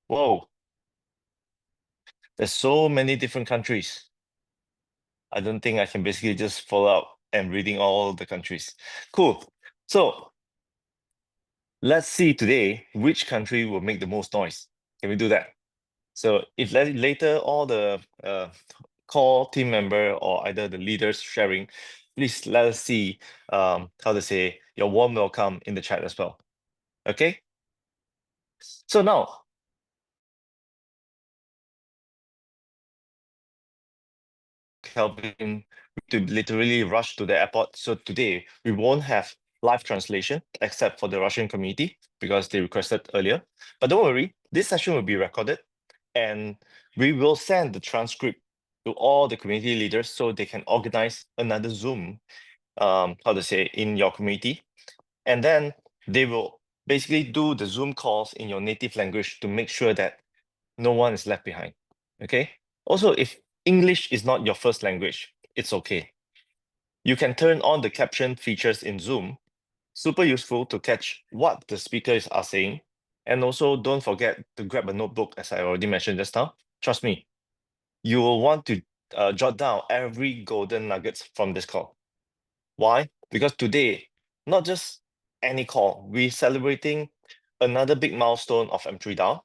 Whoa, there's so many different countries. I don't think I can basically just follow up and reading all the countries. Cool. So let's see today which country will make the most noise. Can we do that? So if later all the core team member or either the leaders sharing, please let us see how to say your warm welcome in the chat as well. Okay. So now, Kelvin to literally rush to the airport. So today we won't have live translation except for the Russian community because they requested earlier. But don't worry, this session will be recorded and we will send the transcript to all the community leaders so they can organize another Zoom, how to say, in your community. And then they will basically do the Zoom calls in your native language to make sure that no one is left behind. Okay. Also, if English is not your first language, it's okay. You can turn on the caption features in Zoom. Super useful to catch what the speakers are saying. And also don't forget to grab a notebook, as I already mentioned just now. Trust me, you will want to jot down every golden nuggets from this call. Why? Because today, not just any call, we're celebrating another big milestone of M3 DAO.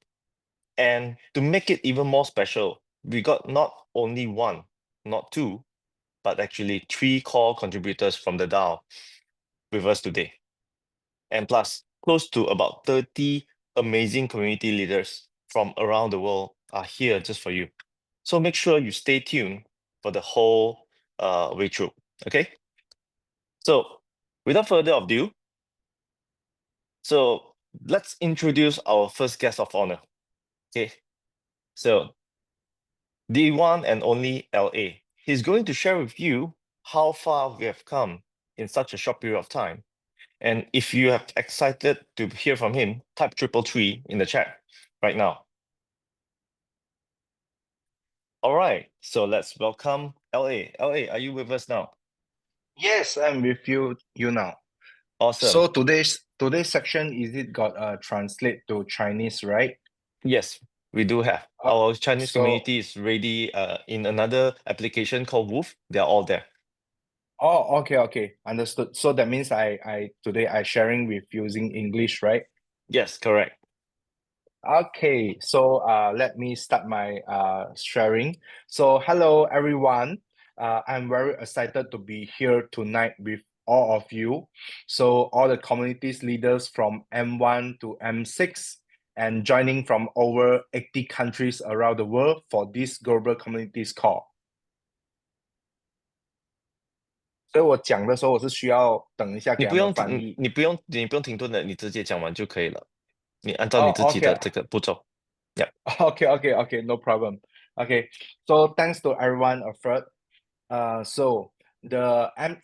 And to make it even more special, we got not only one, not two, but actually three core contributors from the DAO with us today. And plus, close to about 30 amazing community leaders from around the world are here just for you. So make sure you stay tuned for the whole way through, okay? So without further ado, so let's introduce our first guest of honor, okay? So the one and only LA. He's going to share with you how far we have come in such a short period of time. And if you are excited to hear from him, type 333 in the chat right now. All right, so let's welcome LA. LA, are you with us now? Yes, I'm with you now. Awesome. So today's section is it got translate to Chinese, right? Yes, we do have. Our Chinese so community is ready in another application called Woof. They're all there. oh, okay, understood. So that means I today I sharing with using English, right? Yes, correct. Okay, so let me start my sharing. So hello everyone. I'm very excited to be here tonight with all of you. So all the communities leaders from M1 to M6 and joining from over 80 countries around the world for this global communities call. 所以我讲的时候，我是需要等一下给他们翻译。你不用停顿的，你直接讲完就可以了。你按照你自己 Oh, 的 okay. 这个步骤。Yeah. Okay, no problem. Okay, so thanks to everyone first. So now I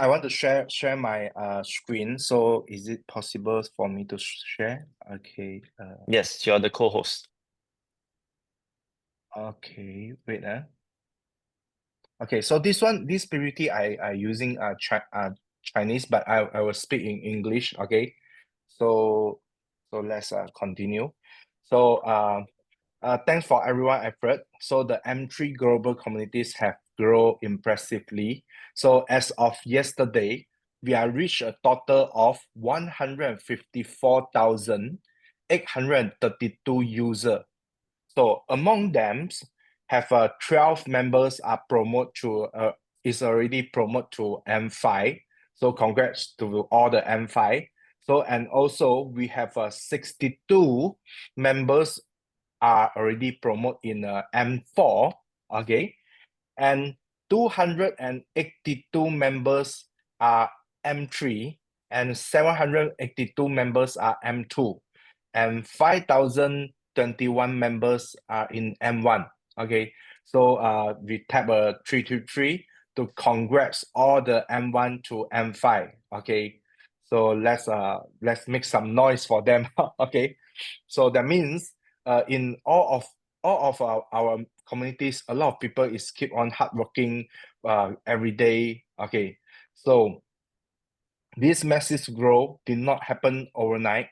want to share my screen. So is it possible for me to share? Okay. Yes, you are the co-host. Okay. Wait. Okay. So this PPT I using Chinese, but I will speak in English. Okay. So let's continue. So thanks for everyone effort. So the M3 global communities have grown impressively. So as of yesterday, we have reached a total of 154,832 users. So among them, have 12 members are promoted to is already promoted to M5. So congrats to all the M5. So and also we have 62 members are already promoted in M4, okay, and 282 members are M3, and 782 members are M2, and 5,021 members are in M1. Okay, so we tap a 323 to congrats all the M1 to M5. Okay, so let's make some noise for them. Okay, so that means in all of our communities, a lot of people is keep on hardworking every day. Okay, so this massive growth did not happen overnight.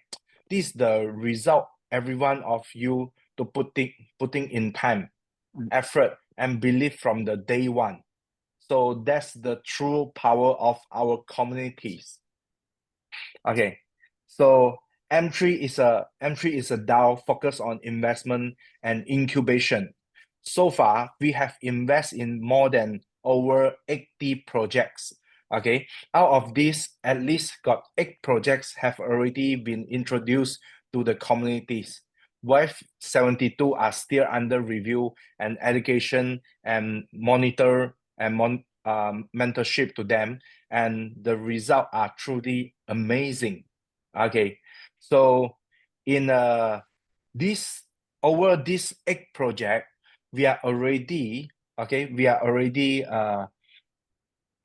This is the result every one of you to putting in time, effort, and belief from the day one. So that's the true power of our communities. Okay, so M3 is a DAO focused on investment and incubation. So far, we have invested in more than over 80 projects. Okay, out of these, at least got 8 projects have already been introduced to the communities, while 72 are still under review and education and monitor and mentorship to them, and the results are truly amazing. Okay, so in this 8 project, we are already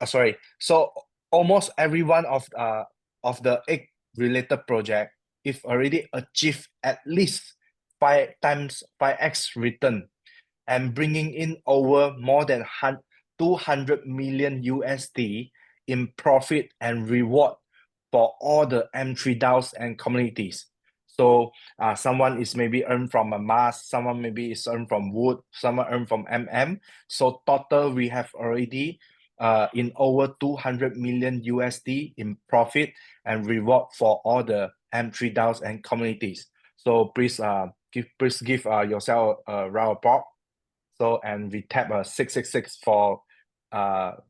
sorry. So almost every one of the 8 related project, if already achieved at least 5x return and bringing in over more than 200 million USD in profit and reward for all the M3 DAOs and communities. So someone is maybe earned from a mask, someone maybe is earned from wood, someone earned from MM. So total we have already in over 200 million USD in profit and reward for all the M3 DAOs and communities. So please give yourself a round of applause. So, and we tap 666 for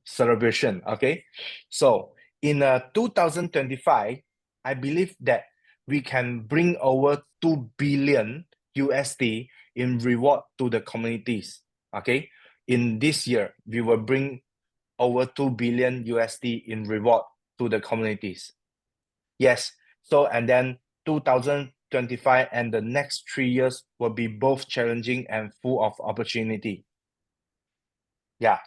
celebration. Okay, so in 2025, I believe that we can bring over 2 billion USD in reward to the communities. Okay, in this year, we will bring over 2 billion USD in reward to the communities. Yes, so and then 2025 and the next 3 years will be both challenging and full of opportunity. Yeah,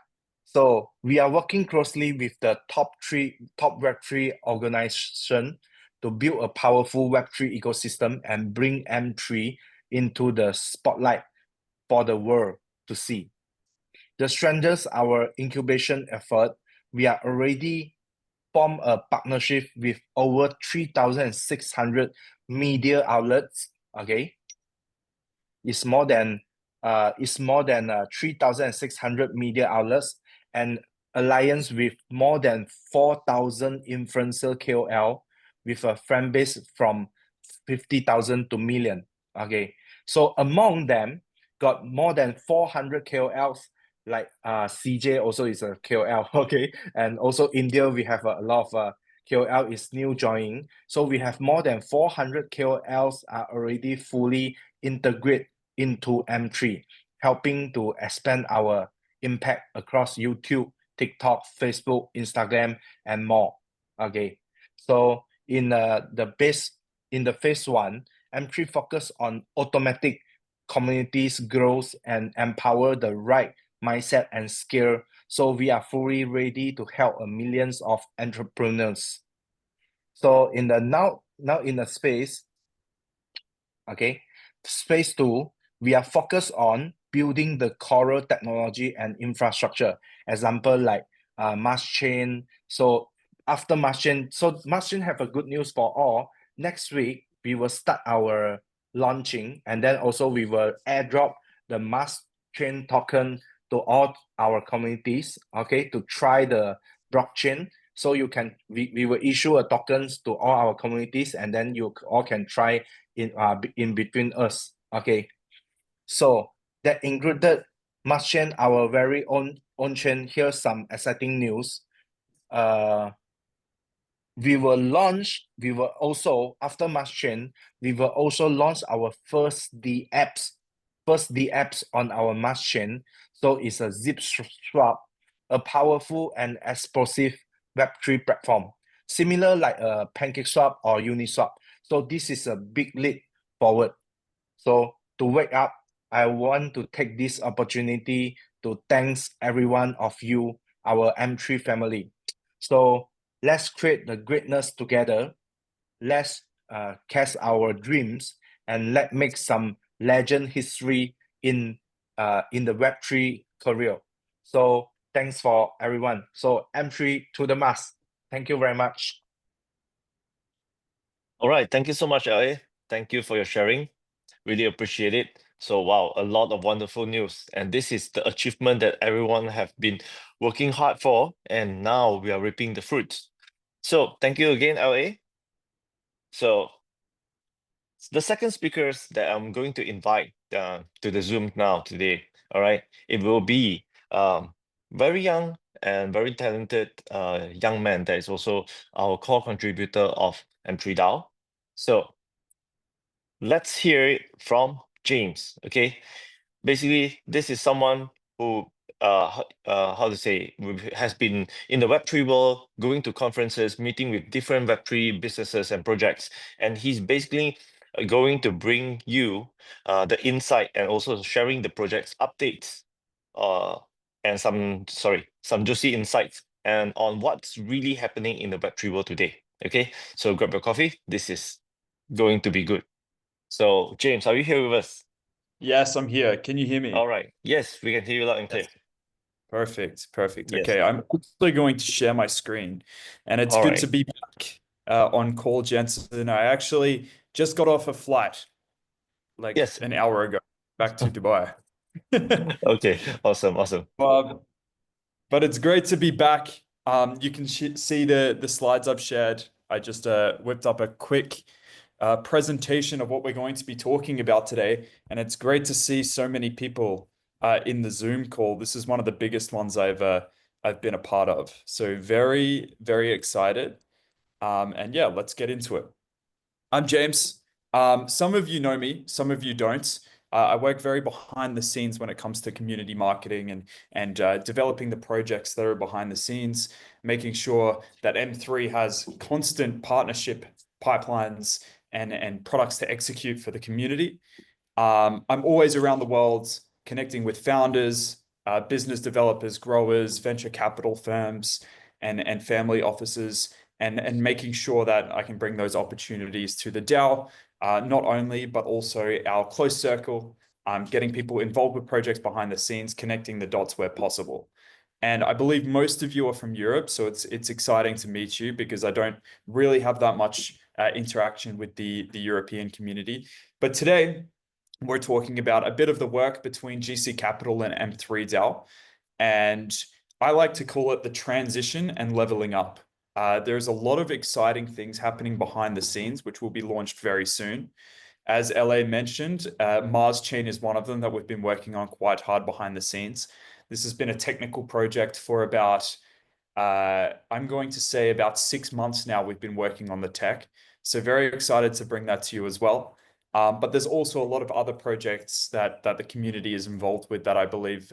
so we are working closely with the top Web3 organization to build a powerful Web3 ecosystem and bring M3 into the spotlight for the world to see. To strengthen our incubation effort, we are already formed a partnership with over 3,600 media outlets. Okay, it's more than 3,600 media outlets and alliance with more than 4,000 influencer KOL with a fan base from 50,000 to million. Okay, so among them got more than 400 KOLs, like CJ also is a KOL. Okay, and also India we have a lot of KOL is new joining, so we have more than 400 KOLs are already fully integrated into M3, helping to expand our impact across YouTube, TikTok, Facebook, Instagram, and more. Okay, so in the phase 1, M3 focus on automatic communities growth and empower the right mindset and skill. So we are fully ready to help millions of entrepreneurs. So in the now in the space, okay, phase 2, we are focused on building the core technology and infrastructure. Example like Mass Chain. So after Mass Chain, so Mass Chain have a good news for all. Next week, we will start our launching, and then also we will airdrop the Mass Chain token to all our communities, okay, to try the blockchain. So you can, we will issue a tokens to all our communities, and then you all can try in between us. Okay, so that included Mass Chain, our very own chain. Here's some exciting news. We will also, after Mass Chain, we will also launch our first D apps on our Mass Chain. So it's a Zip Swap, a powerful and explosive Web3 platform, similar like a PancakeSwap or Uniswap. So this is a big leap forward. So to wake up, I want to take this opportunity to thanks every one of you, our M3 family. So let's create the greatness together. Let's cast our dreams and let make some legend history in the Web3 career. So thanks for everyone. So M3 to the mass. Thank you very much. All right, thank you so much, LA. Thank you for your sharing. Really appreciate it. So wow, a lot of wonderful news. And this is the achievement that everyone have been working hard for, and now we are reaping the fruits. So thank you again, LA. So the second speakers that I'm going to invite to the Zoom now today, all right, it will be very young and very talented young man that is also our core contributor of M3 DAO. So let's hear it from James, okay? Basically, this is someone who, how to say, has been in the Web3 world, going to conferences, meeting with different Web3 businesses and projects. And he's basically going to bring you the insight and also sharing the project's updates and some juicy insights and on what's really happening in the Web3 world today. Okay, so grab your coffee. This is going to be good. So, James, are you here with us? Yes, I'm here. Can you hear me? All right. Yes, we can hear you loud and clear. Yes. Perfect. Perfect. Yes. Okay, I'm quickly going to share my screen, and it's All good right. to be back on call, Jensen. I actually just got off a flight like Yes. an hour ago back to Dubai. Okay. Awesome. Awesome. But it's great to be back. You can see the slides I've shared. I just whipped up a quick presentation of what we're going to be talking about today, and it's great to see so many people in the Zoom call. This is one of the biggest ones I've been a part of. So very, very excited. And yeah, let's get into it. I'm James. Some of you know me, some of you don't. I work very behind the scenes when it comes to community marketing and developing the projects that are behind the scenes, making sure that M3 has constant partnership pipelines and products to execute for the community. I'm always around the world connecting with founders, business developers, growers, venture capital firms, and family offices, and making sure that I can bring those opportunities to the DAO, not only, but also our close circle, getting people involved with projects behind the scenes, connecting the dots where possible. And I believe most of you are from Europe, so it's exciting to meet you because I don't really have that much interaction with the European community. But today, we're talking about a bit of the work between GC Capital and M3 DAO. And I like to call it the transition and leveling up. There's a lot of exciting things happening behind the scenes, which will be launched very soon. As LA mentioned, Mars Chain is one of them that we've been working on quite hard behind the scenes. This has been a technical project for about, I'm going to say about 6 months now we've been working on the tech. So very excited to bring that to you as well. But there's also a lot of other projects that the community is involved with that I believe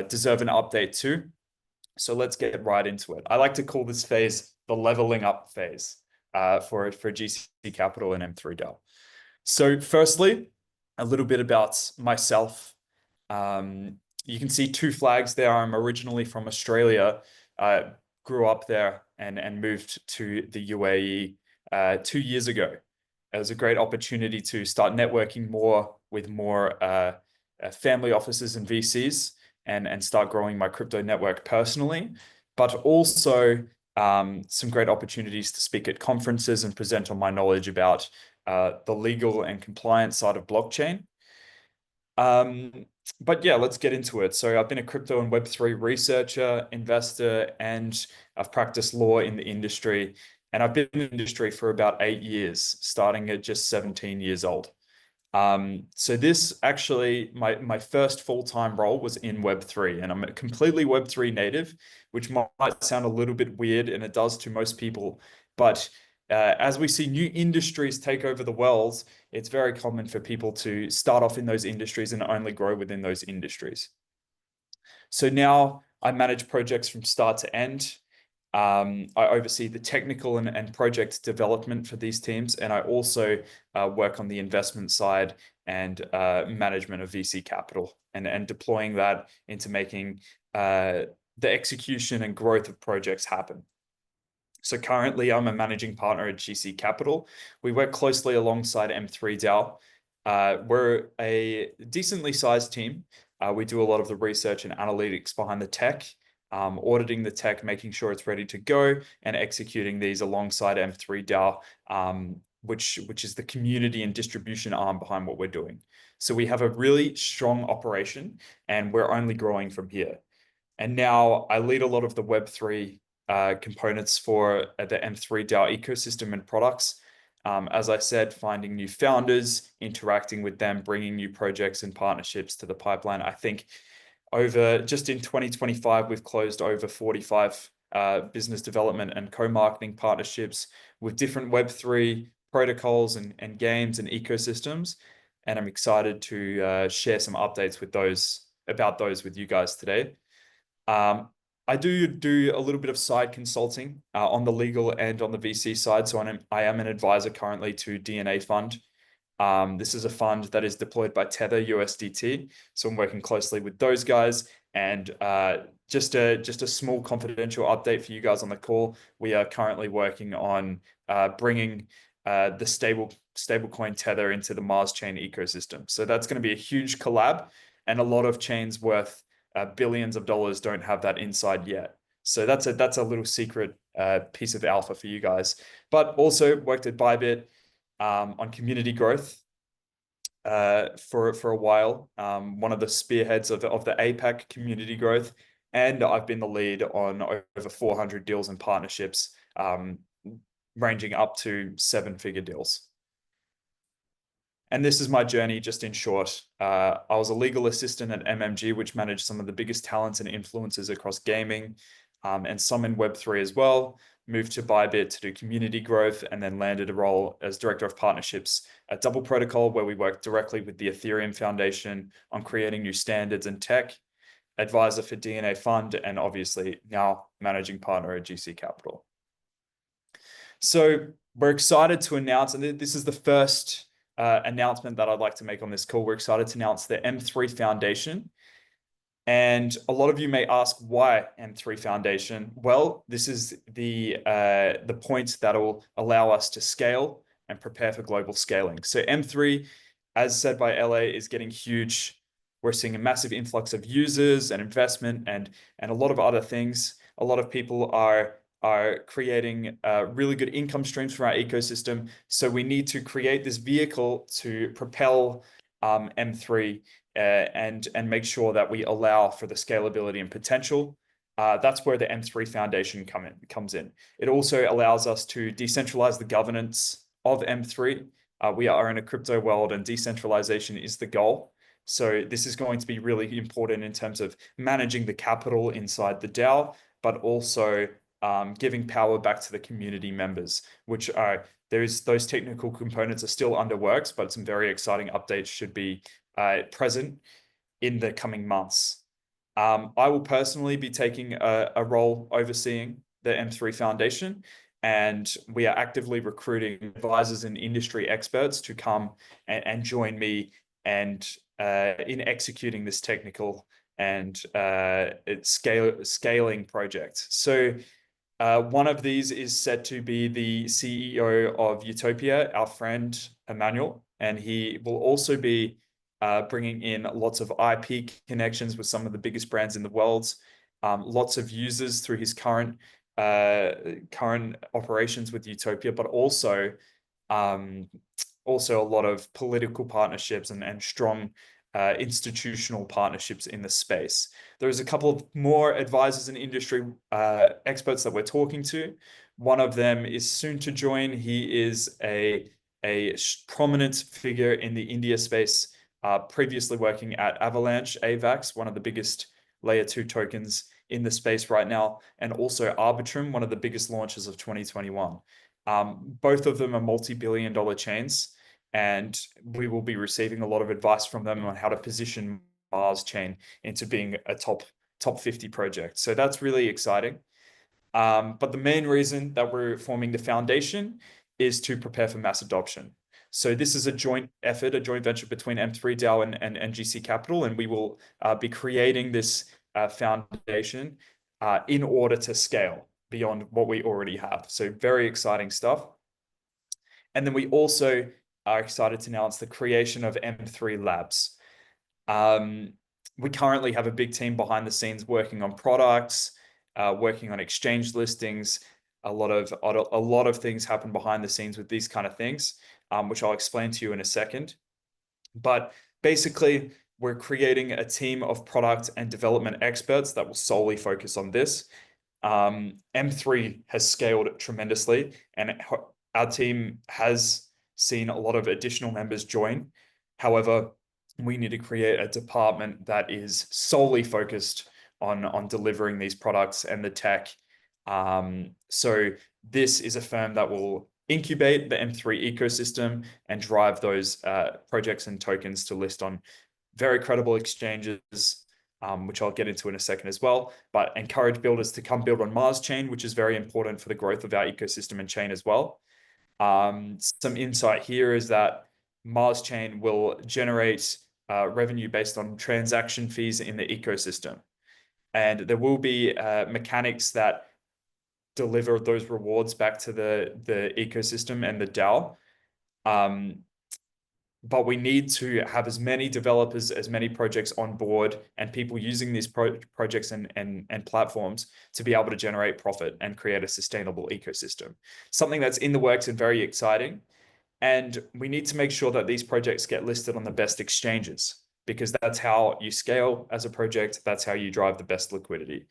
deserve an update too. So let's get right into it. I like to call this phase the leveling up phase for GC Capital and M3 DAO. So firstly, a little bit about myself. You can see 2 flags there. I'm originally from Australia, grew up there and moved to the UAE 2 years ago. It was a great opportunity to start networking more with more family offices and VCs and start growing my crypto network personally, but also some great opportunities to speak at conferences and present on my knowledge about the legal and compliance side of blockchain. But yeah, let's get into it. So I've been a crypto and Web3 researcher, investor, and I've practiced law in the industry. And I've been in the industry for about 8 years, starting at just 17 years old. So this actually, my first full-time role was in Web3, and I'm a completely Web3 native, which might sound a little bit weird, and it does to most people. But as we see new industries take over the world, it's very common for people to start off in those industries and only grow within those industries. So now I manage projects from start to end. I oversee the technical and project development for these teams, and I also work on the investment side and management of VC capital and deploying that into making the execution and growth of projects happen. So currently, I'm a managing partner at GC Capital. We work closely alongside M3 DAO. We're a decently sized team. We do a lot of the research and analytics behind the tech, auditing the tech, making sure it's ready to go, and executing these alongside M3 DAO, which is the community and distribution arm behind what we're doing. So we have a really strong operation, and we're only growing from here. And now I lead a lot of the Web3 components for the M3 DAO ecosystem and products. As I said, finding new founders, interacting with them, bringing new projects and partnerships to the pipeline. I think just in 2025, we've closed over 45 business development and co-marketing partnerships with different Web3 protocols and games and ecosystems. And I'm excited to share some updates about those with you guys today. I do a little bit of side consulting on the legal and on the VC side. So I am an advisor currently to DNA Fund. This is a fund that is deployed by Tether USDT. So I'm working closely with those guys. And just a small confidential update for you guys on the call. We are currently working on bringing the stablecoin Tether into the Mars chain ecosystem. So that's going to be a huge collab, and a lot of chains worth billions of dollars don't have that inside yet. So that's a little secret piece of alpha for you guys. But also worked at Bybit on community growth for a while. One of the spearheads of the APAC community growth, and I've been the lead on over 400 deals and partnerships, ranging up to 7-figure deals. And this is my journey, just in short. I was a legal assistant at MMG, which managed some of the biggest talents and influencers across gaming, and some in Web3 as well. Moved to Bybit to do community growth, and then landed a role as director of partnerships at Double Protocol, where we worked directly with the Ethereum Foundation on creating new standards and tech, advisor for DNA Fund, and obviously now managing partner at GC Capital. So we're excited to announce, and this is the first announcement that I'd like to make on this call. We're excited to announce the M3 Foundation. And a lot of you may ask, why M3 Foundation? Well, this is the point that will allow us to scale and prepare for global scaling. So M3, as said by LA, is getting huge. We're seeing a massive influx of users and investment and a lot of other things. A lot of people are creating really good income streams from our ecosystem. So we need to create this vehicle to propel M3 and make sure that we allow for the scalability and potential. That's where the M3 Foundation comes in. It also allows us to decentralize the governance of M3. We are in a crypto world, and decentralization is the goal. So this is going to be really important in terms of managing the capital inside the DAO, but also giving power back to the community members, which are those technical components are still under works, but some very exciting updates should be present in the coming months. I will personally be taking a role overseeing the M3 Foundation, and we are actively recruiting advisors and industry experts to come and join me and in executing this technical and scaling project. So one of these is set to be the CEO of Utopia, our friend Emmanuel, and he will also be bringing in lots of IP connections with some of the biggest brands in the world, lots of users through his current operations with Utopia, but also a lot of political partnerships and strong institutional partnerships in the space. There's a couple of more advisors and industry experts that we're talking to. One of them is soon to join. He is a prominent figure in the India space, previously working at Avalanche, AVAX, one of the biggest layer 2 tokens in the space right now, and also Arbitrum, one of the biggest launches of 2021. Both of them are multi-billion-dollar chains, and we will be receiving a lot of advice from them on how to position Mars chain into being a top 50 project. So that's really exciting. But the main reason that we're forming the foundation is to prepare for mass adoption. So this is a joint effort, a joint venture between M3 DAO and GC Capital, and we will be creating this foundation in order to scale beyond what we already have. So very exciting stuff. And then we also are excited to announce the creation of M3 Labs. We currently have a big team behind the scenes working on products, working on exchange listings. A lot of things happen behind the scenes with these kind of things, which I'll explain to you in a second. But Basically, we're creating a team of product and development experts that will solely focus on this. M3 has scaled tremendously, and our team has seen a lot of additional members join. However, we need to create a department that is solely focused on delivering these products and the tech. So this is a firm that will incubate the M3 ecosystem and drive those projects and tokens to list on very credible exchanges, which I'll get into in a second as well, but encourage builders to come build on Mars chain, which is very important for the growth of our ecosystem and chain as well. Some insight here is that Mars chain will generate revenue based on transaction fees in the ecosystem. And there will be mechanics that deliver those rewards back to the ecosystem and the DAO. But we need to have as many developers, as many projects on board, and people using these projects and platforms to be able to generate profit and create a sustainable ecosystem. Something that's in the works and very exciting. And we need to make sure that these projects get listed on the best exchanges, because that's how you scale as a project. That's how you drive the best liquidity.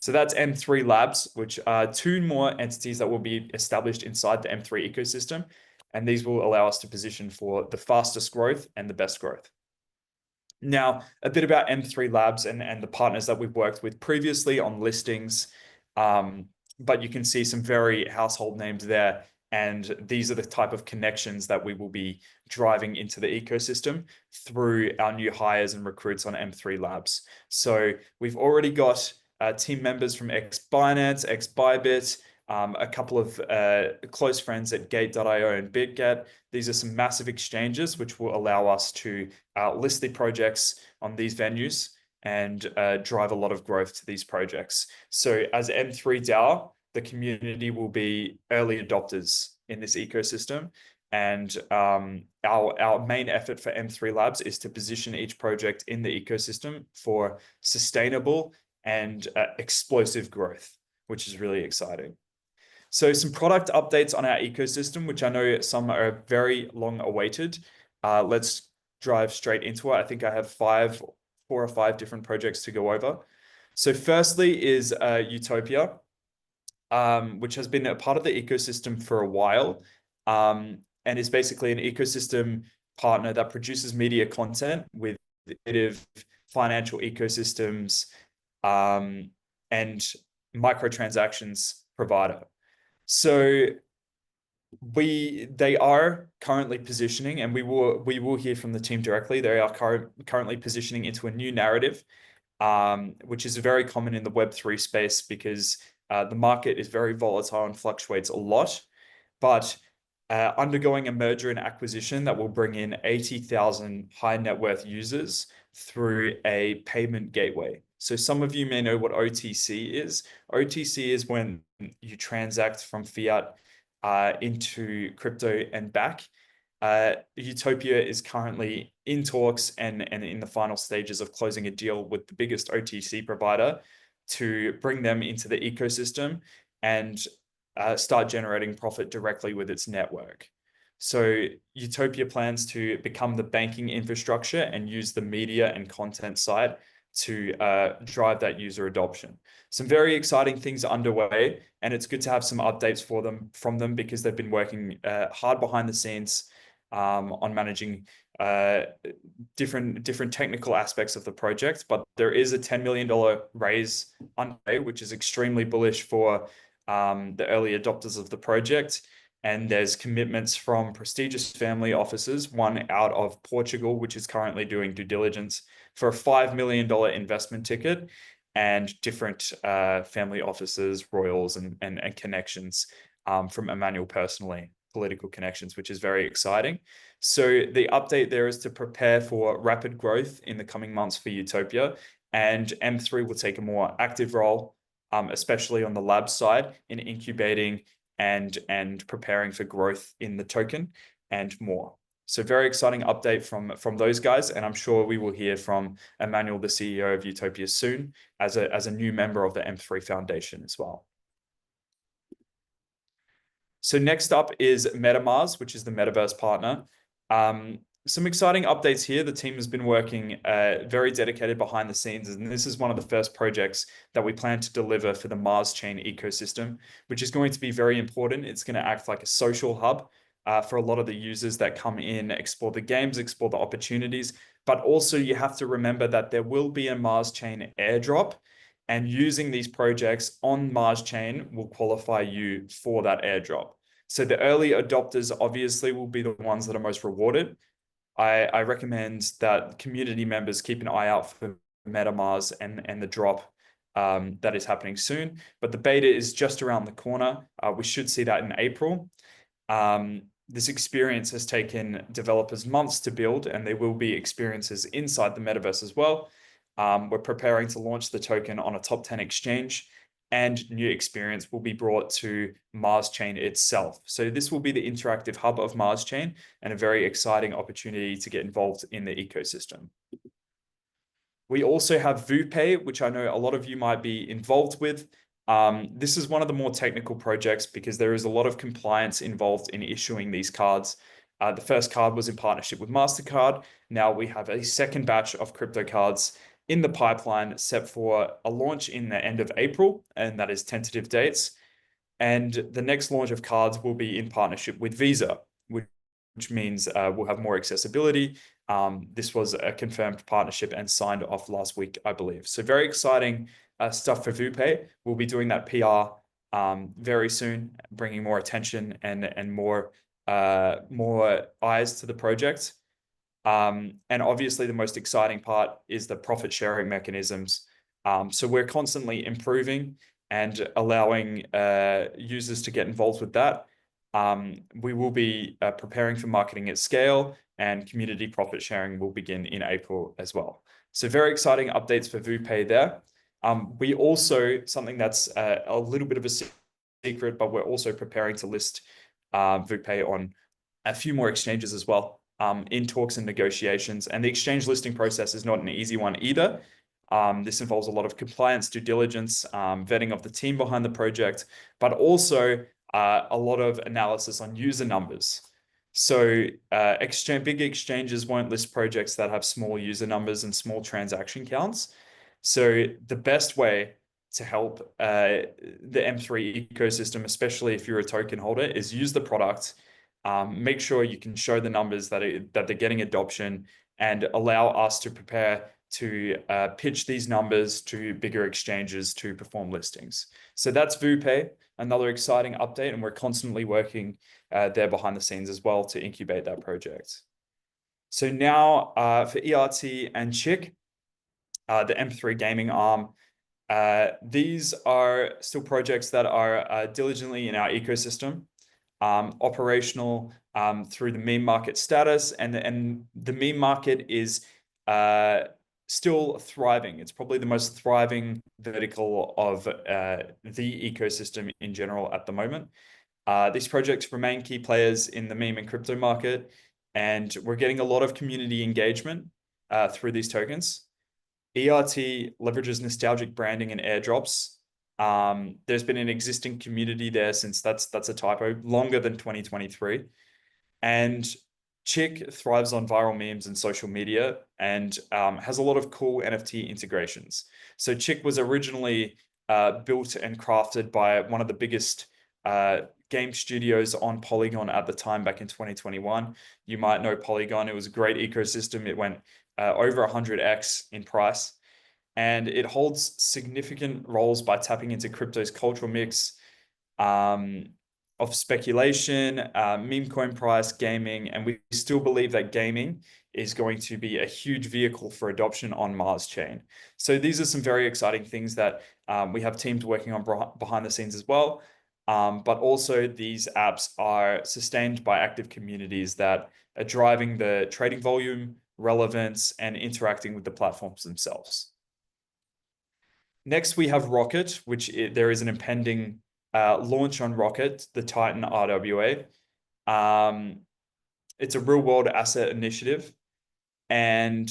So that's M3 Labs, which are 2 more entities that will be established inside the M3 ecosystem. And these will allow us to position for the fastest growth and the best growth. Now, a bit about M3 Labs and the partners that we've worked with previously on listings. But you can see some very household names there. And these are the type of connections that we will be driving into the ecosystem through our new hires and recruits on M3 Labs. So we've already got team members from Binance, Bybit, a couple of close friends at Gate.io and BitGet. These are some massive exchanges which will allow us to list the projects on these venues and drive a lot of growth to these projects. So as M3 DAO, the community will be early adopters in this ecosystem. And our main effort for M3 Labs is to position each project in the ecosystem for sustainable and explosive growth, which is really exciting. So some product updates on our ecosystem, which I know some are very long awaited. Let's drive straight into it. I think I have 4 or 5 different projects to go over. So firstly is Utopia, which has been a part of the ecosystem for a while, and is basically an ecosystem partner that produces media content with innovative financial ecosystems and microtransactions provider. So they are currently positioning, and we will hear from the team directly. They are currently positioning into a new narrative, which is very common in the Web3 space because the market is very volatile and fluctuates a lot. But undergoing a merger and acquisition that will bring in 80,000 high net worth users through a payment gateway. So some of you may know what OTC is. OTC is when you transact from fiat into crypto and back. Utopia is currently in talks and in the final stages of closing a deal with the biggest OTC provider to bring them into the ecosystem and start generating profit directly with its network. So Utopia plans to become the banking infrastructure and use the media and content side to drive that user adoption. Some very exciting things are underway, and it's good to have some updates from them because they've been working hard behind the scenes on managing different technical aspects of the project. But there is a $10 million raise underway, which is extremely bullish for the early adopters of the project. And there's commitments from prestigious family offices, one out of Portugal, which is currently doing due diligence for a $5 million investment ticket, and different family offices, royals, and connections from Emmanuel personally, political connections, which is very exciting. So the update there is to prepare for rapid growth in the coming months for Utopia, and M3 will take a more active role, especially on the lab side, in incubating and preparing for growth in the token and more. So very exciting update from those guys, and I'm sure we will hear from Emmanuel, the CEO of Utopia, soon as a new member of the M3 Foundation as well. So next up is MetaMars, which is the metaverse partner. some exciting updates here. The team has been working very dedicated behind the scenes, and this is one of the first projects that we plan to deliver for the Mars Chain ecosystem, which is going to be very important. It's going to act like a social hub for a lot of the users that come in, explore the games, explore the opportunities. But also you have to remember that there will be a Mars Chain airdrop, and using these projects on Mars Chain will qualify you for that airdrop. So the early adopters obviously will be the ones that are most rewarded. I recommend that community members keep an eye out for MetaMars and the drop that is happening soon. But the beta is just around the corner. We should see that in April. This experience has taken developers months to build, and there will be experiences inside the metaverse as well. We're preparing to launch the token on a top 10 exchange, and new experience will be brought to Mars Chain itself. So this will be the interactive hub of Mars Chain, and a very exciting opportunity to get involved in the ecosystem. We also have VooPay, which I know a lot of you might be involved with. This is one of the more technical projects because there is a lot of compliance involved in issuing these cards. The first card was in partnership with MasterCard. Now we have a second batch of crypto cards in the pipeline set for a launch in the end of April, and that is tentative dates. And the next launch of cards will be in partnership with Visa, which means we'll have more accessibility. This was a confirmed partnership and signed off last week, I believe. So very exciting stuff for VooPay. We'll be doing that PR very soon, bringing more attention and more eyes to the project. And obviously the most exciting part is the profit sharing mechanisms. So we're constantly improving and allowing users to get involved with that. We will be preparing for marketing at scale, and community profit sharing will begin in April as well. So very exciting updates for VooPay there. We also, something that's a little bit of a secret, but we're also preparing to list VooPay on a few more exchanges as well, in talks and negotiations. And the exchange listing process is not an easy one either. This involves a lot of compliance, due diligence, vetting of the team behind the project, but also a lot of analysis on user numbers. So big exchanges won't list projects that have small user numbers and small transaction counts. So the best way to help the M3 ecosystem, especially if you're a token holder, is use the product. Make sure you can show the numbers that they're getting adoption, and allow us to prepare to pitch these numbers to bigger exchanges to perform listings. So that's VooPay, another exciting update, and we're constantly working there behind the scenes as well to incubate that project. So now for ERT and Chick, the M3 gaming arm, these are still projects that are diligently in our ecosystem, operational through the meme market status, and the meme market is still thriving. It's probably the most thriving vertical of the ecosystem in general at the moment. These projects remain key players in the meme and crypto market, and we're getting a lot of community engagement through these tokens. ERT leverages nostalgic branding and airdrops. There's been an existing community there since that's a typo, longer than 2023. And Chick thrives on viral memes and social media, and has a lot of cool NFT integrations. So Chick was originally built and crafted by one of the biggest game studios on Polygon at the time, back in 2021. You might know Polygon. It was a great ecosystem. It went over 100x in price, and it holds significant roles by tapping into crypto's cultural mix of speculation, meme coin price, gaming, and we still believe that gaming is going to be a huge vehicle for adoption on Mars Chain. So these are some very exciting things that we have teams working on behind the scenes as well. But also these apps are sustained by active communities that are driving the trading volume, relevance, and interacting with the platforms themselves. Next, we have Rocket, which there is an impending launch on Rocket, the Titan RWA. It's a real-world asset initiative, and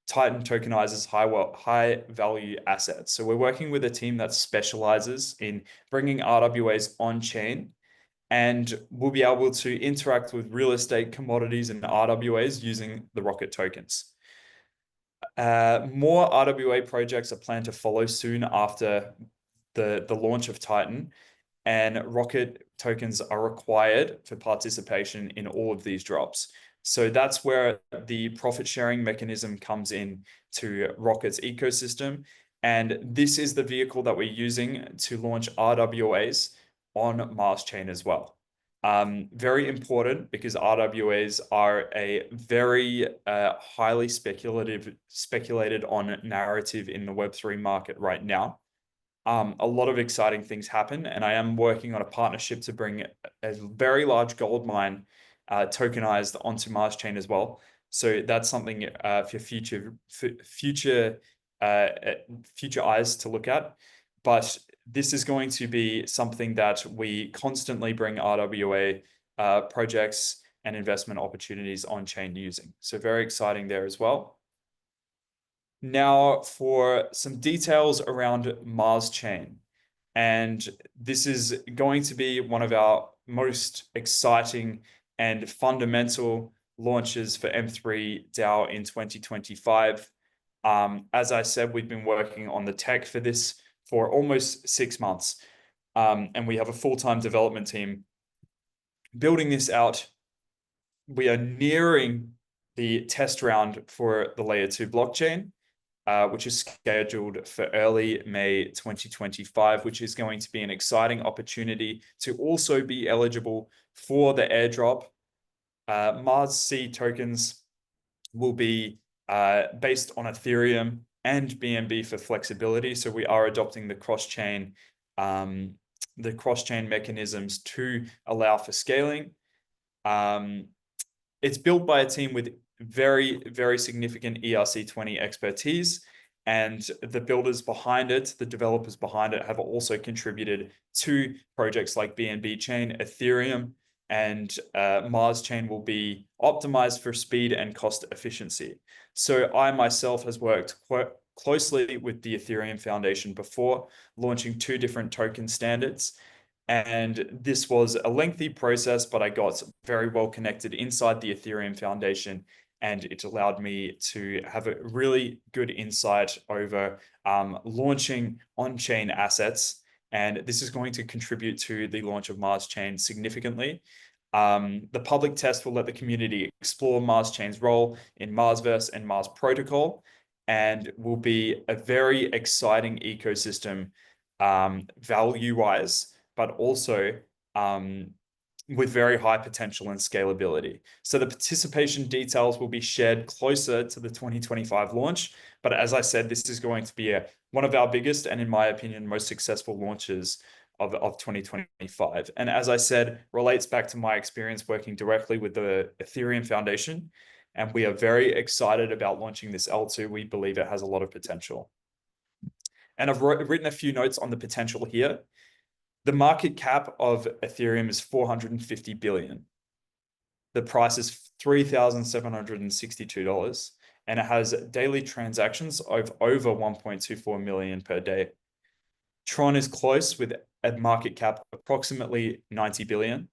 Titan tokenizes high-value assets. So we're working with a team that specializes in bringing RWAs on-chain and we'll be able to interact with real estate, commodities, and RWAs using the Rocket tokens. More RWA projects are planned to follow soon after the launch of Titan, and Rocket tokens are required for participation in all of these drops. So that's where the profit sharing mechanism comes in to Rocket's ecosystem. And this is the vehicle that we're using to launch RWAs on Mars Chain as well. Very important because RWAs are a very highly speculated on narrative in the Web3 market right now. A lot of exciting things happen, and I am working on a partnership to bring a very large gold mine tokenized onto Mars Chain as well. So that's something for future eyes to look at. But this is going to be something that we constantly bring RWA projects and investment opportunities on chain using. So very exciting there as well. Now for some details around Mars Chain. And this is going to be one of our most exciting and fundamental launches for M3 DAO in 2025. As I said, we've been working on the tech for this for almost 6 months. And we have a full-time development team building this out. We are nearing the test round for the layer 2 blockchain, which is scheduled for early May 2025, which is going to be an exciting opportunity to also be eligible for the airdrop. Mars C tokens will be based on Ethereum and BNB for flexibility. So we are adopting the cross-chain mechanisms to allow for scaling. It's built by a team with very, very significant ERC20 expertise, and the builders behind it, the developers behind it, have also contributed to projects like BNB Chain, Ethereum, and Mars Chain will be optimized for speed and cost efficiency. So I myself has worked quite closely with the Ethereum Foundation before, launching 2 different token standards. And this was a lengthy process, but I got very well connected inside the Ethereum Foundation, and it allowed me to have a really good insight over launching on-chain assets. And this is going to contribute to the launch of Mars Chain significantly. The public test will let the community explore Mars Chain's role in Marsverse and Mars Protocol, and will be a very exciting ecosystem value-wise, but also with very high potential and scalability. So the participation details will be shared closer to the 2025 launch. But as I said, this is going to be one of our biggest and, in my opinion, most successful launches of 2025. And as I said, relates back to my experience working directly with the Ethereum Foundation. And we are very excited about launching this L2. We believe it has a lot of potential. And I've written a few notes on the potential here. The market cap of Ethereum is 450 billion. The price is $3,762, and it has daily transactions of over 1.24 million per day. Tron is close with a market cap of approximately 200 billion,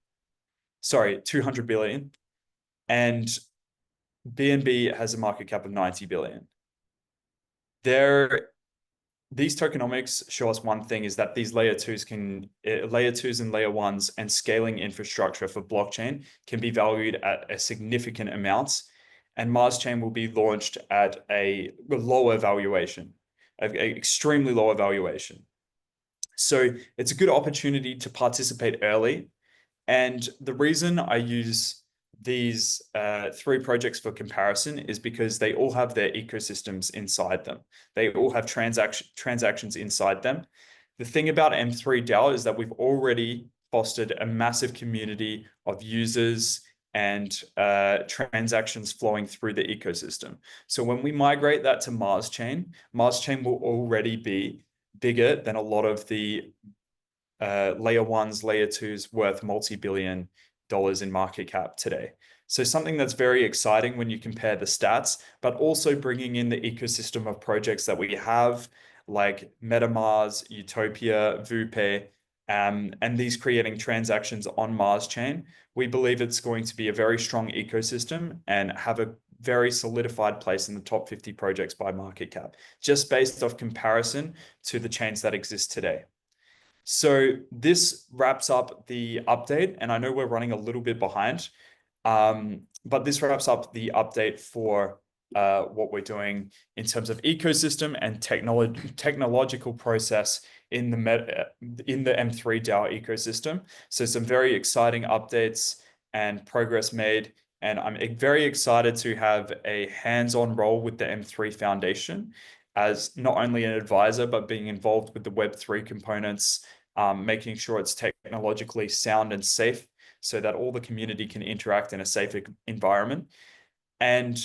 and BNB has a market cap of 90 billion. These tokenomics show us one thing, is that these layer 2s and layer 1s and scaling infrastructure for blockchain can be valued at a significant amount, and Mars Chain will be launched at a lower valuation, an extremely lower valuation. So it's a good opportunity to participate early. And the reason I use these 3 projects for comparison is because they all have their ecosystems inside them. They all have transactions inside them. The thing about M3 DAO is that we've already fostered a massive community of users and transactions flowing through the ecosystem. So when we migrate that to Mars Chain will already be bigger than a lot of the layer 1s, layer 2s worth multi-billion dollars in market cap today. So something that's very exciting when you compare the stats, but also bringing in the ecosystem of projects that we have, like MetaMars, Utopia, Vupe, and these creating transactions on Mars chain, we believe it's going to be a very strong ecosystem and have a very solidified place in the top 50 projects by market cap, just based off comparison to the chains that exist today. So this wraps up the update, and I know we're running a little bit behind, but this wraps up the update for what we're doing in terms of ecosystem and technological process in the M3 DAO ecosystem. So some very exciting updates and progress made, and I'm very excited to have a hands-on role with the M3 Foundation as not only an advisor, but being involved with the Web3 components, making sure it's technologically sound and safe so that all the community can interact in a safe environment. And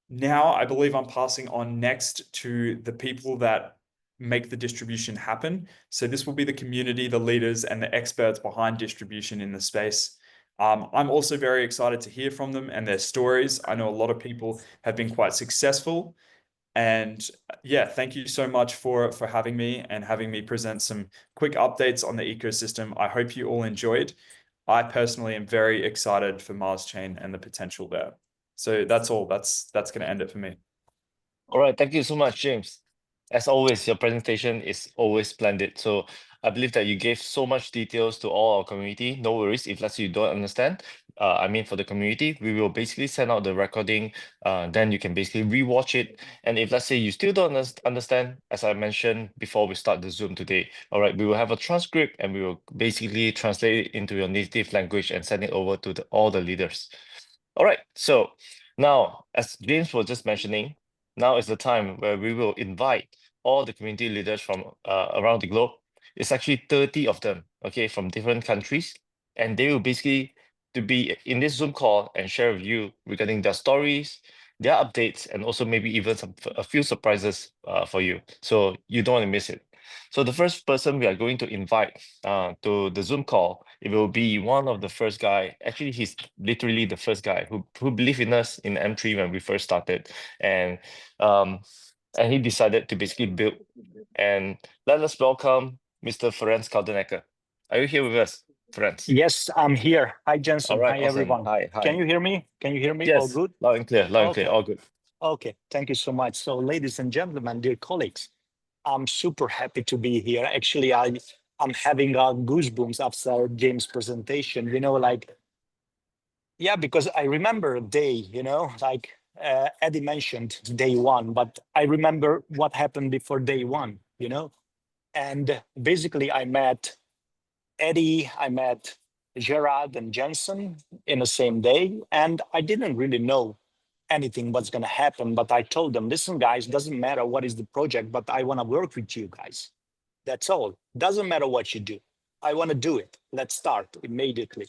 now I believe I'm passing on next to the people that make the distribution happen. So this will be the community, the leaders, and the experts behind distribution in the space. I'm also very excited to hear from them and their stories. I know a lot of people have been quite successful. And yeah, thank you so much for having me and having me present some quick updates on the ecosystem. I hope you all enjoyed. I personally am very excited for Mars Chain and the potential there. So that's all. That's going to end it for me. All right, thank you so much, James. As always, your presentation is always splendid. So I believe that you gave so much details to all our community. No worries if let's say you don't understand. I mean, for the community, we will basically send out the recording. Then you can basically rewatch it. And if let's say you still don't understand, as I mentioned before we start the Zoom today, all right, we will have a transcript and we will basically translate it into your native language and send it over to all the leaders. All right, so now, as James was just mentioning, now is the time where we will invite all the community leaders from around the globe. It's actually 30 of them, okay, from different countries. And they will basically to be in this Zoom call and share with you regarding their stories, their updates, and also maybe even a few surprises for you. So you don't want to miss it. So the first person we are going to invite to the Zoom call, it will be one of the first guy. Actually, he's literally the first guy who believed in us in M3 when we first started, and he decided to basically build. And let us welcome Mr. Ferenc Kaldenecker. Are you here with us, Ferenc? Yes, I'm here. Hi, Jensen. All right, Hi, awesome. everyone. Hi. Can you hear me? Can you hear me? Yes, All good? loud and clear, Okay. all good. Okay, thank you so much. So, ladies and gentlemen, dear colleagues, I'm super happy to be here. Actually, I'm having goosebumps after James' presentation. Because I remember a day, Eddie mentioned day one, but I remember what happened before day one, and basically I met Eddie, I met Gerard and Jensen in the same day, and I didn't really know anything what's going to happen, but I told them, listen, guys, doesn't matter what is the project, but I want to work with you guys. That's all. Doesn't matter what you do. I want to do it. Let's start immediately.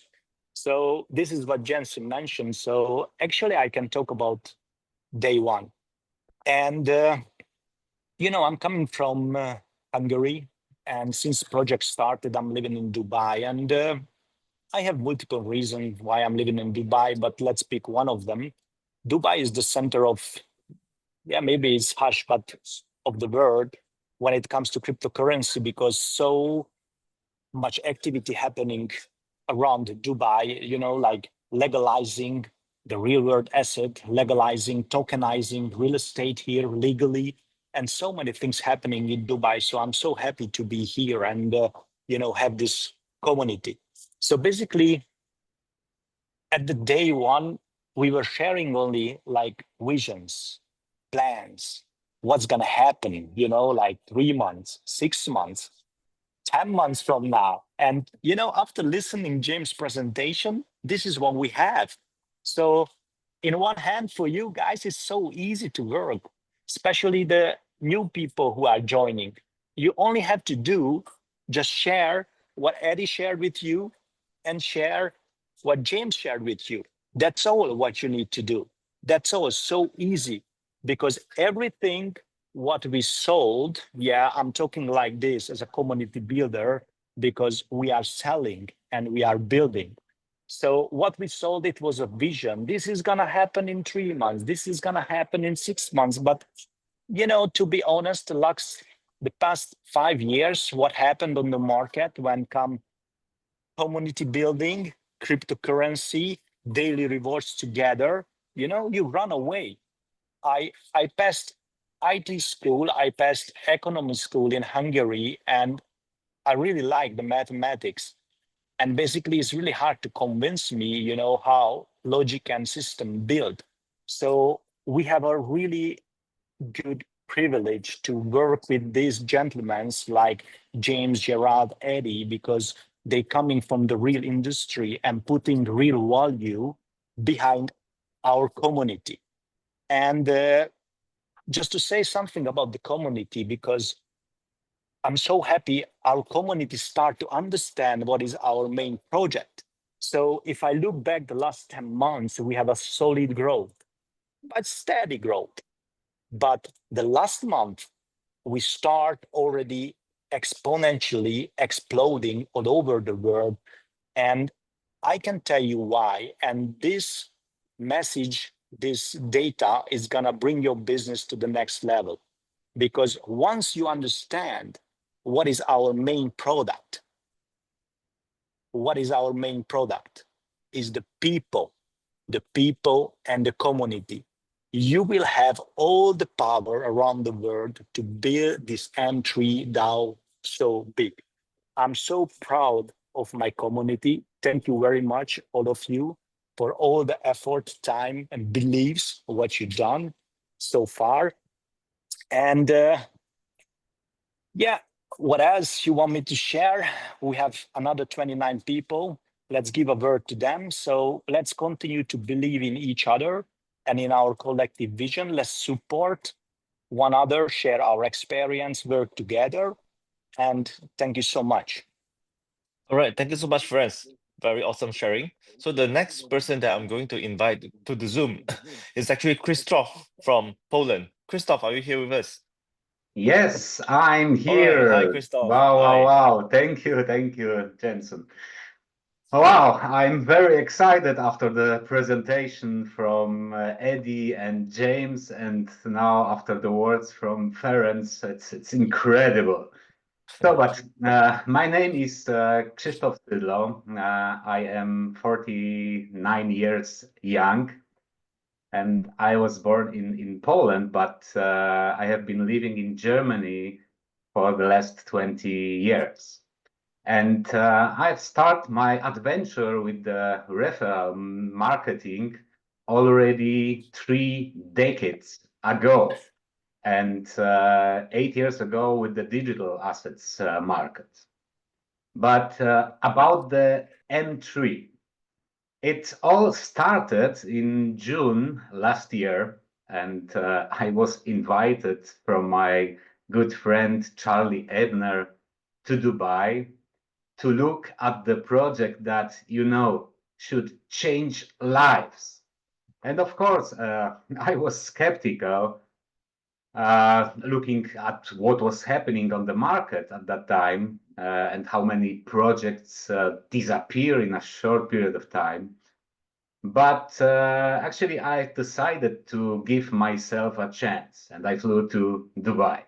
So this is what Jensen mentioned. So actually, I can talk about day one. And, I'm coming from Hungary. And since the project started, I'm living in Dubai. And I have multiple reasons why I'm living in Dubai, but let's pick one of them. Dubai is the center of, maybe it's harsh, but of the world when it comes to cryptocurrency, because so much activity happening around Dubai, like legalizing the real world asset, legalizing, tokenizing real estate here legally, and so many things happening in Dubai. So I'm so happy to be here and, have this community. So basically, at the day one, we were sharing only like visions, plans, what's going to happen, like 3 months, 6 months, 10 months from now. And, after listening James' presentation, this is what we have. So in one hand, for you guys, it's so easy to work, especially the new people who are joining. You only have to do just share what Eddie shared with you and share what James shared with you. That's all what you need to do. That's all so easy, because everything what we sold, I'm talking like this as a community builder, because we are selling and we are building. So what we sold, it was a vision. This is going to happen in 3 months. This is going to happen in 6 months. But, to be honest, Lux the past 5 years, what happened on the market when come community building, cryptocurrency, daily rewards together, you know, you run away. I passed IT school, I passed economy school in Hungary, and I really like the mathematics. And basically, it's really hard to convince me, you know, how logic and system build. So we have a really good privilege to work with these gentlemen like James, Gerard, Eddie, because they coming from the real industry and putting real value behind our community. And just to say something about the community, because I'm so happy our community start to understand what is our main project. So if I look back the last 10 months, we have a solid growth, but steady growth. But the last month, we start already exponentially exploding all over the world. And I can tell you why. And this message, this data is going to bring your business to the next level. Because once you understand what is our main product, what is our main product is the people and the community. You will have all the power around the world to build this M3 DAO so big. I'm so proud of my community. Thank you very much, all of you, for all the effort, time, and beliefs of what you've done so far. And yeah, what else you want me to share? We have another 29 people. Let's give a word to them. So let's continue to believe in each other and in our collective vision. Let's support one another, share our experience, work together. And thank you so much. All right, thank you so much, friends. Very awesome sharing. So the next person that I'm going to invite to the Zoom is actually Christoph from Poland. Christoph, are you here with us? Yes, I'm All right, here. hi, Christoph. Wow, Hi. wow, wow. Thank you, Jensen. Wow, I'm very excited after the presentation from Eddie and James, and now after the words from Ferenc, it's incredible. So, but my name is Krzysztof Stydlo. I am 49 years young, and I was born in Poland, but I have been living in Germany for the last 20 years. And I've started my adventure with the referral marketing already 3 decades ago, and 8 years ago with the digital assets market. But about the M3, it all started in June last year, and I was invited from my good friend Charlie Ebner to Dubai to look at the project that, you know, should change lives. And of course, I was skeptical looking at what was happening on the market at that time and how many projects disappear in a short period of time. But actually, I decided to give myself a chance, and I flew to Dubai.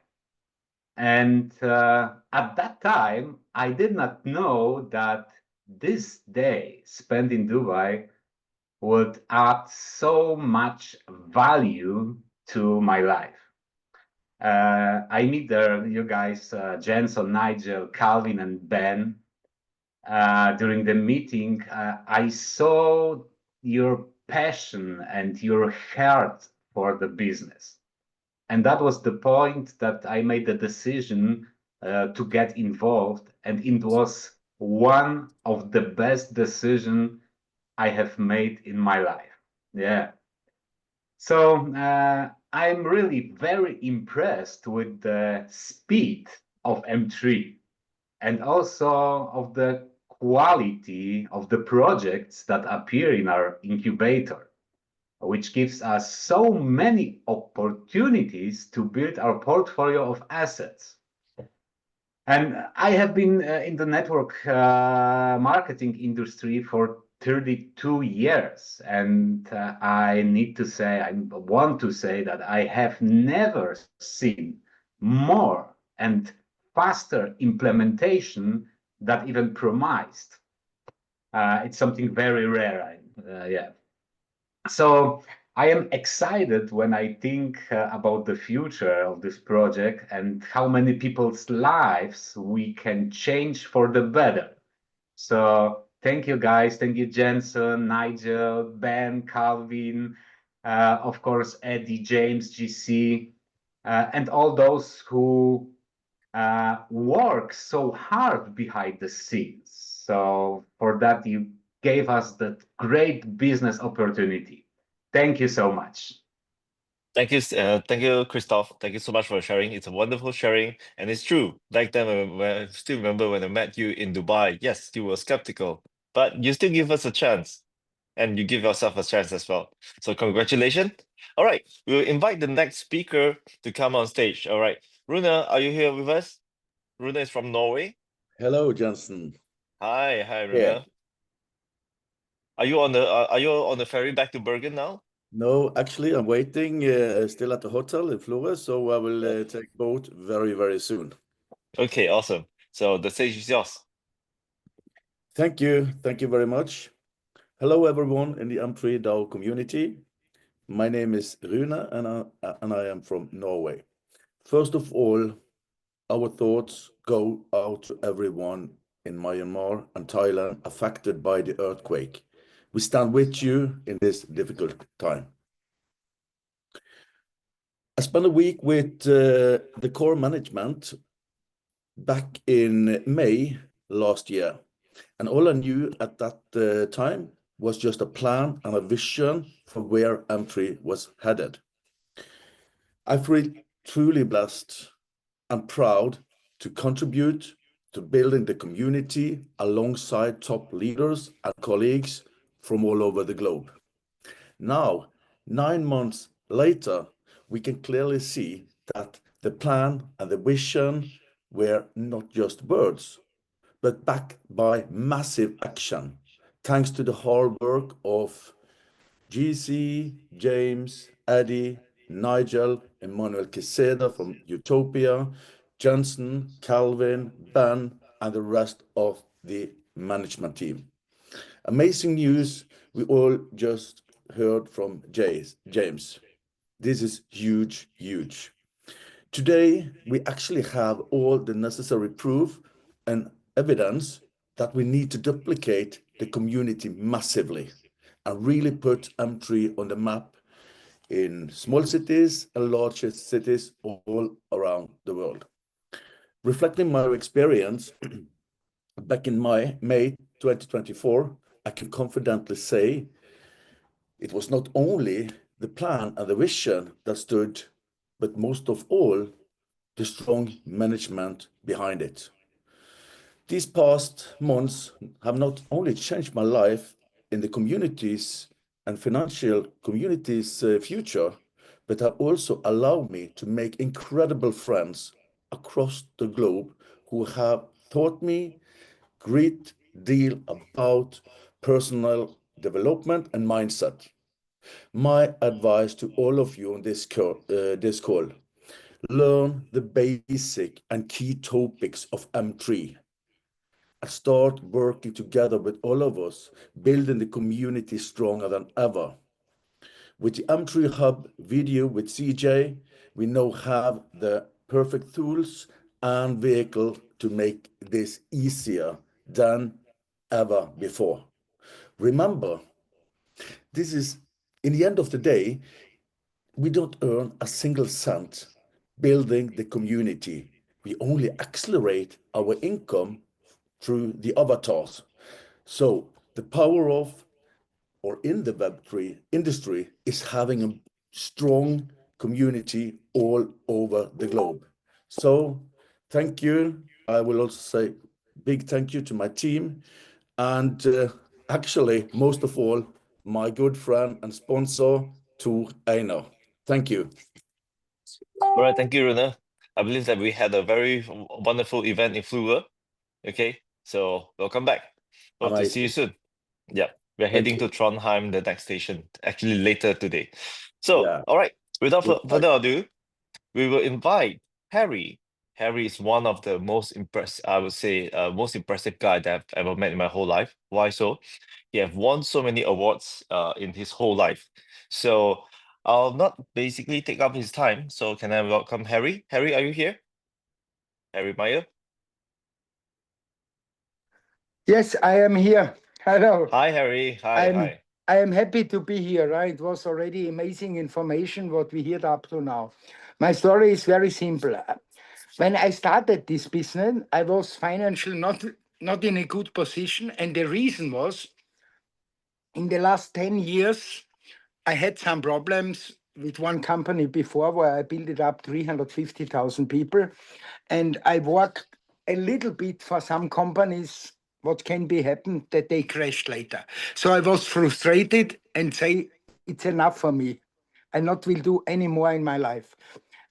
And at that time, I did not know that this day spent in Dubai would add so much value to my life. I meet there you guys, Jensen, Nigel, Calvin, and Ben. During the meeting, I saw your passion and your heart for the business. And that was the point that I made the decision to get involved. And it was one of the best decisions I have made in my life. Yeah. So I'm really very impressed with the speed of M3 and also of the quality of the projects that appear in our incubator, which gives us so many opportunities to build our portfolio of assets. And I have been in the network marketing industry for 32 years. And I want to say that I have never seen more and faster implementation than even promised. It's something very rare. Yeah. So I am excited when I think about the future of this project and how many people's lives we can change for the better. So thank you, guys. Thank you, Jensen, Nigel, Ben, Calvin, of course, Eddie, James, GC, and all those who work so hard behind the scenes. So for that, you gave us that great business opportunity. Thank you so much. Thank you, Christoph. Thank you so much for sharing. It's a wonderful sharing, and it's true. Back then, when I still remember when I met you in Dubai. Yes, you were skeptical, but you still give us a chance, and you give yourself a chance as well. So congratulations. All right, we'll invite the next speaker to come on stage. All right, Runa, are you here with us? Runa is from Norway. Hello, Johnson. Hi, Runa. Yeah. Are you on the ferry back to Bergen now? No, actually, I'm waiting still at the hotel in Florida, so I will take boat very, very soon. Okay, awesome. So the stage is yours. Thank you. Thank you very much. Hello, everyone in the M3 DAO community. My name is Rune, and I am from Norway. First of all, our thoughts go out to everyone in Myanmar and Thailand affected by the earthquake. We stand with you in this difficult time. I spent a week with the core management back in May last year, and all I knew at that time was just a plan and a vision for where M3 was headed. I feel truly blessed and proud to contribute to building the community alongside top leaders and colleagues from all over the globe. Now, 9 months later, we can clearly see that the plan and the vision were not just words, but backed by massive action, thanks to the hard work of GC, James, Eddie, Nigel, Emmanuel Queseda from Utopia, Johnson, Calvin, Ben, and the rest of the management team. Amazing news we all just heard from James. This is huge, huge. Today, we actually have all the necessary proof and evidence that we need to duplicate the community massively and really put M3 on the map in small cities and larger cities all around the world. Reflecting my experience back in May 2024, I can confidently say it was not only the plan and the vision that stood, but most of all, the strong management behind it. These past months have not only changed my life in the communities and financial communities' future, but have also allowed me to make incredible friends across the globe who have taught me great deal about personal development and mindset. My advice to all of you on this call, learn the basic and key topics of M3 and start working together with all of us, building the community stronger than ever. With the M3 Hub video with CJ, we now have the perfect tools and vehicle to make this easier than ever before. Remember, this is, in the end of the day, we don't earn a single cent building the community. We only accelerate our income through the avatars. So the power of, or in the Web3 industry, is having a strong community all over the globe. So thank you. I will also say big thank you to my team and actually, most of all, my good friend and sponsor, Tor Einar. Thank you. All right, thank you, Runa. I believe that we had a very wonderful event in Fleur. Okay, so welcome back. Hope to see you soon. Yeah, we're heading to Trondheim, the next station, actually later today. So, all right, without further ado, we will invite Harry. Harry is one of the most most impressive guy that I've ever met in my whole life. Why so? He have won so many awards in his whole life. So I'll not basically take up his time. So can I welcome Harry? Harry, are you here? Harry Meyer. Yes, I am here. Hello. Hi, Harry. Hi, hi. I am happy to be here, right? It was already amazing information what we heard up to now. My story is very simple. When I started this business, I was financially not in a good position, and the reason was in the last 10 years, I had some problems with one company before where I built it up 350,000 people. And I worked a little bit for some companies, what can be happen that they crashed later. So I was frustrated and say, it's enough for me. I not will do any more in my life.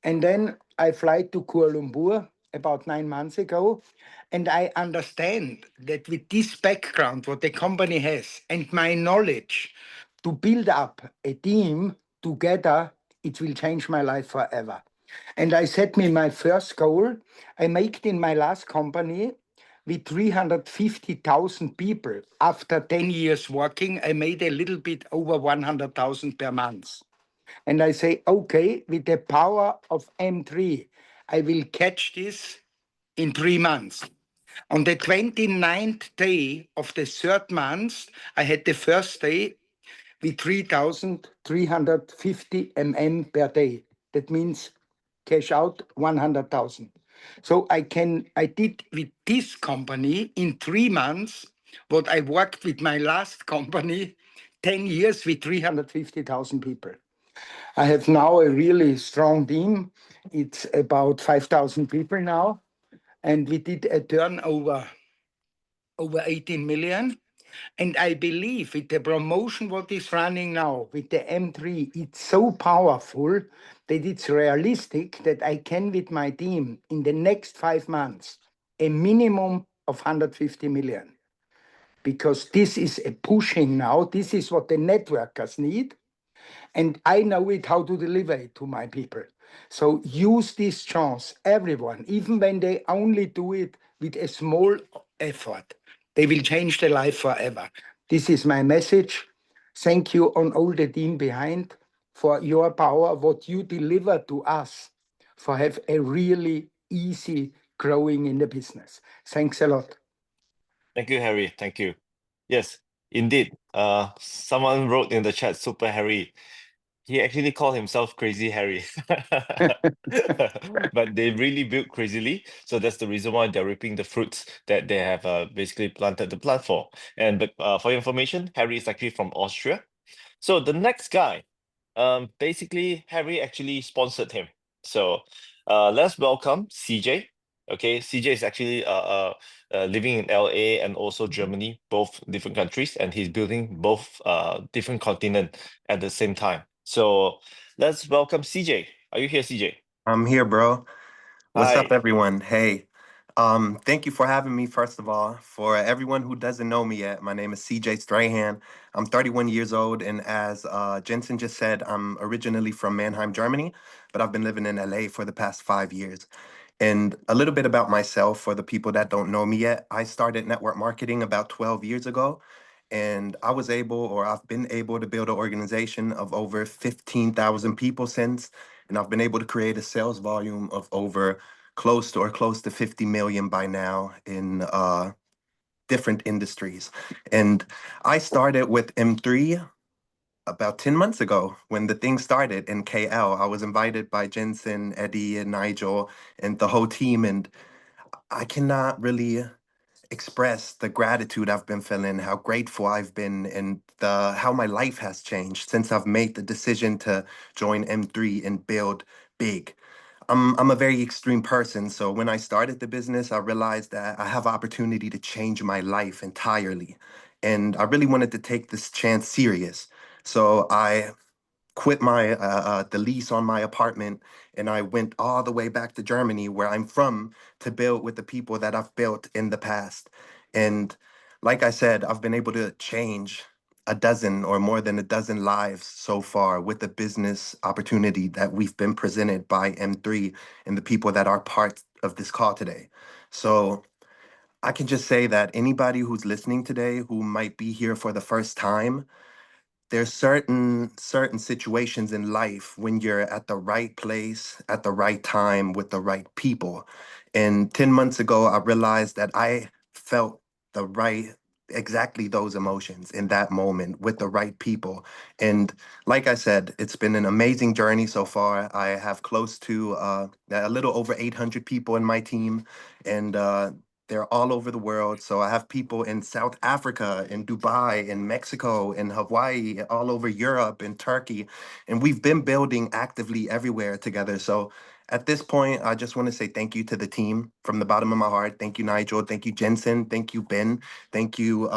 And then I fly to Kuala Lumpur about 9 months ago. And I understand that with this background, what the company has, and my knowledge to build up a team together, it will change my life forever. And I set me my first goal. I made it in my last company with 350,000 people. After 10 years working, I made a little bit over 100,000 per month. And I say, okay, with the power of M3, I will catch this in 3 months. On the 29th day of the third month, I had the first day with 3,350 per day. That means cash out 100,000. So I did with this company in 3 months what I worked with my last company 10 years with 350,000 people. I have now a really strong team. It's about 5,000 people now. And we did a turnover over 18 million. And I believe with the promotion what is running now, with the M3, it's so powerful that it's realistic that I can, with my team, in the next 5 months, a minimum of 150 million. Because this is a pushing now. This is what the networkers need. And I know it how to deliver it to my people. So use this chance, everyone, even when they only do it with a small effort, they will change their life forever. This is my message. Thank you on all the team behind for your power, what you deliver to us, for have a really easy growing in the business. Thanks a lot. Thank you, Harry. Thank you. Yes, indeed. Someone wrote in the chat, Super Harry. He actually called himself Crazy Harry. But they really built crazily. So that's the reason why they're reaping the fruits that they have basically planted the plant for. And for your information, Harry is actually from Austria. So the next guy, basically, Harry actually sponsored him. So let's welcome CJ. Okay, CJ is actually living in LA and also Germany, both different countries, and he's building both different continent at the same time. So let's welcome CJ. Are you here, CJ? I'm here, bro. What's up, Hi. everyone? Hey, thank you for having me, first of all. For everyone who doesn't know me yet, my name is CJ Strahan. I'm 31 years old, and as Jensen just said, I'm originally from Mannheim, Germany, but I've been living in LA for the past 5 years. And a little bit about myself for the people that don't know me yet. I started network marketing about 12 years ago, and I've been able to build an organization of over 15,000 people since, and I've been able to create a sales volume of over close to 50 million by now in different industries. And I started with M3 about 10 months ago when the thing started in KL. I was invited by Jensen, Eddie, and Nigel, and the whole team. And I cannot really express the gratitude I've been feeling, how grateful I've been, and how my life has changed since I've made the decision to join M3 and build big. I'm a very extreme person, so when I started the business, I realized that I have opportunity to change my life entirely, and I really wanted to take this chance serious. So I quit my the lease on my apartment, and I went all the way back to Germany, where I'm from, to build with the people that I've built in the past. And like I said, I've been able to change a dozen or more than a dozen lives so far with the business opportunity that we've been presented by M3 and the people that are part of this call today. So I can just say that anybody who's listening today who might be here for the first time, there's certain situations in life when you're at the right place at the right time with the right people. And 10 months ago, I realized that I felt exactly those emotions in that moment with the right people. And like I said, it's been an amazing journey so far. I have close to a little over 800 people in my team, and they're all over the world. So I have people in South Africa, in Dubai, in Mexico, in Hawaii, all over Europe, in Turkey. And we've been building actively everywhere together. So at this point, I just want to say thank you to the team from the bottom of my heart. Thank you, Nigel. Thank you, Jensen. Thank you, Ben. Thank you,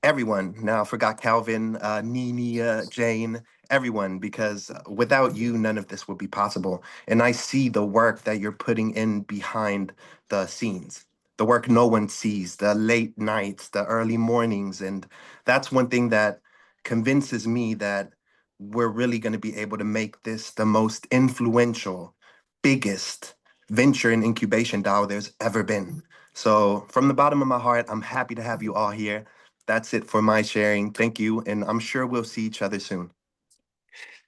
everyone. Now I forgot Calvin, Nini, Jane, everyone, because without you, none of this would be possible. And I see the work that you're putting in behind the scenes, the work no one sees, the late nights, the early mornings. And that's one thing that convinces me that we're really going to be able to make this the most influential, biggest venture in incubation DAO there's ever been. So from the bottom of my heart, I'm happy to have you all here. That's it for my sharing. Thank you. And I'm sure we'll see each other soon.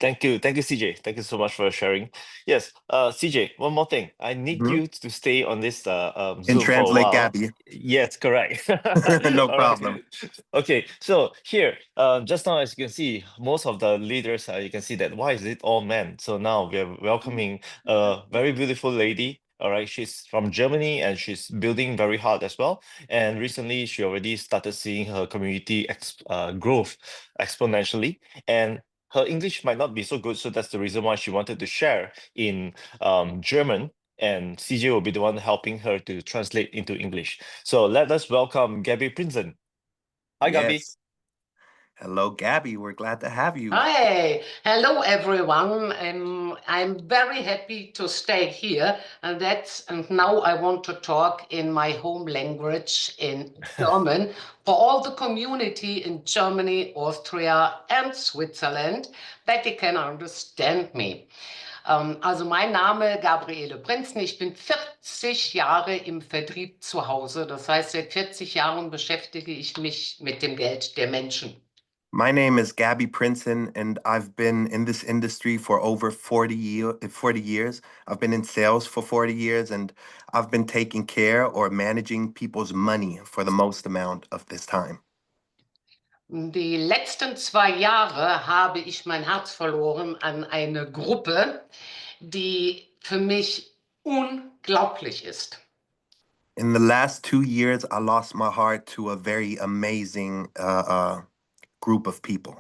Thank you, CJ. Thank you so much for sharing. Yes, CJ, one more thing. I need Mhm. you to stay on this And Zoom for a translate, while. Gabby. Yes, correct. No All right. problem. Okay, so here, just now, as you can see, most of the leaders, you can see that why is it all men? So now we are welcoming a very beautiful lady. All right, she's from Germany and she's building very hard as well. And recently, she already started seeing her community growth exponentially. And her English might not be so good, so that's the reason why she wanted to share in German, and CJ will be the one helping her to translate into English. So let us welcome Gabby Prinzen. Hi, Gabby. Yes. Hello, Gabby. We're glad to have you. Hi, hello everyone. I'm very happy to stay here, and now I want to talk in my home language in German for all the community in Germany, Austria, and Switzerland, that they can understand me. Also mein Name Gabriele Prinzen, ich bin 40 Jahre im Vertrieb zu Hause. Das heißt, seit 40 Jahren beschäftige ich mich mit dem Geld der Menschen. My name is Gabby Princeton, and I've been in this industry for over 40 years. I've been in sales for 40 years, and I've been taking care or managing people's money for the most amount of this time. Die letzten 2 Jahre habe ich mein Herz verloren an eine Gruppe, die für mich unglaublich ist. In the last 2 years, I lost my heart to a very amazing group of people.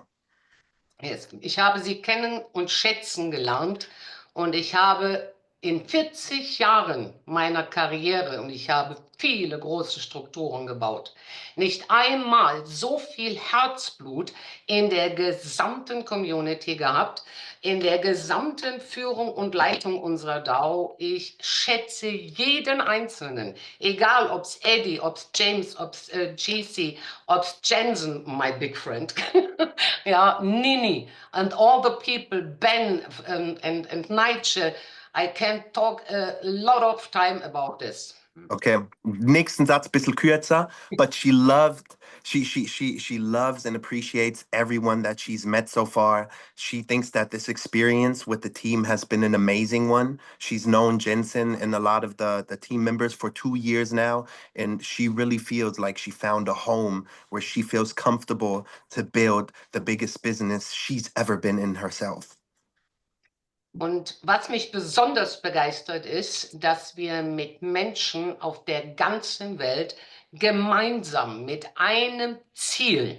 Ich habe sie kennen und schätzen gelernt und ich habe in 40 Jahren meiner Karriere, und ich habe viele große Strukturen gebaut, nicht einmal so viel Herzblut in der gesamten Community gehabt, in der gesamten Führung und Leitung unserer DAO. Ich schätze jeden Einzelnen, egal ob es Eddie, ob es James, ob es GC, ob es Jensen, my big friend, ja, Nini, and all the people, Ben and Nigel. I can talk a lot of time about this. Okay, nächsten Satz bisschen kürzer, but she loves and appreciates everyone that she's met so far. She thinks that this experience with the team has been an amazing one. She's known Jensen and a lot of the team members for 2 years now, and she really feels like she found a home where she feels comfortable to build the biggest business she's ever been in herself. Und was mich besonders begeistert ist, dass wir mit Menschen auf der ganzen Welt gemeinsam mit einem Ziel.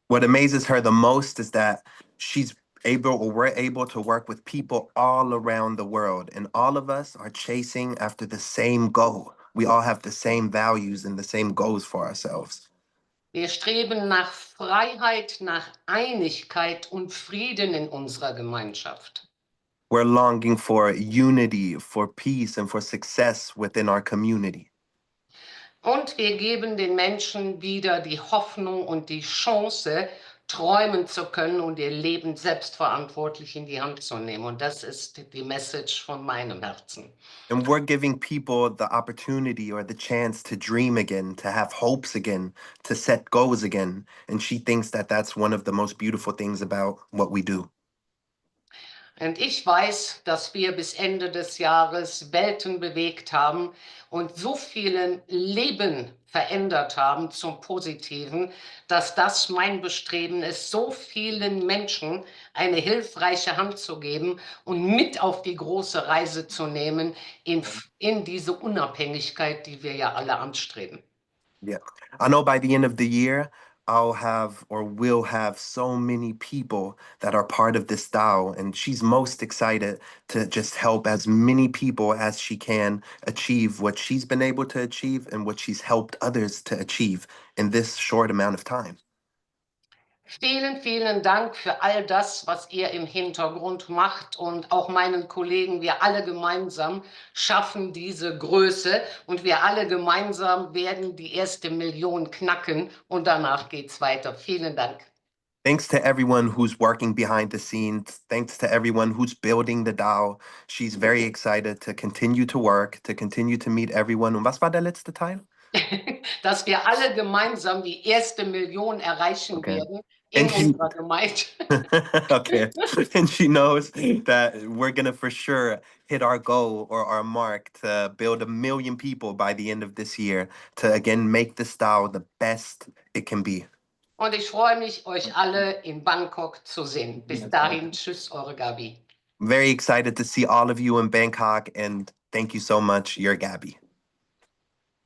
What amazes her the most is that we're able to work with people all around the world, and all of us are chasing after the same goal. We all have the same values and the same goals for ourselves. Wir streben nach Freiheit, nach Einigkeit und Frieden in unserer Gemeinschaft. We're longing for unity, for peace, and for success within our community. Und wir geben den Menschen wieder die Hoffnung und die Chance, träumen zu können und ihr Leben selbstverantwortlich in die Hand zu nehmen. Und das ist die Message von meinem Herzen. And we're giving people the opportunity or the chance to dream again, to have hopes again, to set goals again. And she thinks that that's one of the most beautiful things about what we do. Und ich weiß, dass wir bis Ende des Jahres Welten bewegt haben und so vielen Leben verändert haben zum Positiven, dass das mein Bestreben ist, so vielen Menschen eine hilfreiche Hand zu geben und mit auf die große Reise zu nehmen in diese Unabhängigkeit, die wir ja alle anstreben. Yeah. I know by the end of the year, I'll have or will have so many people that are part of this DAO. And she's most excited to just help as many people as she can achieve what she's been able to achieve and what she's helped others to achieve in this short amount of time. Vielen, vielen Dank für all das, was ihr im Hintergrund macht und auch meinen Kollegen. Wir alle gemeinsam schaffen diese Größe und wir alle gemeinsam werden die erste Million knacken und danach geht's weiter. Vielen Dank. Thanks to everyone who's working behind the scenes. Thanks to everyone who's building the DAO. She's very excited to continue to work, to continue to meet everyone. Und was war der letzte Teil? Dass wir alle gemeinsam die erste Million erreichen werden in And she- unserer Gemeinde. Okay. And she knows that we're going to for sure hit our goal or our mark to build 1 million people by the end of this year to again make this DAO the best it can be. Und ich freue mich, euch alle in Bangkok zu sehen. Bis dahin, tschüss, eure Gabi. Very excited to see all of you in Bangkok, and thank you so much. You're Gabby.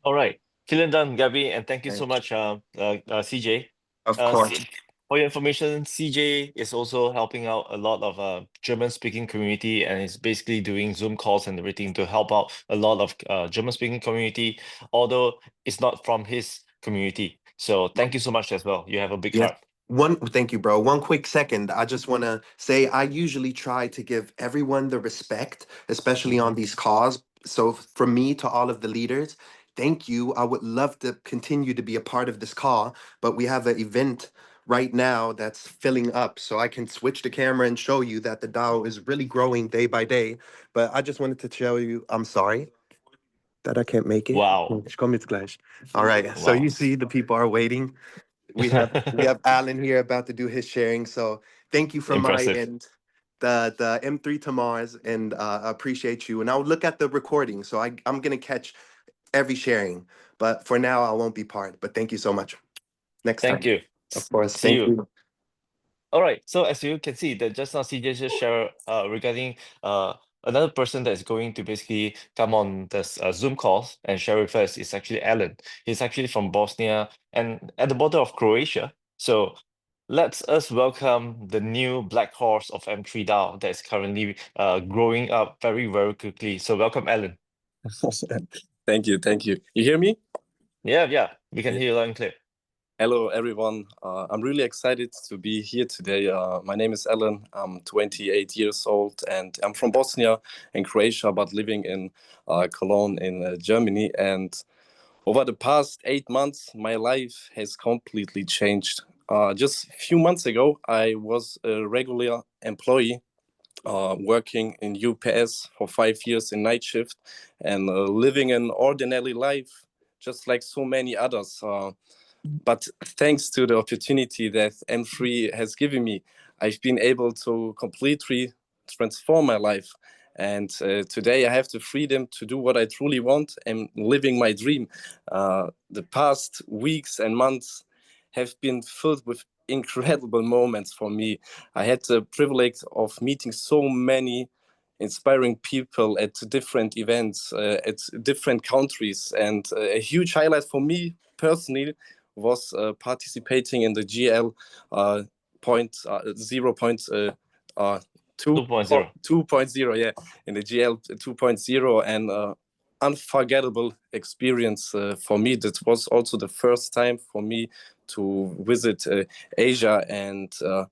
All right. Vielen Dank, Gabby, and thank you so Thanks. much, CJ. Of course. For your information, CJ is also helping out a lot of German-speaking community and is basically doing Zoom calls and everything to help out a lot of German-speaking community, although it's not from his community. So thank you so much as well. You have a big Yeah. heart. Thank you, bro. One quick second. I just want to say I usually try to give everyone the respect, especially on these calls. So from me to all of the leaders, thank you. I would love to continue to be a part of this call, but we have an event right now that's filling up. So I can switch the camera and show you that the DAO is really growing day by day. But I just wanted to tell you, I'm sorry that I can't make it. Wow. Ich komme jetzt gleich. All right. So Wow. you see the people are waiting. We have Alan here about to do his sharing. So thank you from Impressive. my end, the M3 to Mars, and I appreciate you. And I'll look at the recording. So I'm gonna catch every sharing, but for now I won't be part. But thank you so much. Next Thank time. you. Of course. See Thank you. you. All right. So as you can see, that just now CJ just shared regarding another person that's going to basically come on this Zoom calls and share with us is actually Alan. He's actually from Bosnia and at the border of Croatia. So let's us welcome the new black horse of M3 DAO that is currently growing up very, very quickly. So welcome, Alan. Thank you. You hear me? Yeah, we can hear you loud and clear. Hello, everyone. I'm really excited to be here today. My name is Alan. I'm 28 years old, and I'm from Bosnia and Croatia, but living in Cologne in Germany. And over the past 8 months, my life has completely changed. Just a few months ago, I was a regular employee working in UPS for 5 years in night shift and living an ordinary life, just like so many others. But thanks to the opportunity that M3 has given me, I've been able to completely transform my life. And today I have the freedom to do what I truly want and living my dream. The past weeks and months have been filled with incredible moments for me. I had the privilege of meeting so many inspiring people at different events, at different countries. And a huge highlight for me personally was participating in the GL 0.2.0, 2.0, yeah, in the GL 2.0, and unforgettable experience for me. That was also the first time for me to visit Asia and to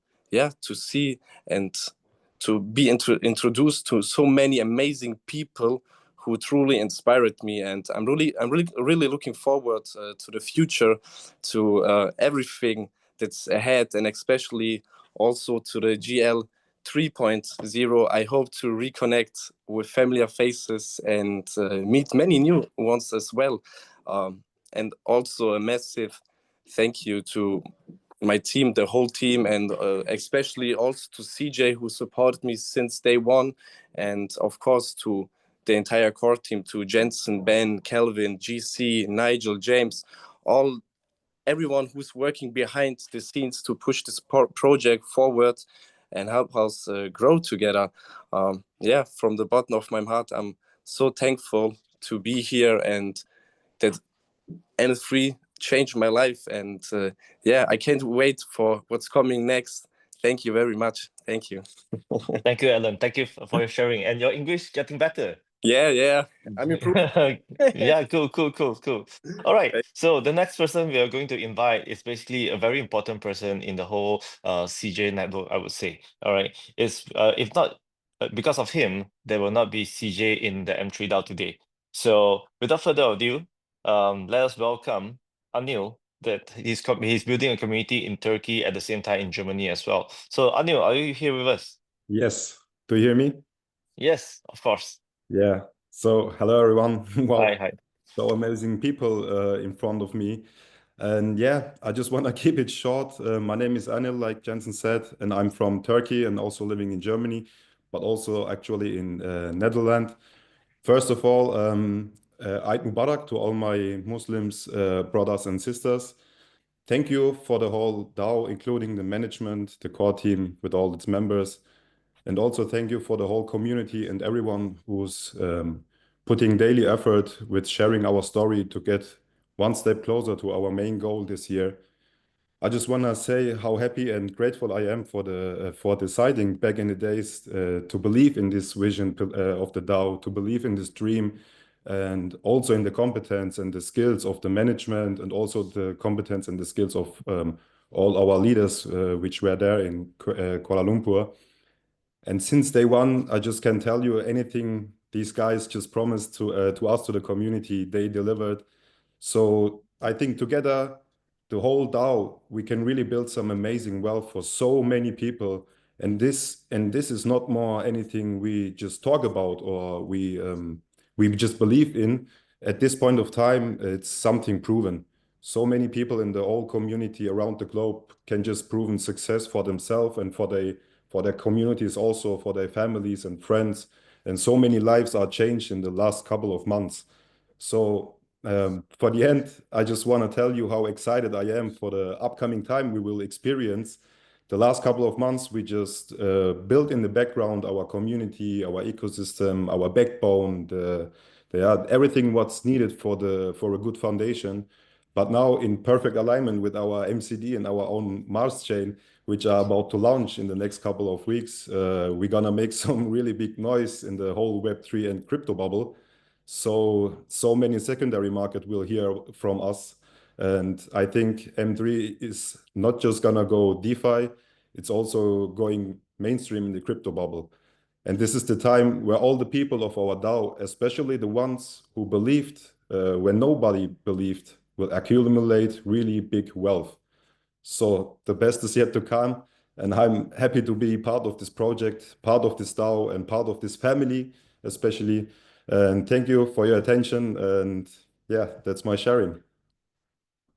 see and to be introduced to so many amazing people who truly inspired me. And I'm really looking forward to the future, to everything that's ahead, and especially also to the GL 3.0. I hope to reconnect with familiar faces and meet many new ones as well. And also a massive thank you to my team, the whole team, and especially also to CJ, who supported me since day one, and of course to the entire core team, to Jensen, Ben, Kelvin, GC, Nigel, James, everyone who's working behind the scenes to push this project forward and help us grow together. Yeah, from the bottom of my heart, I'm so thankful to be here and that M3 changed my life. And yeah, I can't wait for what's coming next. Thank you very much. Thank you. Thank you, Alan. Thank you for your sharing. And your English getting better. Yeah, I'm improving. Yeah, cool. All right. So the next person we are going to invite is basically a very important person in the whole CJ network, I would say. All right. It's if not because of him, there will not be CJ in the M3 DAO today. So without further ado, let us welcome Anil. That he's building a community in Turkey at the same time in Germany as well. So Anil, are you here with us? Yes. Do you hear me? Yes, of course. Yeah. So hello everyone. Wow. Hi. So amazing people in front of me. And yeah, I just want to keep it short. My name is Anil, like Jensen said, and I'm from Turkey and also living in Germany, but also actually in Netherlands. First of all, Eid Mubarak to all my Muslims, brothers and sisters. Thank you for the whole DAO, including the management, the core team with all its members. And also thank you for the whole community and everyone who's putting daily effort with sharing our story to get one step closer to our main goal this year. I just want to say how happy and grateful I am for deciding back in the days to believe in this vision of the DAO, to believe in this dream, and also in the competence and the skills of the management, and also the competence and the skills of all our leaders, which were there in Kuala Lumpur. And since day one, I just can tell you anything these guys just promised to us, to the community, they delivered. So I think together, the whole DAO, we can really build some amazing wealth for so many people. And this is not more anything we just talk about or we just believe in. At this point of time, it's something proven. So many people in the whole community around the globe can just proven success for themselves and for their communities, also for their families and friends. And so many lives are changed in the last couple of months. So for the end, I just want to tell you how excited I am for the upcoming time we will experience. The last couple of months, we just built in the background our community, our ecosystem, our backbone, everything what's needed for a good foundation. But now in perfect alignment with our MCD and our own Mars chain, which are about to launch in the next couple of weeks, we're gonna make some really big noise in the whole Web3 and crypto bubble. So many secondary market will hear from us. And I think M3 is not just gonna go DeFi, it's also going mainstream in the crypto bubble. And this is the time where all the people of our DAO, especially the ones who believed when nobody believed, will accumulate really big wealth. So the best is yet to come. And I'm happy to be part of this project, part of this DAO, and part of this family, especially. And thank you for your attention. And yeah, that's my sharing.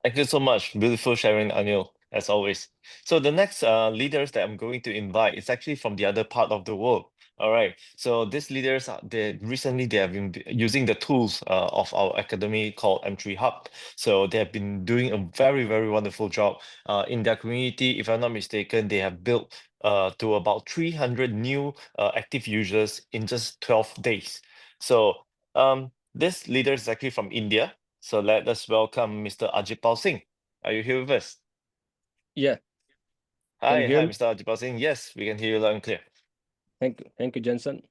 Thank you so much. Beautiful sharing, Anil, as always. So the next leaders that I'm going to invite is actually from the other part of the world. All right. So these leaders, they have been using the tools of our academy called M3 Hub. So they have been doing a very, very wonderful job in their community. If I'm not mistaken, they have built to about 300 new active users in just 12 days. So this leader is actually from India. So let us welcome Mr. Ajipal Singh. Are you here with us? Yeah. Hi, hear me? Mr. Ajipal Singh. Yes, we can hear you loud and clear. Thank you, Jensen.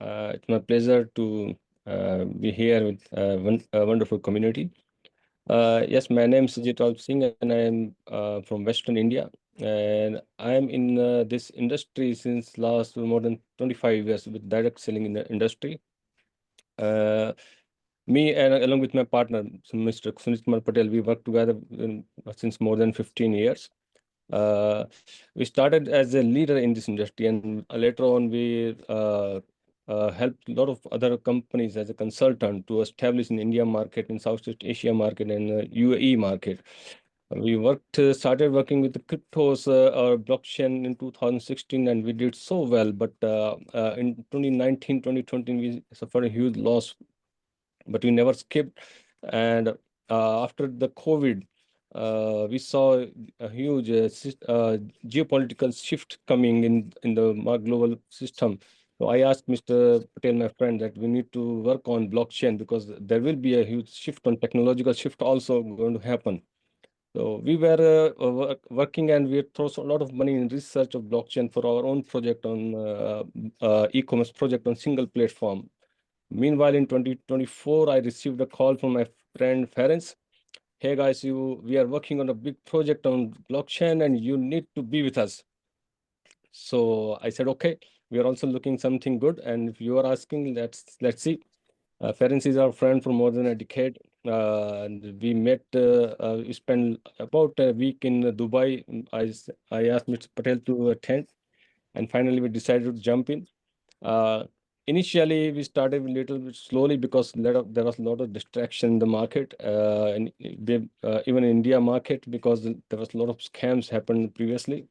It's my pleasure to be here with a wonderful community. Yes, my name is Ajipal Singh, and I am from Western India. And I'm in this industry since last more than 25 years with direct selling in the industry. Me and along with my partner, Mr. Sunit Kumar Patel, we work together since more than 15 years. We started as a leader in this industry, and later on we helped a lot of other companies as a consultant to establish in India market, in Southeast Asia market, and UAE market. We started working with the cryptos or blockchain in 2016, and we did so well. But in 2019, 2020, we suffered a huge loss, but we never skipped. And after the COVID, we saw a huge geopolitical shift coming in the global system. So I asked Mr. Patel, my friend, that we need to work on blockchain because there will be a huge shift on technological shift also going to happen. So we were working, and we throw a lot of money in research of blockchain for our own project on e-commerce project on single platform. Meanwhile, in 2024, I received a call from my friend Ferenc. Hey guys, we are working on a big project on blockchain, and you need to be with us. So I said, okay, we are also looking something good, and if you are asking, let's see. Ferenc is our friend for more than a decade. And we met, we spent about a week in Dubai. I asked Mr. Patel to attend, and finally we decided to jump in. Initially, we started a little bit slowly because there was a lot of distraction in the market, and even in India market, because there was a lot of scams happened previously.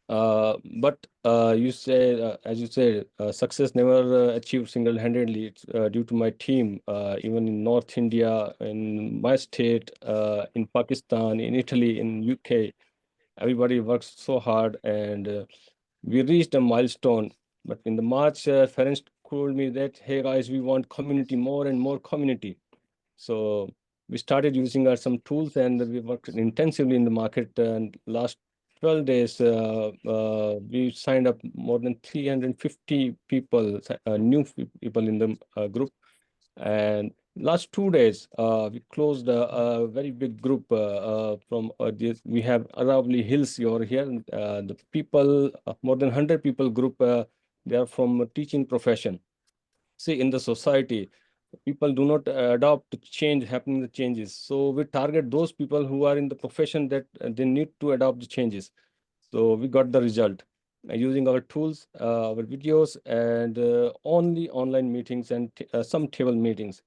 But you say, as you said, success never achieved single-handedly. It's due to my team, even in North India, in my state, in Pakistan, in Italy, in UK. Everybody works so hard, and we reached a milestone. But in the March, Ferenc told me that, hey guys, we want community, more and more community. So we started using some tools, and we worked intensively in the market. And last 12 days, we signed up more than 350 people, new people in the group. And last 2 days, we closed a very big group from we have Aravali Hills over here. The people, more than 100 people group, they are from a teaching profession. See, in the society, people do not adopt change, happening the changes. So we target those people who are in the profession that they need to adopt the changes. So we got the result using our tools, our videos, and only online meetings and some table meetings.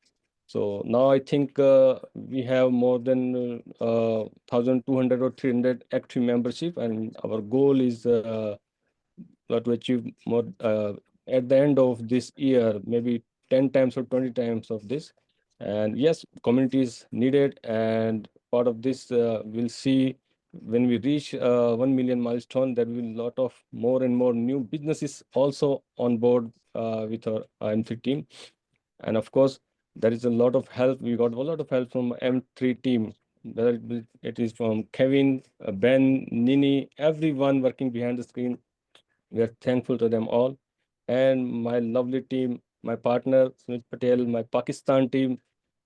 So now I think we have more than 1,200 or 300 active membership, and our goal is to achieve more at the end of this year, maybe 10 times or 20 times of this. And yes, community is needed, and part of this we'll see when we reach 1 million milestone. There will be a lot of more and more new businesses also on board with our M3 team. And of course, there is a lot of help. We got a lot of help from M3 team. Whether it is from Kevin, Ben, Nini, everyone working behind the screen. We are thankful to them all. And my lovely team, my partner, Smith Patel, my Pakistan team,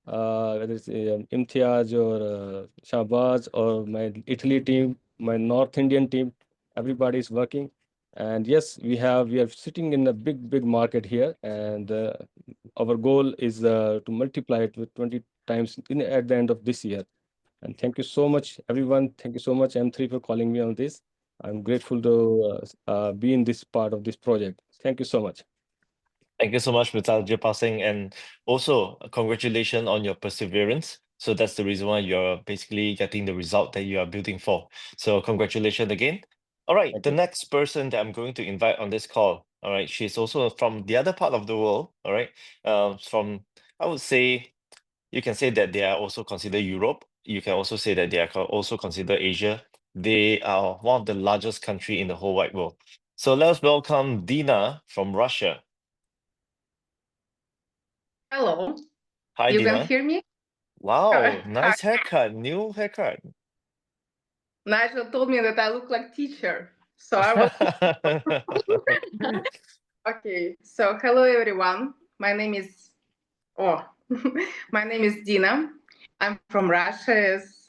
whether it's Imtiaz or Shahbaz, or my Italy team, my North Indian team, everybody is working. And yes, we are sitting in a big market here, and our goal is to multiply it with 20 times at the end of this year. And thank you so much, everyone. Thank you so much, M3, for calling me on this. I'm grateful to be in this part of this project. Thank you so much. Thank you so much, Mr. Jepal Singh, and also congratulations on your perseverance. So that's the reason why you're basically getting the result that you are building for. So congratulations again. All right, Thank the you. next person that I'm going to invite on this call, all right, she's also from the other part of the world, all right, from, I would say, you can say that they are also considered Europe. You can also say that they are also considered Asia. They are one of the largest country in the whole wide world. So let's welcome Dina from Russia. Hello, Hi, you can Dina. hear me? Wow, Hi. nice haircut, new haircut. Nigel told me that I look like teacher, so I was okay. So hello everyone. My name is my name is Dina. I'm from Russia, as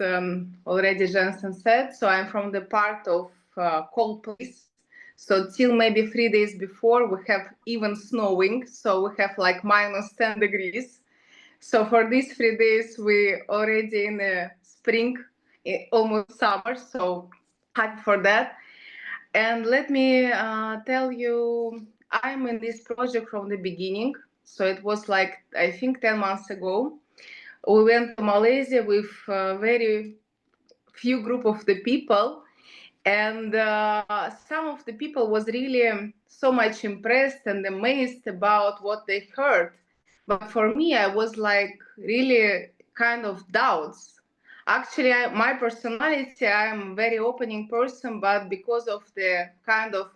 already Jensen said. So I'm from the part of cold place. So till maybe 3 days before, we have even snowing. So we have like minus 10 degrees. So for these 3 days, we already in the spring, almost summer. So happy for that. And let me tell you, I'm in this project from the beginning. So it was like, I think 10 months ago. We went to Malaysia with very few group of the people. And some of the people was really so much impressed and amazed about what they heard. But for me, I was like really kind of doubts. Actually, my personality, I'm a very opening person, but because of the kind of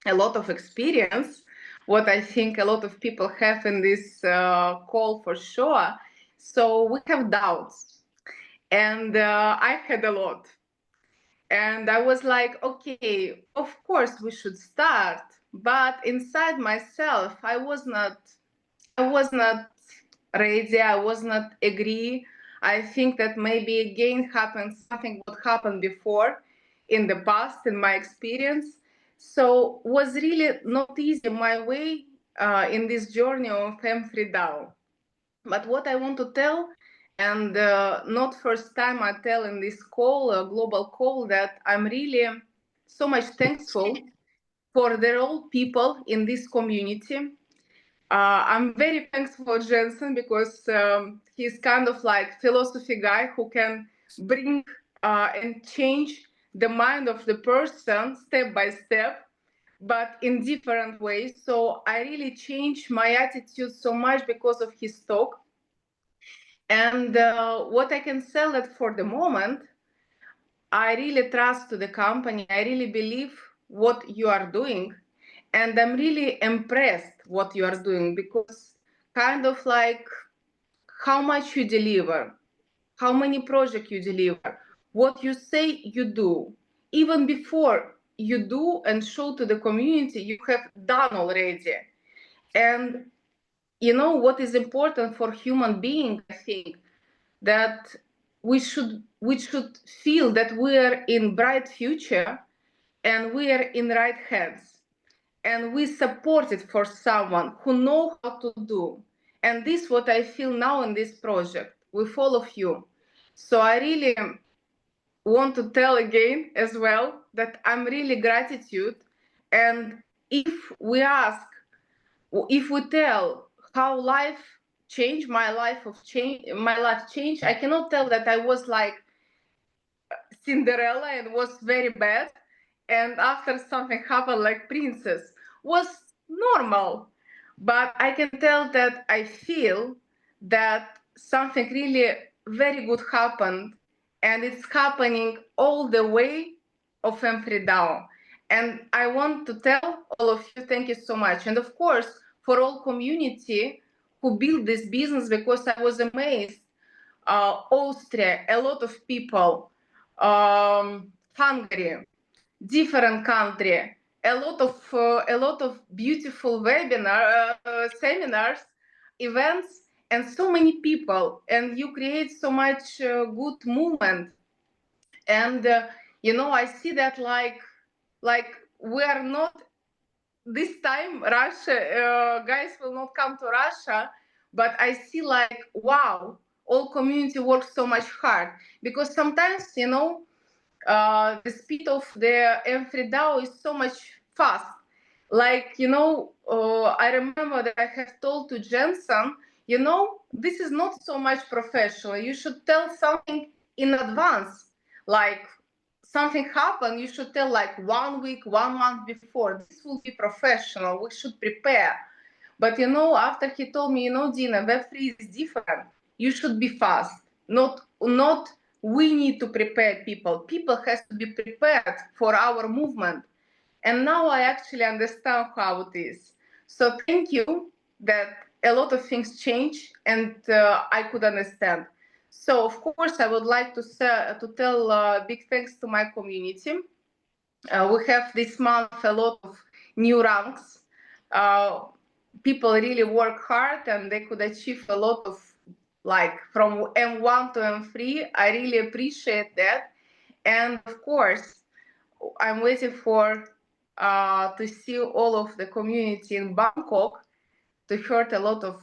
a lot of experience, what I think a lot of people have in this call for sure. So we have doubts. And I had a lot. And I was like, okay, of course we should start. But inside myself, I was not ready. I was not agree. I think that maybe again happened something what happened before in the past, in my experience. So was really not easy my way in this journey of M3 DAO. But what I want to tell, and not first time I tell in this call, a global call, that I'm really so much thankful for the all people in this community. I'm very thankful for Jensen because he's kind of like philosophy guy who can bring and change the mind of the person step by step, but in different ways. So I really changed my attitude so much because of his talk. And what I can sell that for the moment, I really trust to the company. I really believe what you are doing. And I'm really impressed what you are doing because kind of like how much you deliver, how many projects you deliver, what you say you do. Even before you do and show to the community, you have done already. And you know what is important for human being, I think, that we should feel that we are in bright future and we are in right hands and we support it for someone who know how to do. And this is what I feel now in this project with all of you. So I really want to tell again as well that I'm really gratitude. And if we ask, if we tell how life changed, my life changed, I cannot tell that I was like Cinderella and was very bad, and after something happened like princess was normal. But I can tell that I feel that something really very good happened, and it's happening all the way of M3 DAO. And I want to tell all of you, thank you so much. And of course, for all community who built this business, because I was amazed. Austria, a lot of people, Hungary, different country, a lot of beautiful webinar, seminars, events, and so many people, and you create so much good movement. And you know, I see that like we are not this time Russia guys will not come to Russia, but I see like wow, all community works so much hard because sometimes you know the speed of the M3 DAO is so much fast. Like you know, I remember that I have told to Jensen, you know, this is not so much professional. You should tell something in advance, like something happened, you should tell like 1 week, 1 month before. This will be professional. We should prepare. But you know, after he told me, you know, Dina, Web3 is different. You should be fast. Not we need to prepare people. People has to be prepared for our movement. And now I actually understand how it is. So thank you that a lot of things change and I could understand. So of course, I would like to tell big thanks to my community. We have this month a lot of new ranks. People really work hard and they could achieve a lot of like from M1 to M3. I really appreciate that. And of course, I'm waiting for to see all of the community in Bangkok to hear a lot of,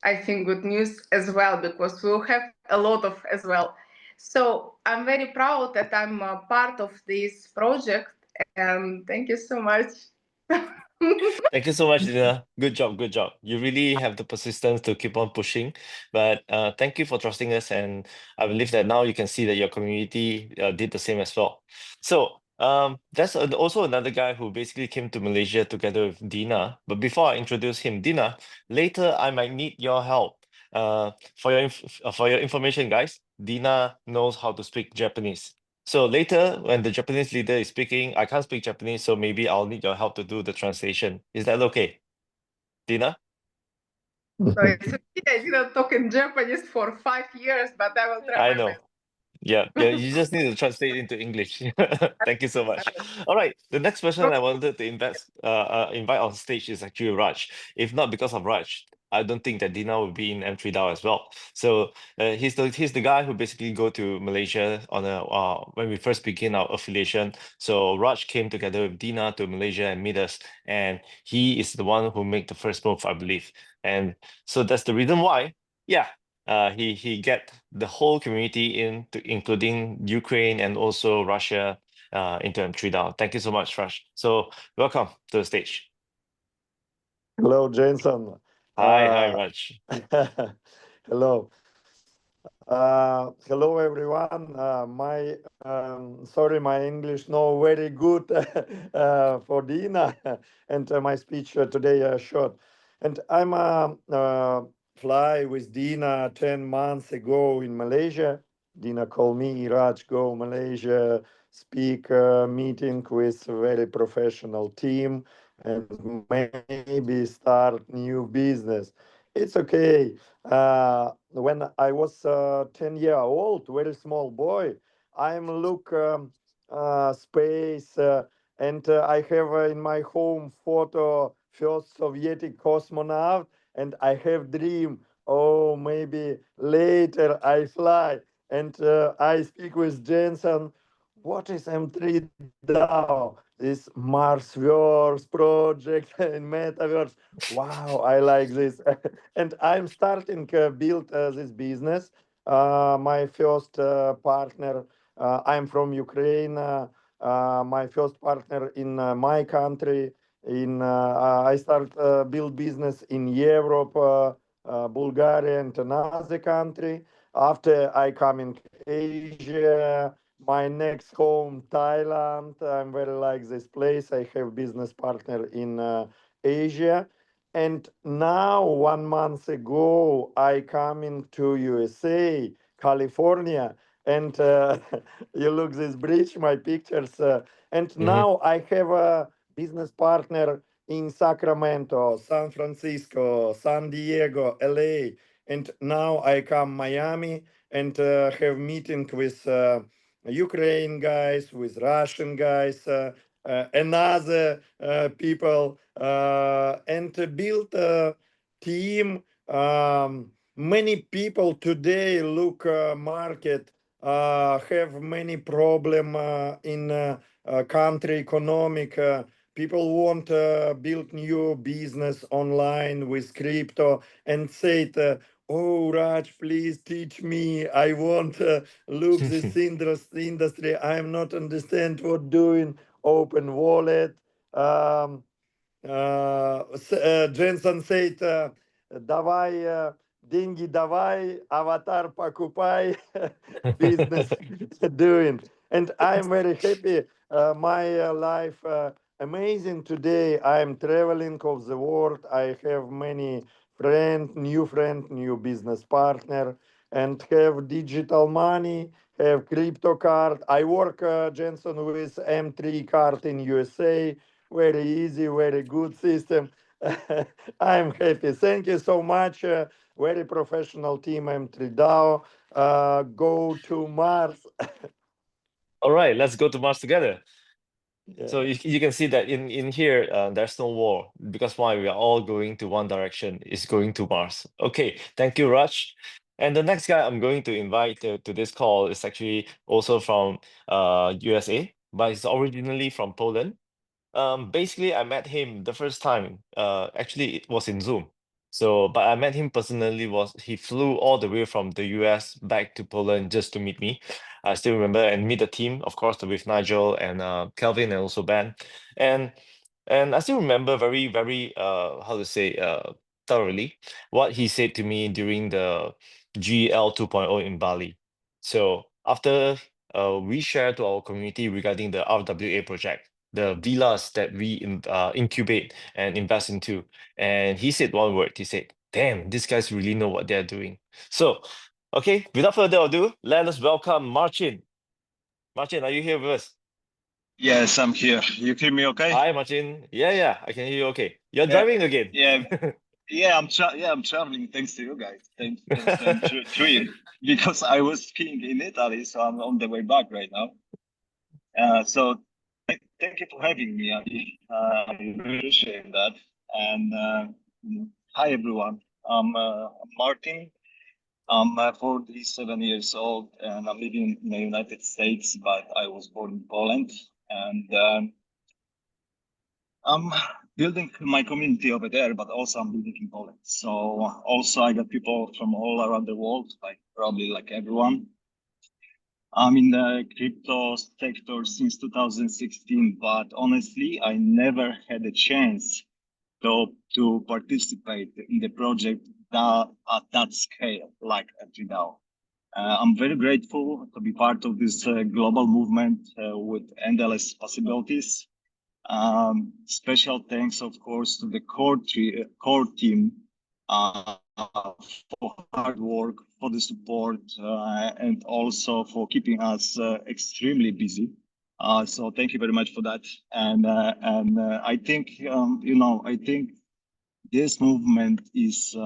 I think, good news as well, because we'll have a lot of as well. So I'm very proud that I'm a part of this project, and thank you so much. Thank you so much, Dina. Good job, good job. You really have the persistence to keep on pushing. But thank you for trusting us, and I believe that now you can see that your community did the same as well. So that's also another guy who basically came to Malaysia together with Dina. But before I introduce him, Dina, later I might need your help. For your information, guys, Dina knows how to speak Japanese. So later, when the Japanese leader is speaking, I can't speak Japanese, so maybe I'll need your help to do the translation. Is that okay, Dina? So it's okay. I didn't talk in Japanese for 5 years, but I will try I my know. best. Yeah, you just need to translate into English. Thank you so much. All right, the next person I wanted to invite on stage is actually Raj. If not because of Raj, I don't think that Dina will be in M3 DAO as well. So he's the guy who basically go to Malaysia on a when we first begin our affiliation. So Raj came together with Dina to Malaysia and meet us, and he is the one who made the first move, I believe. And so that's the reason why. Yeah, he get the whole community including Ukraine and also Russia into M3 DAO. Thank you so much, Raj. So welcome to the stage. Hello, Jensen. Hi, Raj. Hello. Hello, everyone. Sorry, my English no very good for Dina, and my speech today short. And I'm fly with Dina 10 months ago in Malaysia. Dina called me, Raj, go Malaysia, speak meeting with very professional team, and maybe start new business. It's okay. When I was 10-year old, very small boy, I'm look space, and I have in my home photo first Soviet cosmonaut, and I have dream. Oh, maybe later I fly, and I speak with Jensen. What is M3 DAO? This Marsverse project and metaverse. Wow, I like this. And I'm starting build this business. My first partner, I'm from Ukraine. My first partner in my country. I start build business in Europe, Bulgaria, and another country. After I come in Asia, my next home, Thailand. I'm very like this place. I have business partner in Asia. And now 1 month ago, I come into USA, California, and you look this bridge, my pictures. And now I have a business partner in Sacramento, San Francisco, San Diego, LA, and now I come Miami and have meeting with Ukraine guys, with Russian guys, another people, and build a team. Many people today look market have many problem in country economic. People want to build new business online with crypto and say, "Oh, Raj, please teach me. I want to look this industry. I'm not understand what doing. Open wallet." Jensen said, "Давай деньги, давай аватар покупай." Business doing, and I'm very happy. My life amazing today. I'm traveling of the world. I have many friend, new business partner, and have digital money, have crypto card. I work, Jensen, with M3 card in USA. Very easy, very good system. I'm happy. Thank you so much. Very professional team, M3 DAO. Go to Mars. All right, let's go to Mars together. Yeah. So you can see that in here, there's no war, because why? We are all going to one direction, is going to Mars. Okay, thank you, Raj. And the next guy I'm going to invite to this call is actually also from USA, but he's originally from Poland. Basically, I met him the first time. Actually, it was in Zoom. So, but I met him personally. He flew all the way from the US back to Poland just to meet me. I still remember, and meet the team, of course, with Nigel and Kelvin and also Ben. And I still remember very, very how to say thoroughly what he said to me during the GL 2.0 in Bali. So after we shared to our community regarding the RWA project, the villas that we incubate and invest into. And he said one word. He said, "Damn, these guys really know what they're doing." So, okay, without further ado, let us welcome Marcin. Marcin, are you here with us? Yes, I'm here. You hear me okay? Hi, Marcin. Yeah, I can hear you okay. You're Yeah, driving again. yeah, I'm traveling thanks to you guys. Thanks to Tree, because I was skiing in Italy, so I'm on the way back right now. So thank you for having me. I really appreciate that. And hi everyone. I'm Martin. I'm 47 years old, and I'm living in the United States, but I was born in Poland. And I'm building my community over there, but also I'm building in Poland. So also I got people from all around the world, like probably like everyone. I'm in the crypto sector since 2016, but honestly, I never had a chance to participate in the project at that scale, like now. I'm very grateful to be part of this global movement with endless possibilities. Special thanks, of course, to the core team for hard work, for the support, and also for keeping us extremely busy. So thank you very much for that. And I think I think this movement is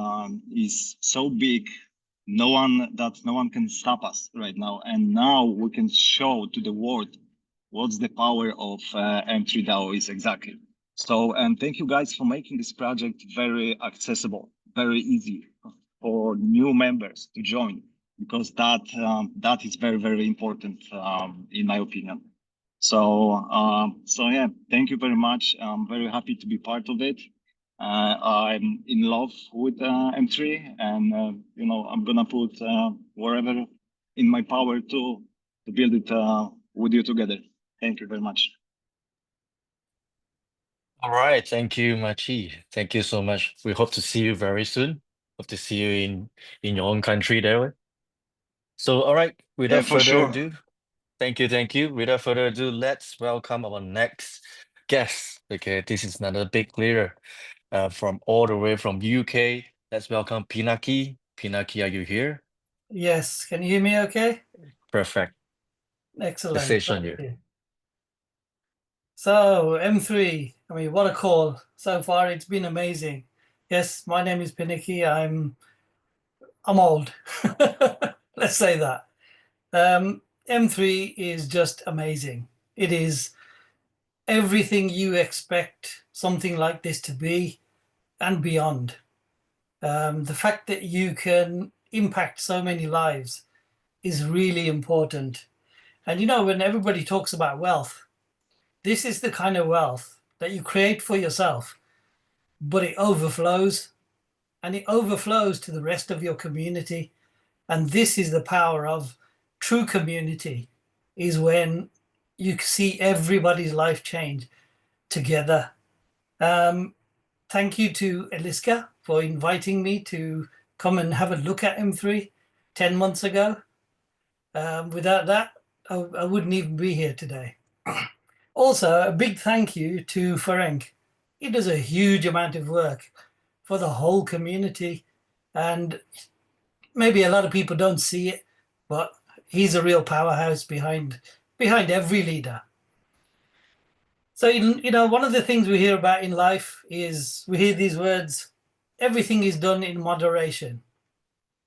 so big. No one can stop us right now, and now we can show to the world what's the power of M3 DAO is exactly. So, and thank you guys for making this project very accessible, very easy for new members to join, because that is very, very important in my opinion. So, so yeah, thank you very much. I'm very happy to be part of it. I'm in love with M3, and I'm gonna put wherever in my power to build it with you together. Thank you very much. All right, thank you, Machi. Thank you so much. We hope to see you very soon. Hope to see you in your own country there. So, all right, Yeah, without for further sure. ado, thank you. Without further ado, let's welcome our next guest. Okay, this is another big leader from all the way from UK. Let's welcome Pinaki. Pinaki, are you here? Yes, can you hear me okay? Perfect. Excellent. The stage on Thank you. you. So M3, I mean, what a call. So far, it's been amazing. Yes, my name is Pinaki. I'm old. Let's say that. M3 is just amazing. It is everything you expect something like this to be and beyond. The fact that you can impact so many lives is really important. And when everybody talks about wealth, this is the kind of wealth that you create for yourself, but it overflows, and it overflows to the rest of your community. And this is the power of true community, is when you see everybody's life change together. Thank you to Eliska for inviting me to come and have a look at M3 10 months ago. Without that, I wouldn't even be here today. Also, a big thank you to Ferenc. He does a huge amount of work for the whole community, and maybe a lot of people don't see it, but he's a real powerhouse behind every leader. So, one of the things we hear about in life is we hear these words, everything is done in moderation.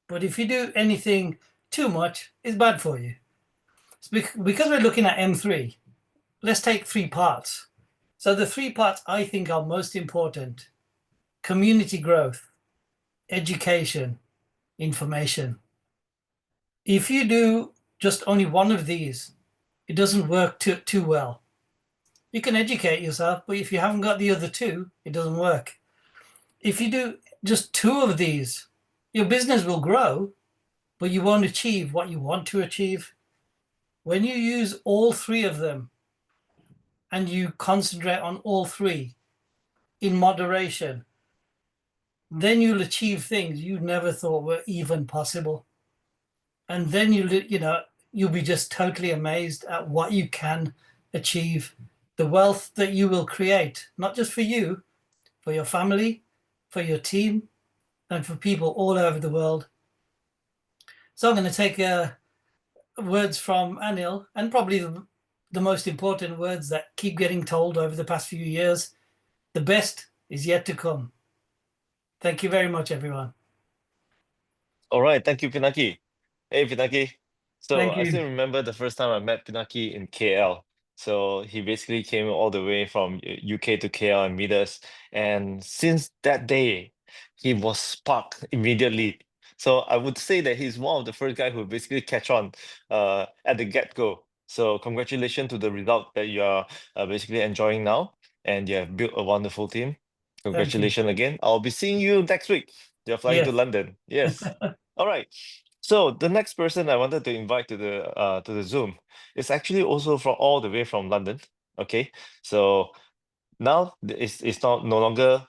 But if you do anything too much, it's bad for you. It's because we're looking at M3, let's take 3 parts. So the 3 parts I think are most important: community growth, education, information. If you do just only one of these, it doesn't work too well. You can educate yourself, but if you haven't got the other 2, it doesn't work. If you do just 2 of these, your business will grow, but you won't achieve what you want to achieve. When you use all 3 of them and you concentrate on all 3 in moderation, then you'll achieve things you never thought were even possible. And then you'll be just totally amazed at what you can achieve, the wealth that you will create, not just for you, for your family, for your team, and for people all over the world. So I'm going to take words from Anil, and probably the most important words that keep getting told over the past few years. The best is yet to come. Thank you very much, everyone. All right, thank you, Pinaki. Hey, Pinaki. So Thank I you. still remember the first time I met Pinaki in KL. So he basically came all the way from UK to KL and meet us. And since that day, he was sparked immediately. So I would say that he's one of the first guy who basically catch on at the get-go. So congratulations to the result that you are basically enjoying now. And you have built a wonderful team. Congratulations again. I'll be seeing you next week. You're flying to Yes. London. Yes. All right. So the next person I wanted to invite to the Zoom is actually also from all the way from London. Okay. So now it's not no longer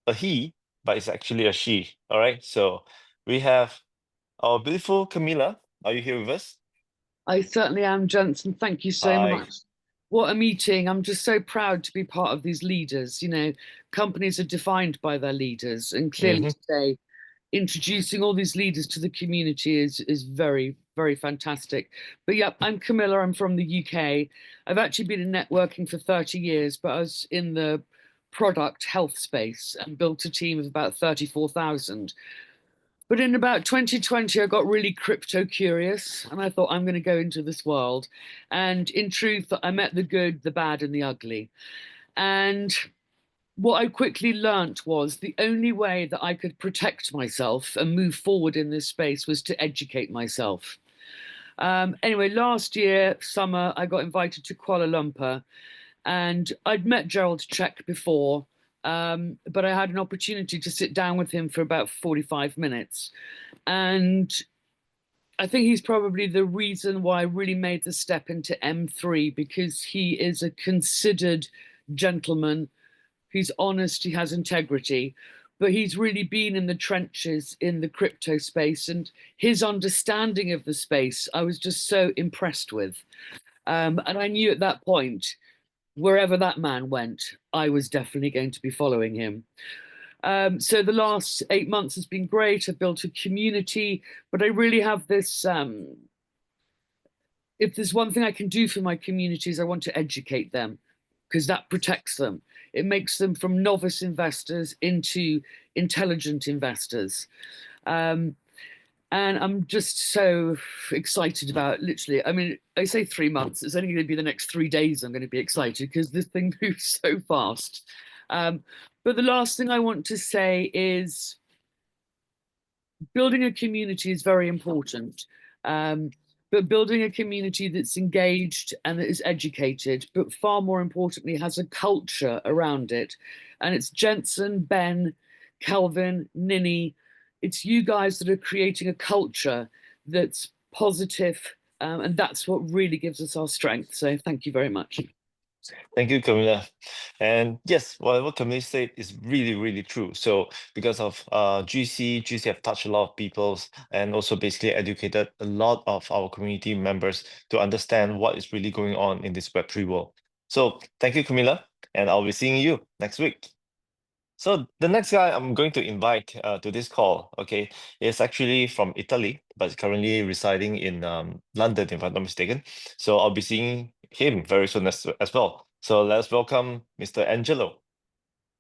a he, but it's actually a she. All right. So we have our beautiful Camilla. Are you here with us? I certainly am, Jensen. Thank you so Hi. much. What a meeting. I'm just so proud to be part of these leaders. You know, companies are defined by their leaders, and clearly today, introducing all these leaders to the community is very, very fantastic. But yeah, I'm Camilla. I'm from the UK. I've actually been in networking for 30 years, but I was in the product health space and built a team of about 34,000. But in about 2020, I got really crypto curious and I thought I'm going to go into this world. And in truth, I met the good, the bad, and the ugly. And what I quickly learnt was the only way that I could protect myself and move forward in this space was to educate myself. Anyway, last year, summer, I got invited to Kuala Lumpur and I'd met Gerald Check before, but I had an opportunity to sit down with him for about 45 minutes. And I think he's probably the reason why I really made the step into M3, because he is a considered gentleman. He's honest, he has integrity, but he's really been in the trenches in the crypto space, and his understanding of the space, I was just so impressed with. And I knew at that point, wherever that man went, I was definitely going to be following him. So the last 8 months has been great. I've built a community, but I really have this, if there's one thing I can do for my communities, I want to educate them because that protects them. It makes them from novice investors into intelligent investors. And I'm just so excited about literally, I mean, I say 3 months, it's only going to be the next 3 days I'm going to be excited because this thing moves so fast. But the last thing I want to say is building a community is very important. But building a community that's engaged and that is educated, but far more importantly, has a culture around it. And it's Jensen, Ben, Calvin, Ninny. It's you guys that are creating a culture that's positive, and that's what really gives us our strength. So thank you very much. Thank you, Camilla. And yes, whatever Camilla said is really, really true. So because of GC have touched a lot of people and also basically educated a lot of our community members to understand what is really going on in this Web3 world. So thank you, Camilla, and I'll be seeing you next week. So the next guy I'm going to invite to this call, okay, is actually from Italy, but currently residing in London, if I'm not mistaken. So I'll be seeing him very soon as well. So let's welcome Mr. Angelo.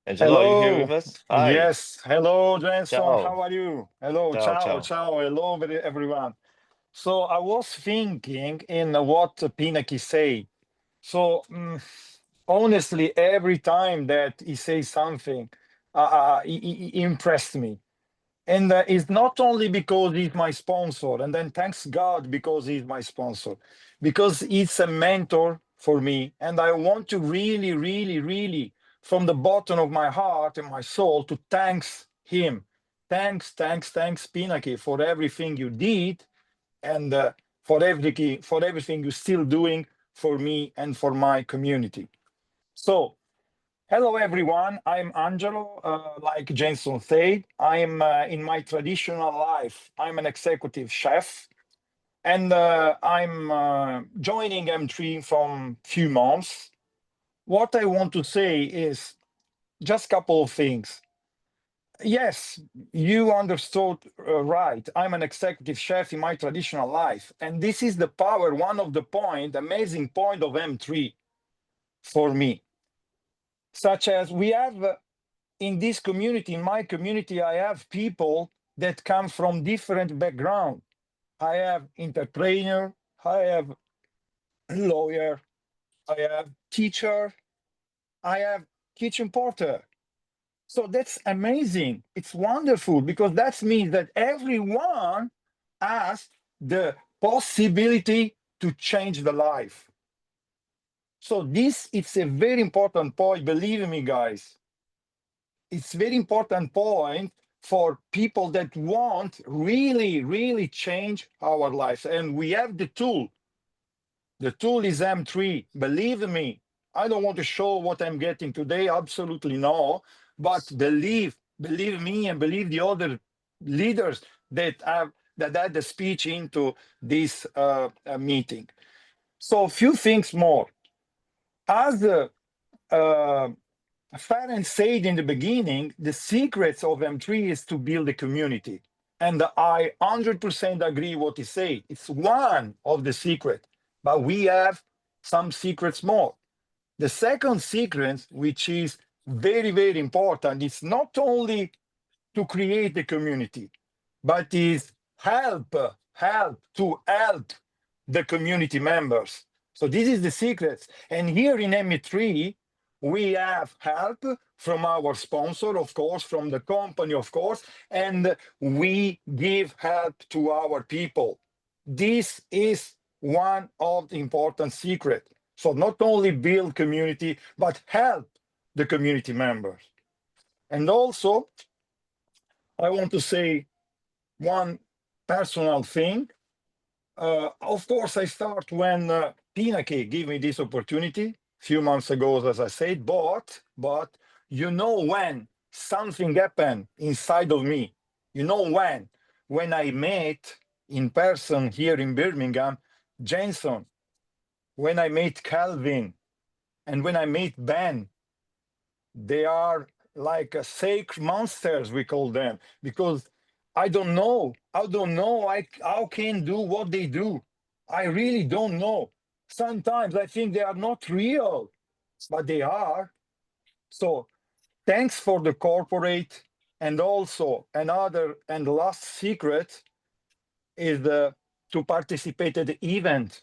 Angelo, are you here with us? Hi. Yes. Hello, Jenson. Ciao. How are you? Hello. Ciao, Ciao. ciao. Ciao. Hello, everyone. So I was thinking in what Pinaki say. So honestly, every time that he says something, he impressed me. And it's not only because he's my sponsor, and then thanks God because he's my sponsor, because he's a mentor for me. And I want to really, really, really, from the bottom of my heart and my soul, to thanks him. Thanks, Pinaki, for everything you did and for everything you're still doing for me and for my community. So, hello everyone, I'm Angelo. Like Jensen said, I'm in my traditional life, I'm an executive chef, and I'm joining M3 from few months. What I want to say is just a couple of things. Yes, you understood right. I'm an executive chef in my traditional life. And this is the power, one of the amazing point of M3 for me. Such as we have in this community, in my community, I have people that come from different backgrounds. I have entrepreneur, I have lawyer, I have teacher, I have kitchen porter. So that's amazing. It's wonderful because that means that everyone has the possibility to change the life. So this is a very important point, believe me, guys. It's very important point for people that want really change our lives. And we have the tool. The tool is M3, believe me. I don't want to show what I'm getting today, absolutely no. But believe me and believe the other leaders that had the speech into this meeting. So a few things more. As Farron said in the beginning, the secrets of M3 is to build a community. And I 100% agree what he said. It's one of the secrets, but we have some secrets more. The second secret, which is very important, is not only to create a community, but is help the community members. So this is the secret. And here in M3, we have help from our sponsor, of course, from the company, of course, and we give help to our people. This is one of the important secrets. So not only build community, but help the community members. And also, I want to say one personal thing. Of course, I start when Pinaki gave me this opportunity a few months ago, as I said, but you know when something happened inside of me, you know when I met in person here in Birmingham, Jensen, when I met Calvin, and when I met Ben, they are like sacred monsters, we call them, because I don't know how can do what they do. I really don't know. Sometimes I think they are not real, but they are. So thanks for the corporate. And also another and last secret is to participate at the event.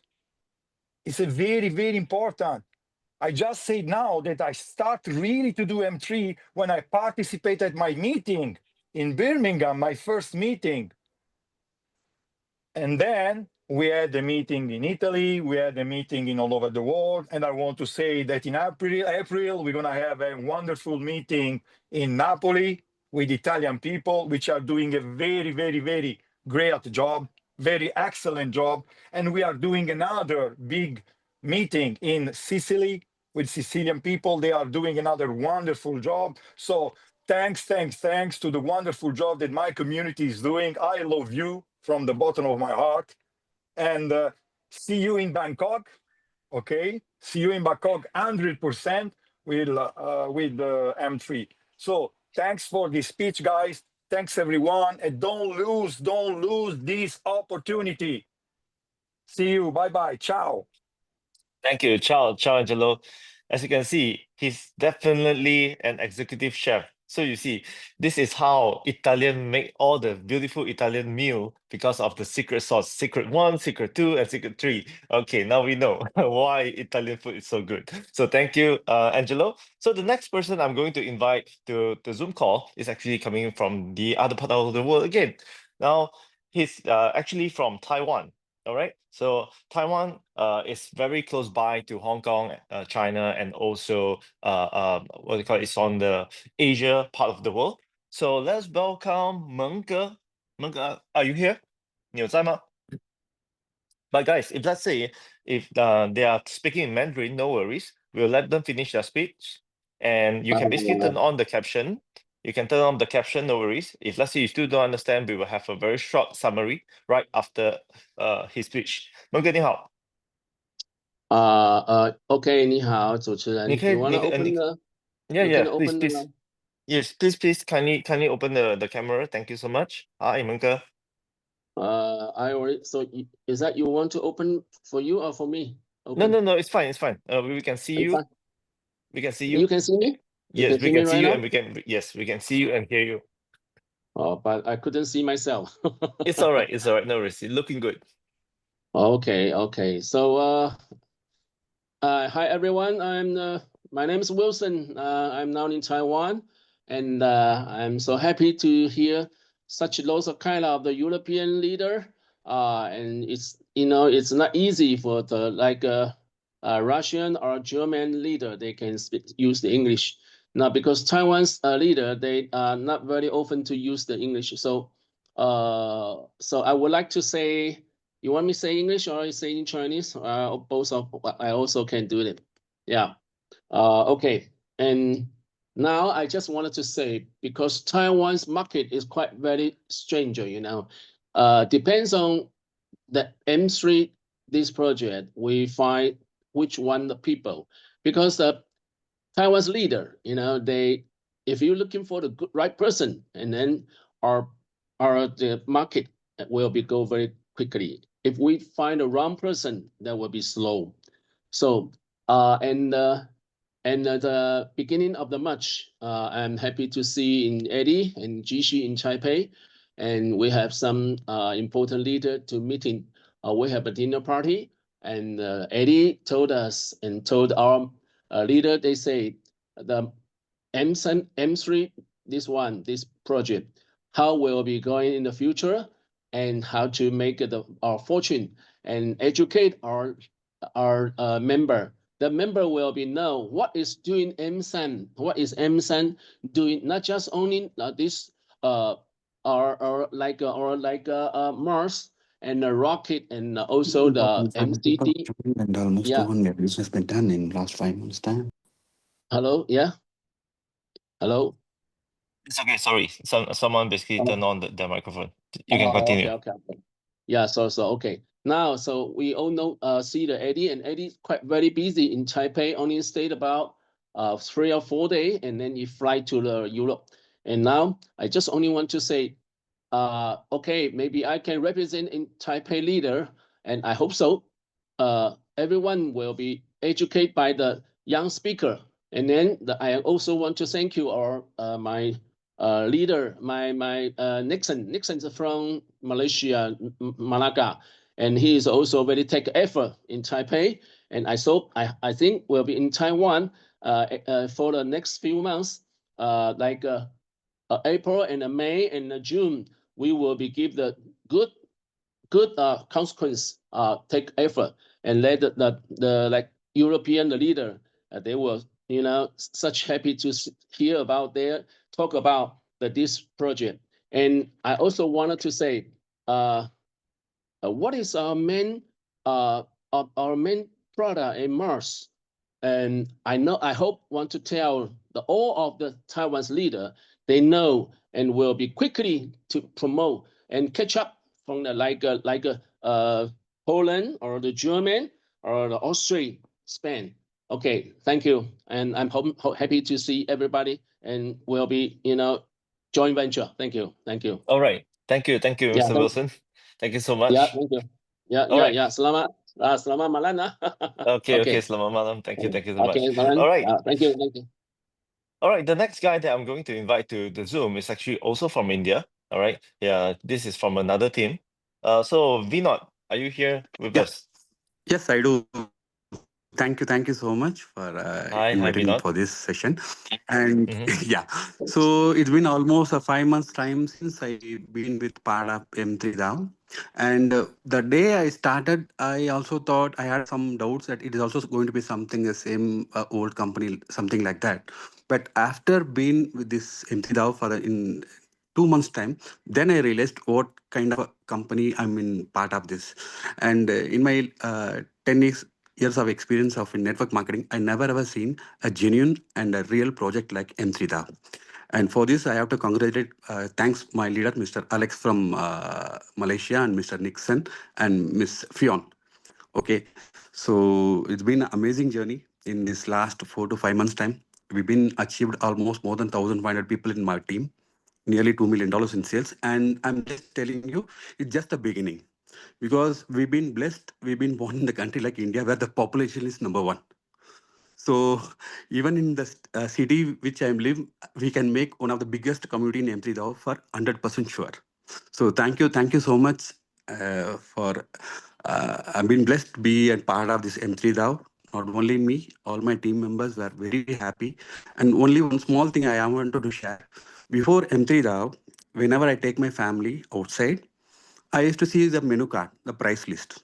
It's a very important. I just said now that I start really to do M3 when I participate at my meeting in Birmingham, my first meeting. And then we had the meeting in Italy, we had a meeting in all over the world. And I want to say that in April, we're going to have a wonderful meeting in Napoli with Italian people, which are doing a very great job, very excellent job. And we are doing another big meeting in Sicily with Sicilian people. They are doing another wonderful job. So thanks to the wonderful job that my community is doing. I love you from the bottom of my heart. And see you in Bangkok, okay? See you in Bangkok 100% with M3. So thanks for this speech, guys. Thanks, everyone. And don't lose this opportunity. See you. Bye-bye. Ciao. Thank you. Ciao, Angelo. As you can see, he's definitely an executive chef. So you see, this is how Italian make all the beautiful Italian meal because of the secret sauce. Secret 1, secret 2, and secret 3. Okay, now we know why Italian food is so good. So thank you, Angelo. So the next person I'm going to invite to the Zoom call is actually coming from the other part of the world again. Now, he's actually from Taiwan. All right. So Taiwan is very close by to Hong Kong, China, and also what do you call it? It's on the Asia part of the world. So let's welcome Mengge. Mengge, are you here? 你有在吗? But guys, if let's say if they are speaking in Mandarin, no worries. We'll let them finish their speech, and you can basically turn on the caption. You can turn on the caption, no worries. If let's say you still don't understand, we will have a very short summary right after his speech. 孟哥你好。OK， 你好，主持人。你可以 You wanna open the? Yeah, You yeah. can Please, open please. the. Yes, please. Kindly open the camera. Thank you so much. Hi, 孟哥。I already. So is that you want to open for you or for me? Open. No. It's fine. It's fine. We can see you. Fine. We can see you. You can see me. Yes, you can we see can me see right you, now? and we can see you and hear you. Oh, but I couldn't see myself. It's all right. It's all right. No worries. You're looking good. Okay. So hi everyone. My name is Wilson. I'm now in Taiwan, and I'm so happy to hear such lots of kind of the European leader. And it's it's not easy for the Russian or German leader. They can use the English now because Taiwan's leader they are not very often to use the English. So I would like to say. You want me to say English or say in Chinese? Both of I also can do it. Yeah. Okay. And now I just wanted to say because Taiwan's market is quite very strange, depends on the M3 this project. We find which one the people because Taiwan's leader, they if you're looking for the right person, and then our the market will be go very quickly. If we find the wrong person, that will be slow. So and the beginning of the March, I'm happy to see in Eddie and Jishi in Taipei, and we have some important leader to meeting. We have a dinner party, and Eddie told us and told our leader, they say the M3, this project, how will be going in the future, and how to make our fortune and educate our member. The member will be know what is doing MSAN, what is MSAN doing, not just only this or like Mars and the rocket and also the MCD. And almost Yeah. 200 this has been done in last 5 months' time. Hello, yeah. Hello. It's okay. Sorry. Someone basically turned on the microphone. You can continue. Okay. Yeah, so okay. Now, so we all know see the Eddie, and Eddie's quite very busy in Taipei, only stayed about 3 or 4 days, and then he fly to the Europe. And now I just only want to say, okay, maybe I can represent in Taipei leader, and I hope so. Everyone will be educated by the young speaker. And then I also want to thank you or my leader, my Nixon. Nixon's from Malaysia, Malacca, and he is also very take effort in Taipei. And I think will be in Taiwan for the next few months, April and May and June. We will be give the good consequence, take effort, and let the like European leader, they were such happy to hear about their talk about this project. And I also wanted to say, what is our main product in Mars? And I want to tell all of the Taiwan's leader, they know and will be quickly to promote and catch up from the Poland or the German or the Austria, Spain. Okay, thank you, and I'm happy to see everybody, and we'll be joint venture. Thank you. All right. Thank you, Yeah, Mr. Wilson. Thank you so much. Yeah, thank you. Yeah. Selamat malam. Okay. Selamat malam. Thank you so much. Okay, malam. All right. Thank you. All right. The next guy that I'm going to invite to the Zoom is actually also from India. All right. Yeah, this is from another team. So Vinod, are you here with us? Yes, I do. Thank you so much for Hi, inviting me Vinod. for this session. And Mhm. yeah, so it's been almost a 5 months time since I've been with part of M3 DAO. And the day I started, I also thought I had some doubts that it is also going to be something the same old company, something like that. But after being with this M3 DAO for in 2 months time, then I realized what kind of a company I'm in part of this. And in my 10 years of experience of in network marketing, I never ever seen a genuine and a real project like M3 DAO. And for this, I have to congratulate, thanks my leader, Mr. Alex from Malaysia, and Mr. Nixon and Miss Fion. Okay, so it's been an amazing journey in this last 4 to 5 months time. We've been achieved almost more than 1,500 people in my team, nearly $2 million in sales. And I'm just telling you, it's just the beginning, because we've been blessed. We've been born in the country like India, where the population is number one. So even in the city which I live, we can make one of the biggest community in M3 DAO for 100% sure. So thank you so much for. I've been blessed to be a part of this M3 DAO. Not only me, all my team members were very happy. And only one small thing I wanted to share. Before M3 DAO, whenever I take my family outside, I used to see the menu card, the price list.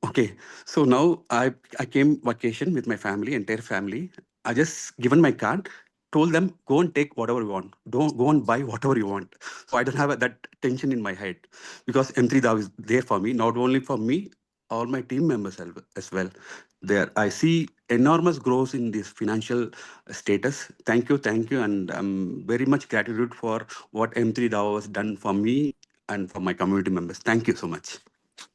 Okay, so now I came vacation with my family, entire family. I just given my card, told them go and take whatever you want. Don't go and buy whatever you want. So I don't have that tension in my head, because M3 DAO is there for me, not only for me, all my team members as well. There, I see enormous growth in this financial status. Thank you, and I'm very much gratitude for what M3 DAO has done for me and for my community members. Thank you so much.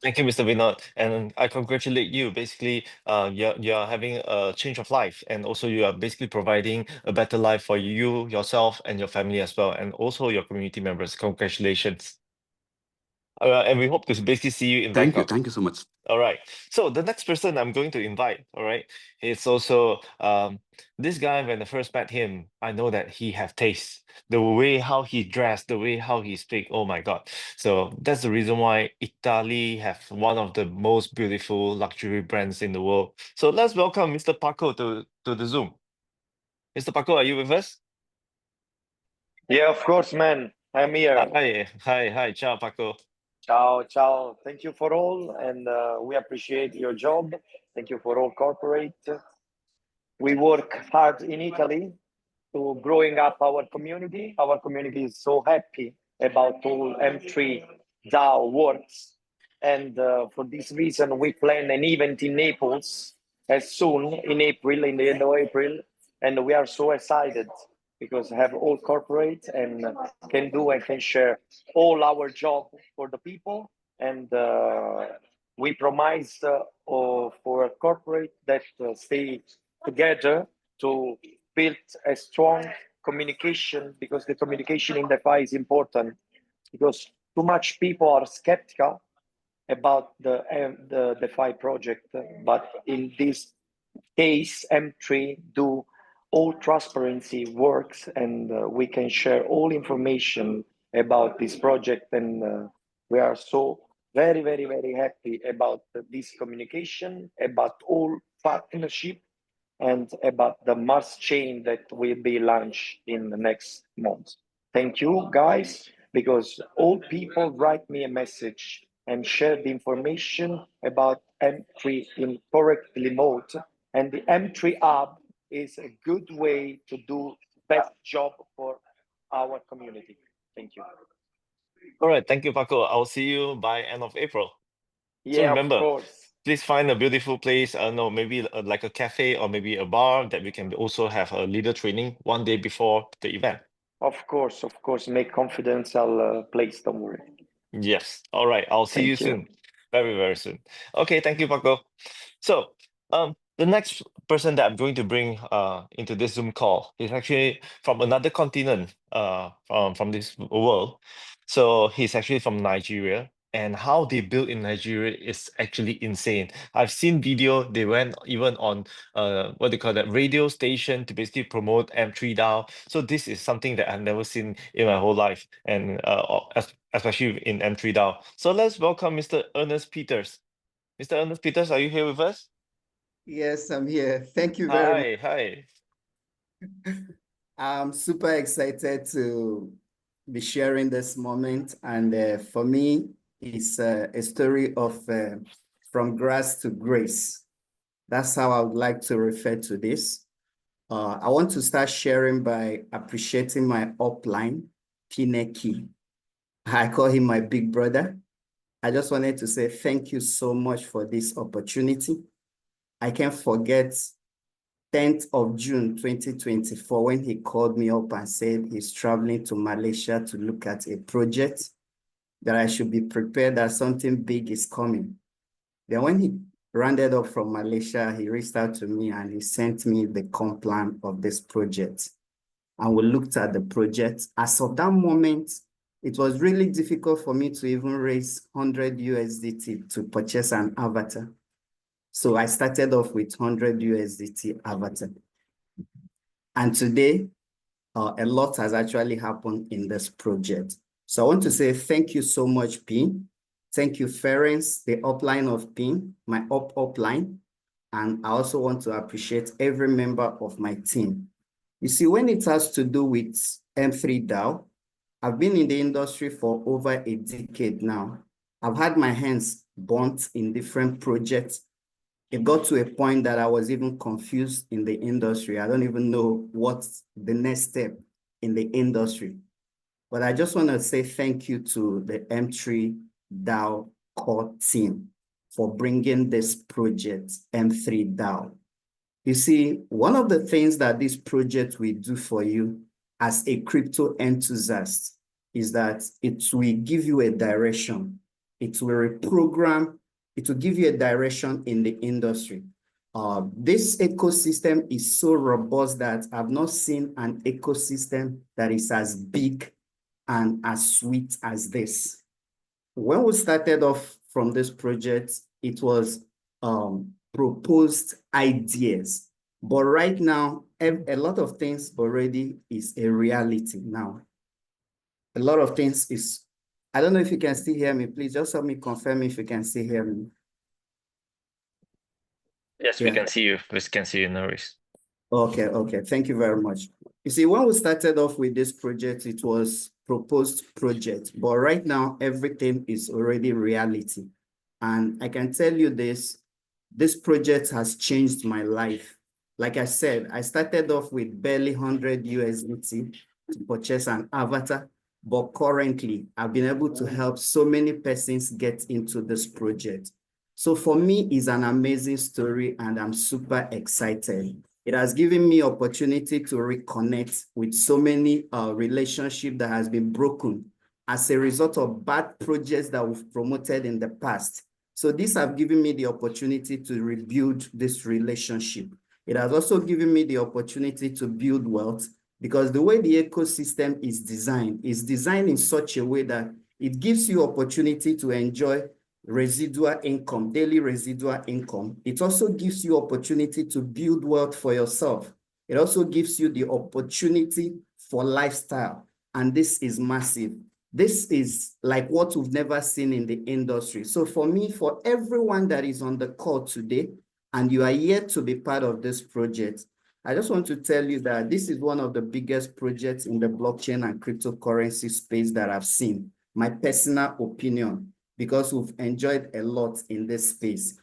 Thank you, Mr. Vinod, and I congratulate you. Basically, you're having a change of life, and also you are basically providing a better life for you, yourself, and your family as well, and also your community members. Congratulations. And we hope to basically see you in Bangkok. Thank you so much. All right. So the next person I'm going to invite, all right, it's also this guy. When I first met him, I know that he have taste. The way how he dressed, the way how he speak. Oh my God! So that's the reason why Italy have one of the most beautiful luxury brands in the world. So let's welcome Mr. Paco to the Zoom. Mr. Paco, are you with us? Yeah, of course, man. I'm here. Hi. Ciao, Paco. Ciao, ciao. Thank you for all, and we appreciate your job. Thank you for all corporate. We work hard in Italy to growing up our community. Our community is so happy about all M3 DAO works. And for this reason, we plan an event in Naples as soon in April, in the end of April. And we are so excited because have all corporate and can do and can share all our job for the people. And we promise for corporate that stay together to build a strong communication, because the communication in DeFi is important, because too much people are skeptical about the DeFi project, but in this case, M3 do all transparency works, and we can share all information about this project, and we are so very, very, very happy about this communication, about all partnership, and about the Mars chain that will be launched in the next month. Thank you, guys, because all people write me a message and share the information about M3 in correctly mode. And the M3 app is a good way to do best job for our community. Thank you. All right. Thank you, Paco. I'll see you by end of April. So Yeah, remember, of course. please find a beautiful place. I don't know, maybe like a cafe or maybe a bar that we can also have a leader training one day before the event. Of course. Make confidential place, don't worry. Yes. All right. I'll see you soon. Very, very soon. Okay. Thank you, Paco. So the next person that I'm going to bring into this Zoom call is actually from another continent from this world. So he's actually from Nigeria. And how they built in Nigeria is actually insane. I've seen video, they went even on what they call that radio station to basically promote M3 DAO. So this is something that I've never seen in my whole life, and especially in M3 DAO. So let's welcome Mr. Ernest Peters. Mr. Ernest Peters, are you here with us? Yes, I'm here. Thank you very much. Hi. I'm super excited to be sharing this moment. And for me, it's a story of from grass to grace. That's how I would like to refer to this. I want to start sharing by appreciating my upline, Pineki. I call him my big brother. I just wanted to say thank you so much for this opportunity. I can't forget 10th of June 2024 when he called me up and said he's traveling to Malaysia to look at a project, that I should be prepared that something big is coming. Then when he rounded up from Malaysia, he reached out to me and he sent me the comp plan of this project. And we looked at the project. As of that moment, it was really difficult for me to even raise 100 USDT to purchase an avatar. So I started off with 100 USDT avatar. And today, a lot has actually happened in this project. So I want to say thank you so much, Pin. Thank you, Ferenc, the upline of Pin, my upline. And I also want to appreciate every member of my team. You see, when it has to do with M3 DAO, I've been in the industry for over a decade now. I've had my hands burnt in different projects. It got to a point that I was even confused in the industry. I don't even know what's the next step in the industry. But I just want to say thank you to the M3 DAO core team for bringing this project, M3 DAO. You see, one of the things that this project will do for you as a crypto enthusiast is that it will give you a direction. It will reprogram, it will give you a direction in the industry. This ecosystem is so robust that I've not seen an ecosystem that is as big and as sweet as this. When we started off from this project, it was proposed ideas. But right now, a lot of things already is a reality now. A lot of things is, I don't know if you can still hear me. Please just help me confirm if you can still hear me. Yes, we can see you. We can see you, no worries. Okay. Thank you very much. You see, when we started off with this project, it was proposed project, but right now everything is already reality. And I can tell you this project has changed my life. Like I said, I started off with barely 100 USDT to purchase an avatar, but currently I've been able to help so many persons get into this project. So for me, it's an amazing story and I'm super excited. It has given me opportunity to reconnect with so many relationships that has been broken as a result of bad projects that we've promoted in the past. So this has given me the opportunity to rebuild this relationship. It has also given me the opportunity to build wealth because the way the ecosystem is designed in such a way that it gives you opportunity to enjoy residual income, daily residual income. It also gives you opportunity to build wealth for yourself. It also gives you the opportunity for lifestyle. And this is massive. This is like what we've never seen in the industry. So for me, for everyone that is on the call today, and you are yet to be part of this project, I just want to tell you that this is one of the biggest projects in the blockchain and cryptocurrency space that I've seen. My personal opinion, because we've enjoyed a lot in this space.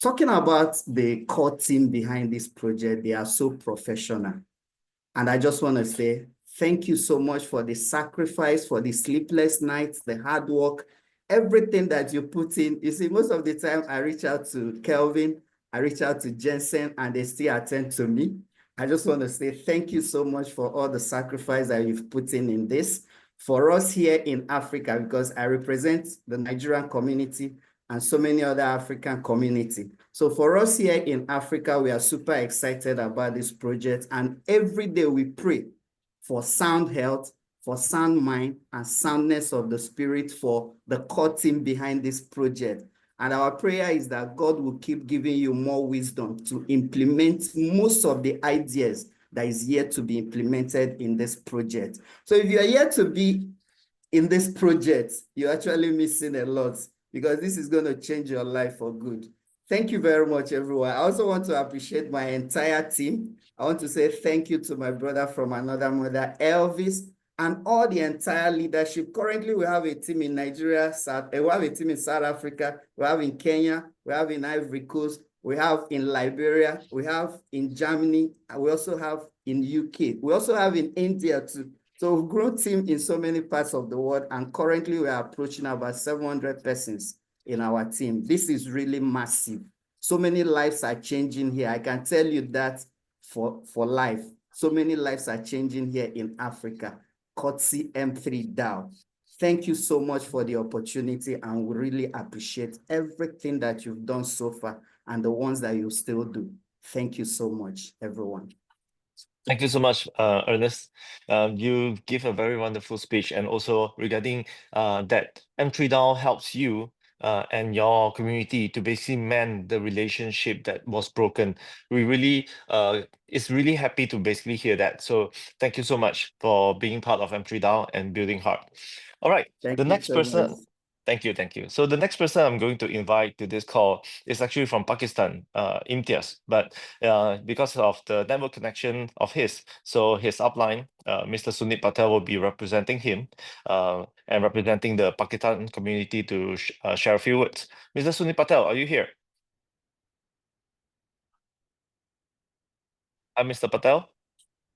Talking about the core team behind this project, they are so professional. And I just want to say, thank you so much for the sacrifice, for the sleepless nights, the hard work, everything that you put in. You see, most of the time I reach out to Kelvin, I reach out to Jensen, and they still attend to me. I just want to say thank you so much for all the sacrifice that you've put in this. For us here in Africa, because I represent the Nigerian community and so many other African community. So for us here in Africa, we are super excited about this project. And every day we pray for sound health, for sound mind, and soundness of the spirit for the core team behind this project. And our prayer is that God will keep giving you more wisdom to implement most of the ideas that is yet to be implemented in this project. So if you are yet to be in this project, you're actually missing a lot because this is going to change your life for good. Thank you very much, everyone. I also want to appreciate my entire team. I want to say thank you to my brother from another mother, Elvis, and all the entire leadership. Currently, we have a team in Nigeria, we have a team in South Africa, we have in Kenya, we have in Ivory Coast, we have in Liberia, we have in Germany, and we also have in UK. We also have in India too. So we've grown team in so many parts of the world, and currently we are approaching about 700 persons in our team. This is really massive. So many lives are changing here. I can tell you that for life. So many lives are changing here in Africa. Courtesy M3 DAO. Thank you so much for the opportunity, and we really appreciate everything that you've done so far and the ones that you still do. Thank you so much, everyone. Thank you so much, Ernest. You give a very wonderful speech, and also regarding that M3 DAO helps you and your community to basically mend the relationship that was broken. We really is really happy to basically hear that. So thank you so much for being part of M3 DAO and building heart. All right, Thank the you next so person. much. Thank you, thank you. So the next person I'm going to invite to this call is actually from Pakistan, Imtiaz. But because of the network connection of his, so his upline, Mr. Sunit Patel, will be representing him and representing the Pakistan community to share a few words. Mr. Sunit Patel, are you here? Hi, Mr. Patel.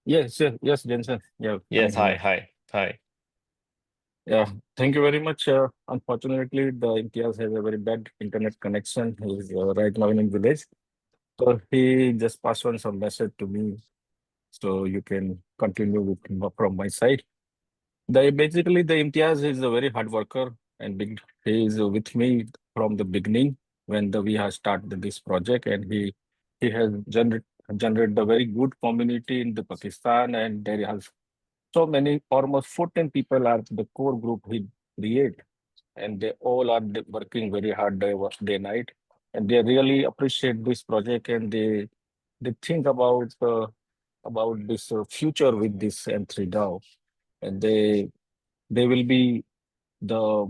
Yes, yes, Jensen. Yeah, Yes, I'm here. hi. Yeah, thank you very much. Unfortunately, the Imtiaz has a very bad internet connection. He's right now in village. So he just passed on some message to me. So you can continue with from my side. Basically the Imtiaz is a very hard worker and he is with me from the beginning when we have started this project, and he has generated a very good community in the Pakistan, and there has so many, almost 14 people are the core group he create, and they all are working very hard day night, and they really appreciate this project, and they think about this future with this M3 DAO, and they will be the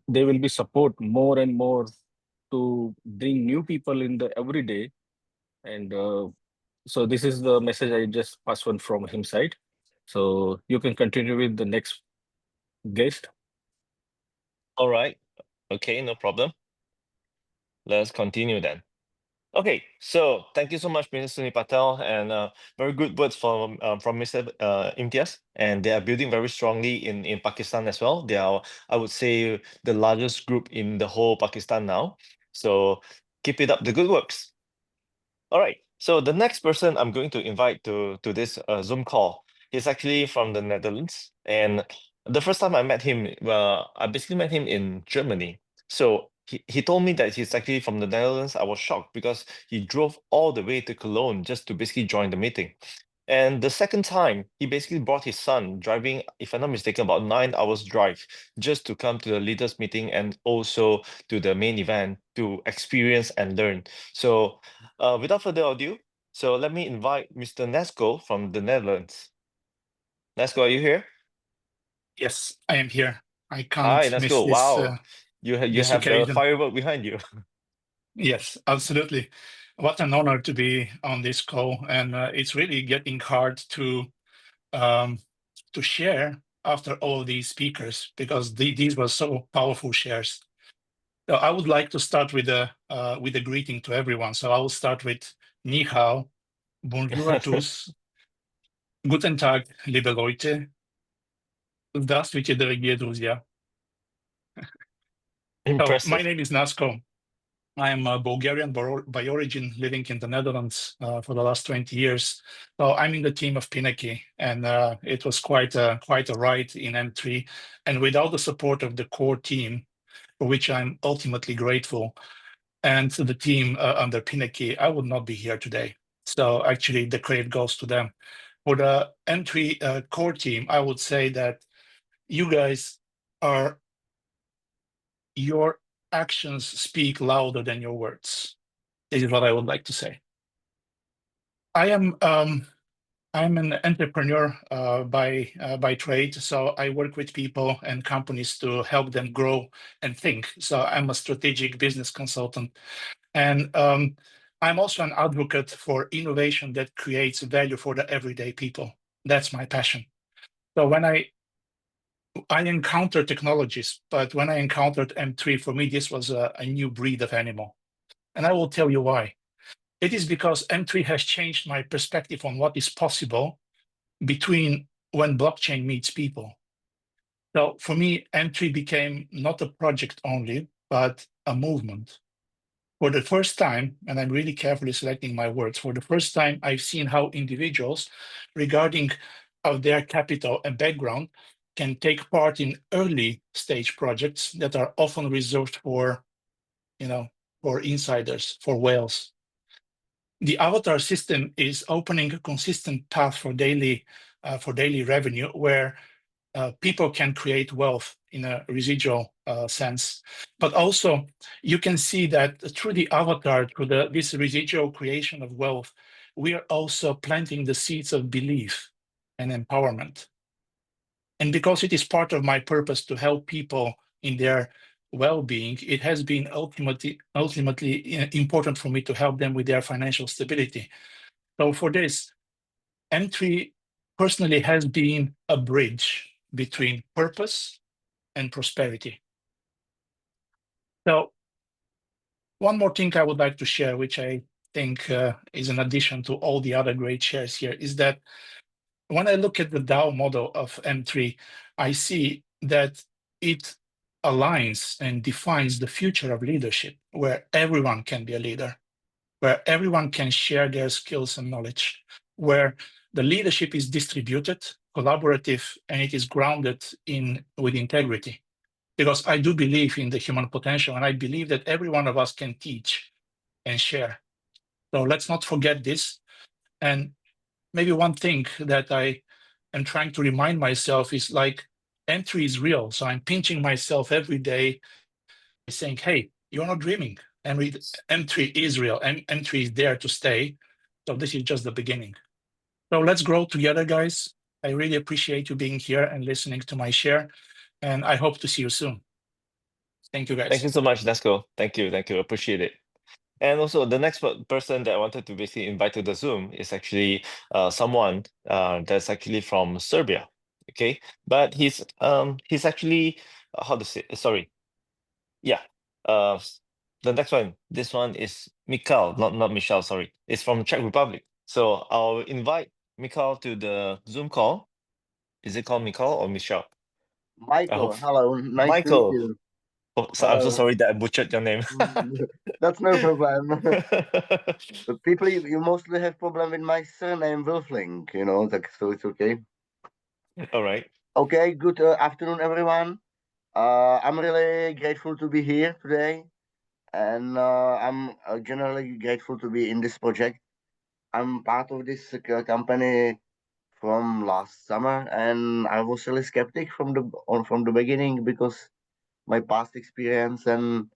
they will be support more and more to bring new people in the every day, and so this is the message I just passed on from him side. So you can continue with the next guest. All right. Okay, no problem. Let's continue then. Okay, so thank you so much, Mr. Sunit Patel, and very good words from Mr. Imtiaz, and they are building very strongly in Pakistan as well. They are, I would say, the largest group in the whole Pakistan now. So keep it up, the good works. All right, so the next person I'm going to invite to this Zoom call is actually from the Netherlands, and the first time I met him, I basically met him in Germany. So he told me that he's actually from the Netherlands. I was shocked because he drove all the way to Cologne just to basically join the meeting. And the second time, he basically brought his son, driving, if I'm not mistaken, about 9 hours drive just to come to the leaders meeting and also to the main event to experience and learn. So without further ado, so let me invite Mr. Nesco from the Netherlands. Nesco, are you here? Yes, I am here. I Hi, can't miss Nesco. this Wow, you this have the occasion. firework behind you. Yes, absolutely. What an honor to be on this call, and it's really getting hard to share after all these speakers, because these were so powerful shares. So I would like to start with a greeting to everyone. So I will start with Ni hao, bonjour à tous, guten Tag, liebe Leute, здравствуйте, дорогие друзья. So my name is Nasko. I am a Bulgarian by origin, living in the Netherlands for the last 20 years. So I'm in the team of Pinaki, and it was quite a ride in M3. And without the support of the core team, for which I'm ultimately grateful, and to the team under Pinaki, I would not be here today. So actually, the credit goes to them. For the M3 core team, I would say that you guys are, your actions speak louder than your words. This is what I would like to say. I am I'm an entrepreneur by trade, so I work with people and companies to help them grow and think. So I'm a strategic business consultant, and I'm also an advocate for innovation that creates value for the everyday people. That's my passion. So when I encounter technologies, but when I encountered M3, for me this was a new breed of animal, and I will tell you why. It is because M3 has changed my perspective on what is possible between when blockchain meets people. So for me, M3 became not a project only, but a movement. For the first time, and I'm really carefully selecting my words, for the first time, I've seen how individuals, regarding of their capital and background, can take part in early stage projects that are often reserved for, for insiders, for whales. The avatar system is opening a consistent path for daily revenue, where people can create wealth in a residual sense. But also, you can see that through the avatar, through this residual creation of wealth, we are also planting the seeds of belief and empowerment. And because it is part of my purpose to help people in their well-being, it has been ultimately important for me to help them with their financial stability. So for this, M3 personally has been a bridge between purpose and prosperity. So one more thing I would like to share, which I think is an addition to all the other great shares here, is that when I look at the DAO model of M3, I see that it aligns and defines the future of leadership, where everyone can be a leader, where everyone can share their skills and knowledge, where the leadership is distributed, collaborative, and it is grounded with integrity. Because I do believe in the human potential, and I believe that every one of us can teach and share. So let's not forget this. And maybe one thing that I am trying to remind myself is like, M3 is real. So I'm pinching myself every day, saying, hey, you're not dreaming. M3 is real. M3 is there to stay. So this is just the beginning. So let's grow together, guys. I really appreciate you being here and listening to my share. And I hope to see you soon. Thank you, guys. Thank you so much, Nesco. Thank you. Appreciate it. And also, the next person that I wanted to basically invite to the Zoom is actually someone that's actually from Serbia. Okay, but he's actually how to say? Sorry, yeah. The next one. This one is Mikhail, not Michelle. Sorry, it's from Czech Republic. So I'll invite Mikhail to the Zoom call. Is it called Mikhail or Michelle? Michael, hello, nice to meet Michael. you. Oh, so I'm so Hello. sorry that I butchered your name. That's no problem. But people, you mostly have problem with my surname Wilfling, so it's okay. All right. Okay, good afternoon, everyone. I'm really grateful to be here today, and I'm generally grateful to be in this project. I'm part of this company from last summer, and I was really skeptic from the beginning because my past experience, and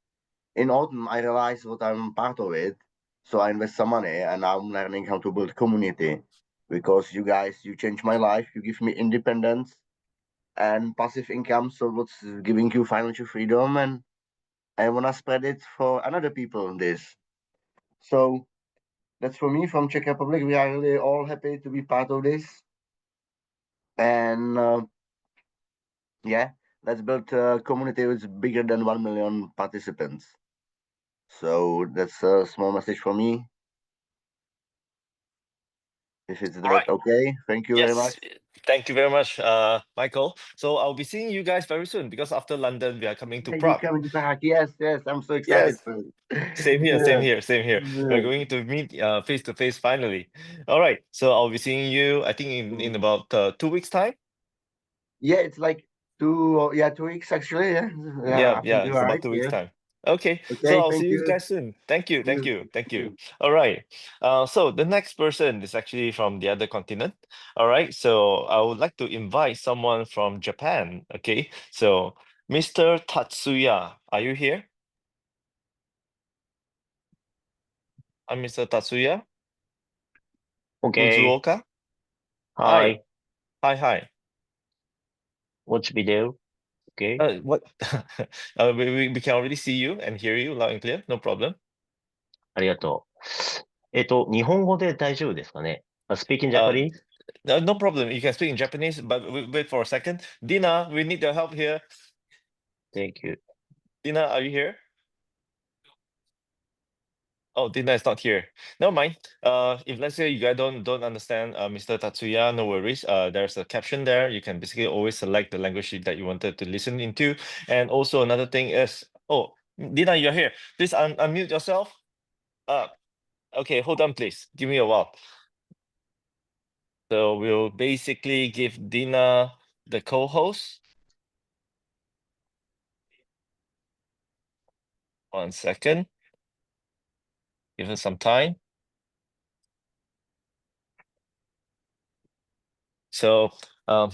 in autumn I realized what I'm part of it. So I invest some money, and now I'm learning how to build community, because you guys, you changed my life. You give me independence and passive income, so what's giving you financial freedom, and I want to spread it for another people. This, so that's for me from Czech Republic. We are really all happy to be part of this, and yeah, let's build a community with bigger than 1 million participants. So that's a small message for me. If it's that okay, thank you very much. Thank you very much, Michael. So I'll be seeing you guys very soon, because after London, we are coming to Yeah, you Prague. coming to Prague? Yes, I'm so excited Yes. for it. Same here. Yeah. We're going to meet face to face finally. All right. So I'll be seeing you, I think, in about 2 weeks' time. Yeah, it's like 2 weeks actually. Yeah, I think you're It's about right. 2 weeks' Yeah. time. Okay, so Okay, I'll thank see you you. guys soon. Thank you. All right. So the next person is actually from the other continent. All right. So I would like to invite someone from Japan. Okay. So Mr. Tatsuya, are you here? I'm Mr. Tatsuya. Okay. Uzuoka. Hi. Hi. Hi. Watch video. Okay. What? We can already see you and hear you loud and clear. No problem. ありがとう。日本語で大丈夫ですかね？Speak in Japanese? No problem. You can speak in Japanese, but wait for a second. Dina, we need your help here. Thank you. Dina, are you here? Oh, Dina is not here. Never mind. If let's say you guys don't understand Mr. Tatsuya, no worries. There's a caption there. You can basically always select the language that you wanted to listen into. And also another thing is, oh, Dina, you're here. Please unmute yourself. Okay, hold on, please. Give me a while. So we'll basically give Dina the co-host. 1 second. Give her some time. So our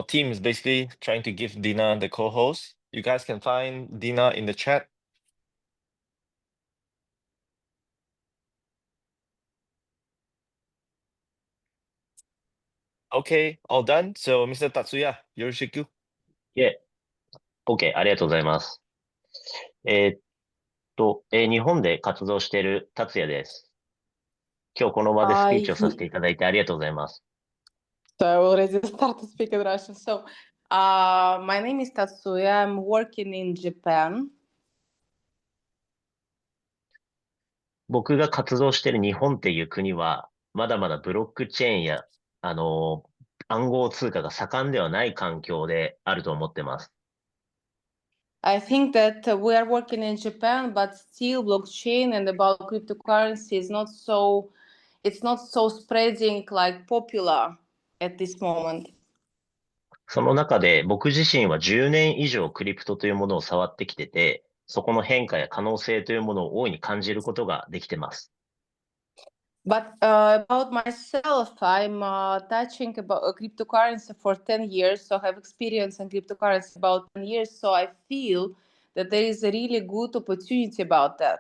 team is basically trying to give Dina the co-host. You guys can find Dina in the chat. Okay, all done. So Mr. Tatsuya, yoroshiku. OK、ありがとうございます。日本で活動している達也です。今日この場でスピーチをさせていただいてありがとうございます。So I already start to speak in Russian. So, my name is Tatsuya. I'm working in Japan. 僕が活動している日本っていう国は、まだまだブロックチェーンや、暗号通貨が盛んではない環境であると思ってます。I think that we are working in Japan, but still blockchain and about cryptocurrency is not so, it's not so spreading like popular at this moment. その中で僕自身は10年以上クリプトというものを触ってきてて、そこの変化や可能性というものを大いに感じることができてます。But about myself, I'm touching about cryptocurrency for 10 years, so I have experience in cryptocurrency about 10 years, so I feel that there is a really good opportunity about that.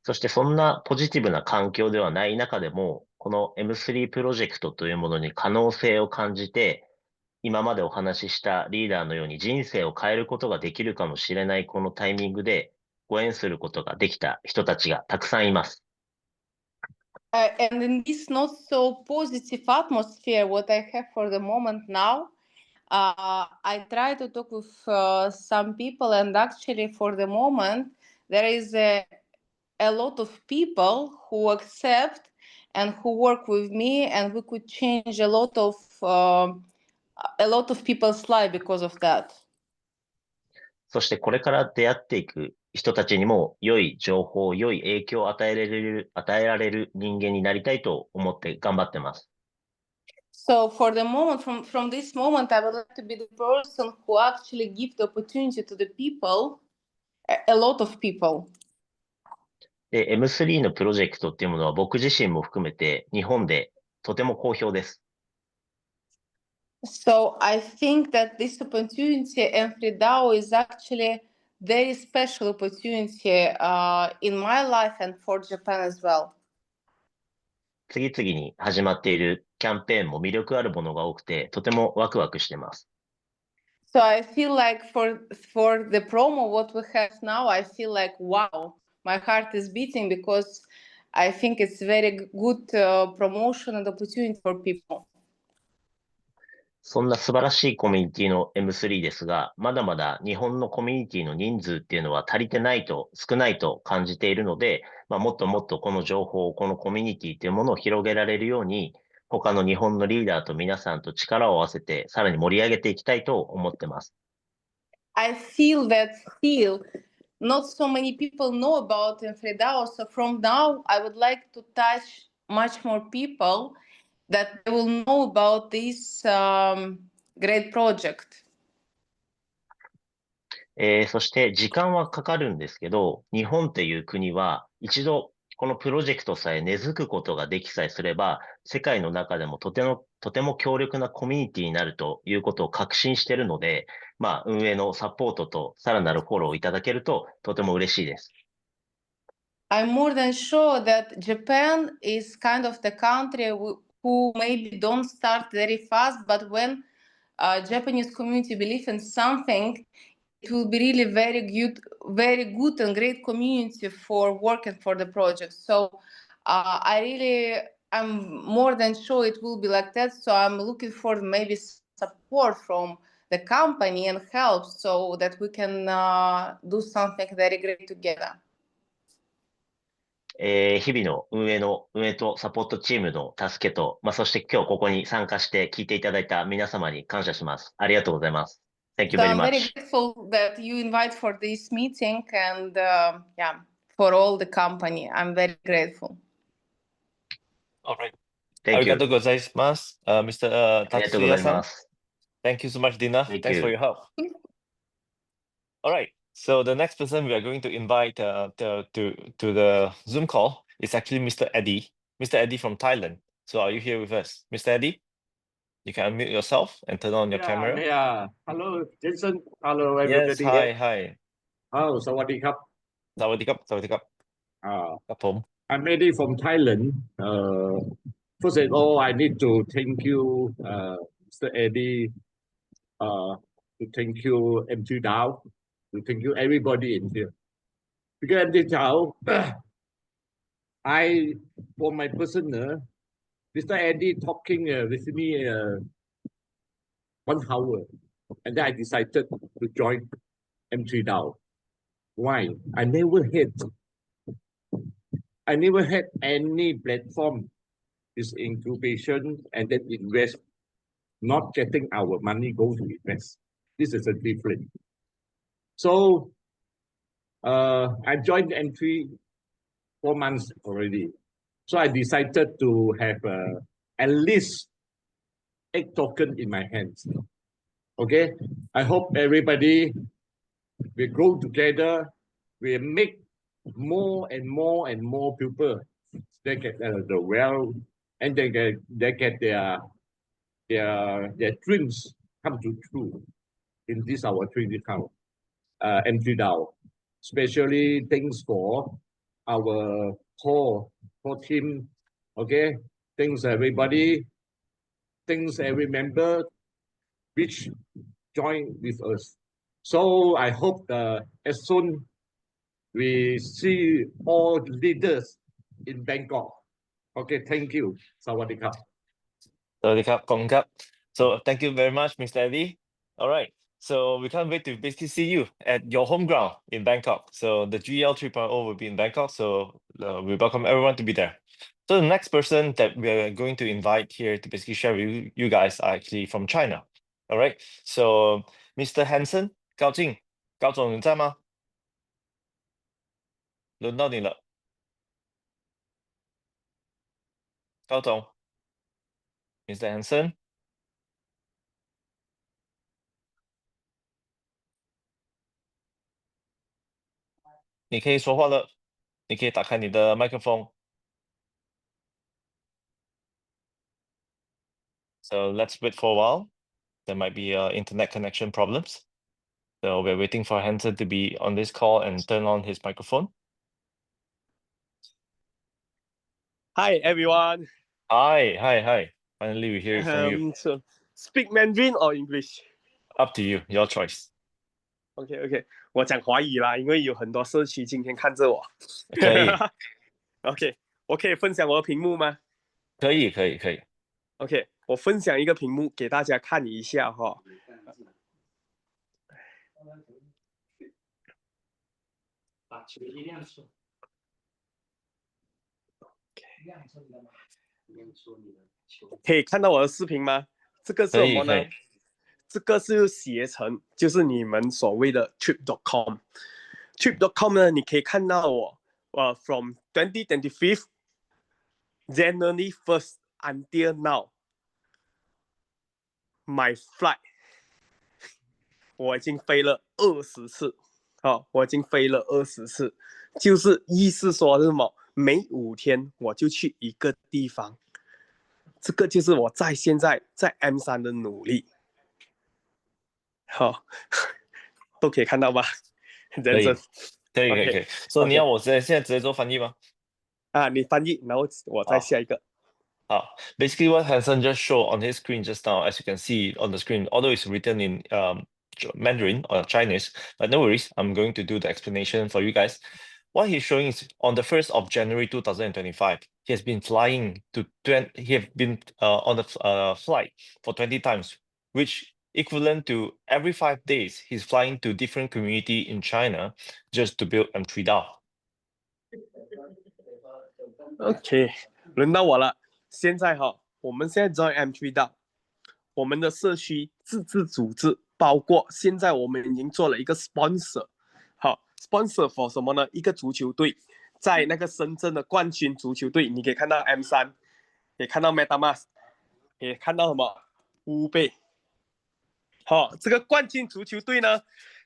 そしてそんなポジティブな環境ではない中でも、この M3 プロジェクトというものに可能性を感じて、今までお話ししたリーダーのように人生を変えることができるかもしれないこのタイミングでご縁することができた人たちがたくさんいます。And in this not so positive atmosphere, what I have for the moment now, I try to talk with some people, and actually for the moment, there is a lot of people who accept and who work with me, and we could change a lot of people's life because of that. そしてこれから出会っていく人たちにも良い情報、良い影響を与えられる人間になりたいと思って頑張ってます。So for the moment, from this moment, I would like to be the person who actually give the opportunity to the people, a lot of people. で、M3 のプロジェクトっていうものは僕自身も含めて日本でとても好評です。So I think that this opportunity in FreeDAO is actually very special opportunity in my life and for Japan as well. 次々に始まっているキャンペーンも魅力あるものが多くて、とてもワクワクしてます。So I feel like for the promo what we have now, I feel like wow, my heart is beating because I think it's very good promotion and opportunity for people. そんな素晴らしいコミュニティの M3 ですが、まだまだ日本のコミュニティの人数っていうのは足りてないと、少ないと感じているので、もっともっとこの情報、このコミュニティっていうものを広げられるように、他の日本のリーダーと皆さんと力を合わせて、さらに盛り上げていきたいと思ってます。I feel that still not so many people know about FreeDAO, so from now I would like to touch much more people that they will know about this great project. そして時間はかかるんですけど、日本っていう国は一度このプロジェクトさえ根付くことができさえすれば、世界の中でもとても強力なコミュニティになるということを確信しているので、運営のサポートとさらなるフォローをいただけるととても嬉しいです。I'm more than sure that Japan is kind of the country who maybe don't start very fast, but when Japanese community believe in something, it will be really very good and great community for working for the project. So I'm more than sure it will be like that. So I'm looking for maybe support from the company and help so that we can do something very great together. 日々の運営とサポートチームの助けと、そして今日ここに参加して聞いていただいた皆様に感謝します。ありがとうございます。Thank you So very I'm very much. grateful that you invite for this meeting and for all the company. I'm very grateful. All right. Thank you. Arigatou gozaimasu, Mr. ありがとうござい Tatsuya-san. ます。 Thank you so much, Dina. Thank Thanks for you. your help. All right. So the next person we are going to invite to the Zoom call is actually Mr. Eddie. Mr. Eddie from Thailand. So are you here with us, Mr. Eddie? You can unmute yourself and turn on your camera. Yeah. Hello, Jason. Hello, Yes. everybody. Hi. Oh, สวัสดีครับ สวัสดีครับ ครับผม I'm Eddie from Thailand. First of all, I need to thank you, Mr. Eddie, to thank you, M2 Dow, to thank you, everybody in here. Because M2 Dow, for my personal, Mr. Eddie talking with me 1 hour, and then I decided to join M3 Dow. Why? I never had any platform this incubation and then invest, not getting our money go to invest. This is a difference. So I joined M3 4 months already. So I decided to have at least 8 tokens in my hands. Okay, I hope everybody will grow together. We make more and more people. They get the wealth, and they get their dreams come to true in this our 3D town, M3 DAO. Especially things for our core team. Okay, thanks everybody. Thanks every member which join with us. So I hope as soon we see all leaders in Bangkok. Okay, thank you. สวัสดีครับ สวัสดีครับ ขอบคุณครับ So thank you very much, Mr. Eddie. All right. So we can't wait to basically see you at your home ground in Bangkok. So the GL 3.0 will be in Bangkok. So we welcome everyone to be there. So the next person that we are going to invite here to basically share with you guys are actually from China. All right. So Mr. Hansen, 高进，高总你在吗？轮到你了，高总 ，Mr. Hansen。你可以说话了，你可以打开你的麦克风。So let's wait for a while. There might be internet connection problems. So we're waiting for Hansen to be on this call and turn on his microphone. Hi everyone. Hi. Finally, we hear it from you. So speak Mandarin or English? Up to you, your choice. OK， 我讲华语啦，因为有很多社区今天看着我。可以。OK， 我可以分享我的屏幕吗？可以。OK， 我分享一个屏幕给大家看一下哈。把球衣亮出。可以看到我的视频吗？这个是什么呢？这个是携程，就是你们所谓的 trip.com。trip.com 呢，你可以看到我from 2025 January 1st until now my flight 我已经飞了20次。我已经飞了20次，就是意思说是什么？每5天我就去一个地方。这个就是我现在在 M3 的努力。好，都可以看到吧？可以。所以你要我现在直接做翻译吗？你翻译，然后我再下一个。Basically what Hanson just showed on his screen just now, as you can see on the screen, although it's written in Mandarin or Chinese, but no worries, I'm going to do the explanation for you guys. What he's showing is on the 1st of January 2025, he has been flying to he have been on the flight for 20 times, which equivalent to every 5 days, he's flying to different community in China just to build M3 DAO. OK，轮到我了。现在我们现在 join M3 DAO，我们的社区自治组织，包括现在我们已经做了一个 sponsor。sponsor for 什么呢？一个足球队，在那个深圳的冠军足球队，你可以看到 M3，也看到 MetaMask，也看到什么乌贝。这个冠军足球队呢，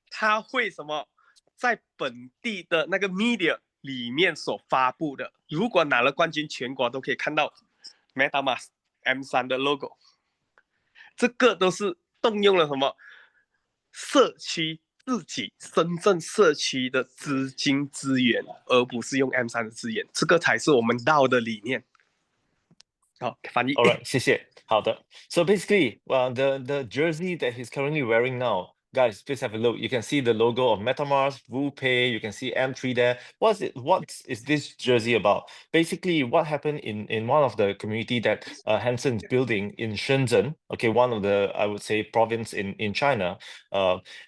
它会什么？在本地的那个 media 里面所发布的，如果拿了冠军，全国都可以看到 MetaMask M3的 logo。这个都是动用了什么社区自己深圳社区的资金资源，而不是用 M3的资源，这个才是我们DAO的理念。好，翻译。All right, 谢谢。好的。So basically, the jersey that he's currently wearing now, guys, please have a look. You can see the logo of MetaMask, WooPay. You can see M3 there. What is this jersey about? Basically, what happened in one of the community that Hansen's building in Shenzhen, okay, one of the, I would say, province in China.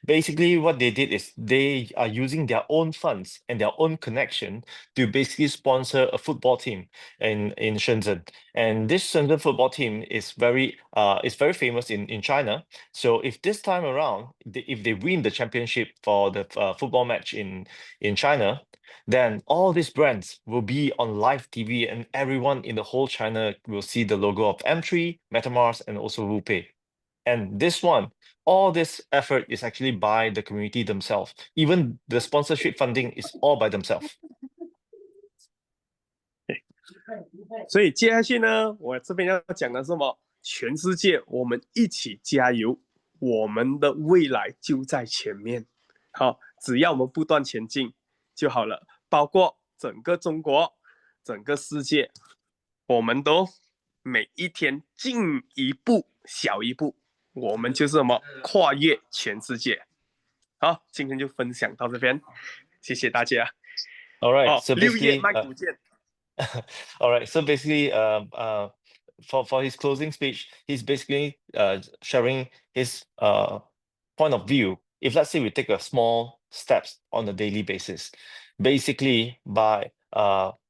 Basically, what they did is they are using their own funds and their own connection to basically sponsor a football team in Shenzhen. And this Shenzhen football team is very famous in China. So if this time around, if they win the championship for the football match in China, then all these brands will be on live TV and everyone in the whole China will see the logo of M3, MetaMask, and also WooPay. And this one, all this effort is actually by the community themselves. Even the sponsorship funding is all by themselves. 所以接下去呢，我这边要讲的是什么？全世界我们一起加油，我们的未来就在前面。只要我们不断前进就好了。包括整个中国、整个世界，我们都每一天进一步、小一步，我们就是什么？跨越全世界。好，今天就分享到这边，谢谢大家。All right, so 6页 basically, 卖股见。all right, so basically, for his closing speech, he's basically sharing his point of view. If let's say we take a small steps on a daily basis, basically by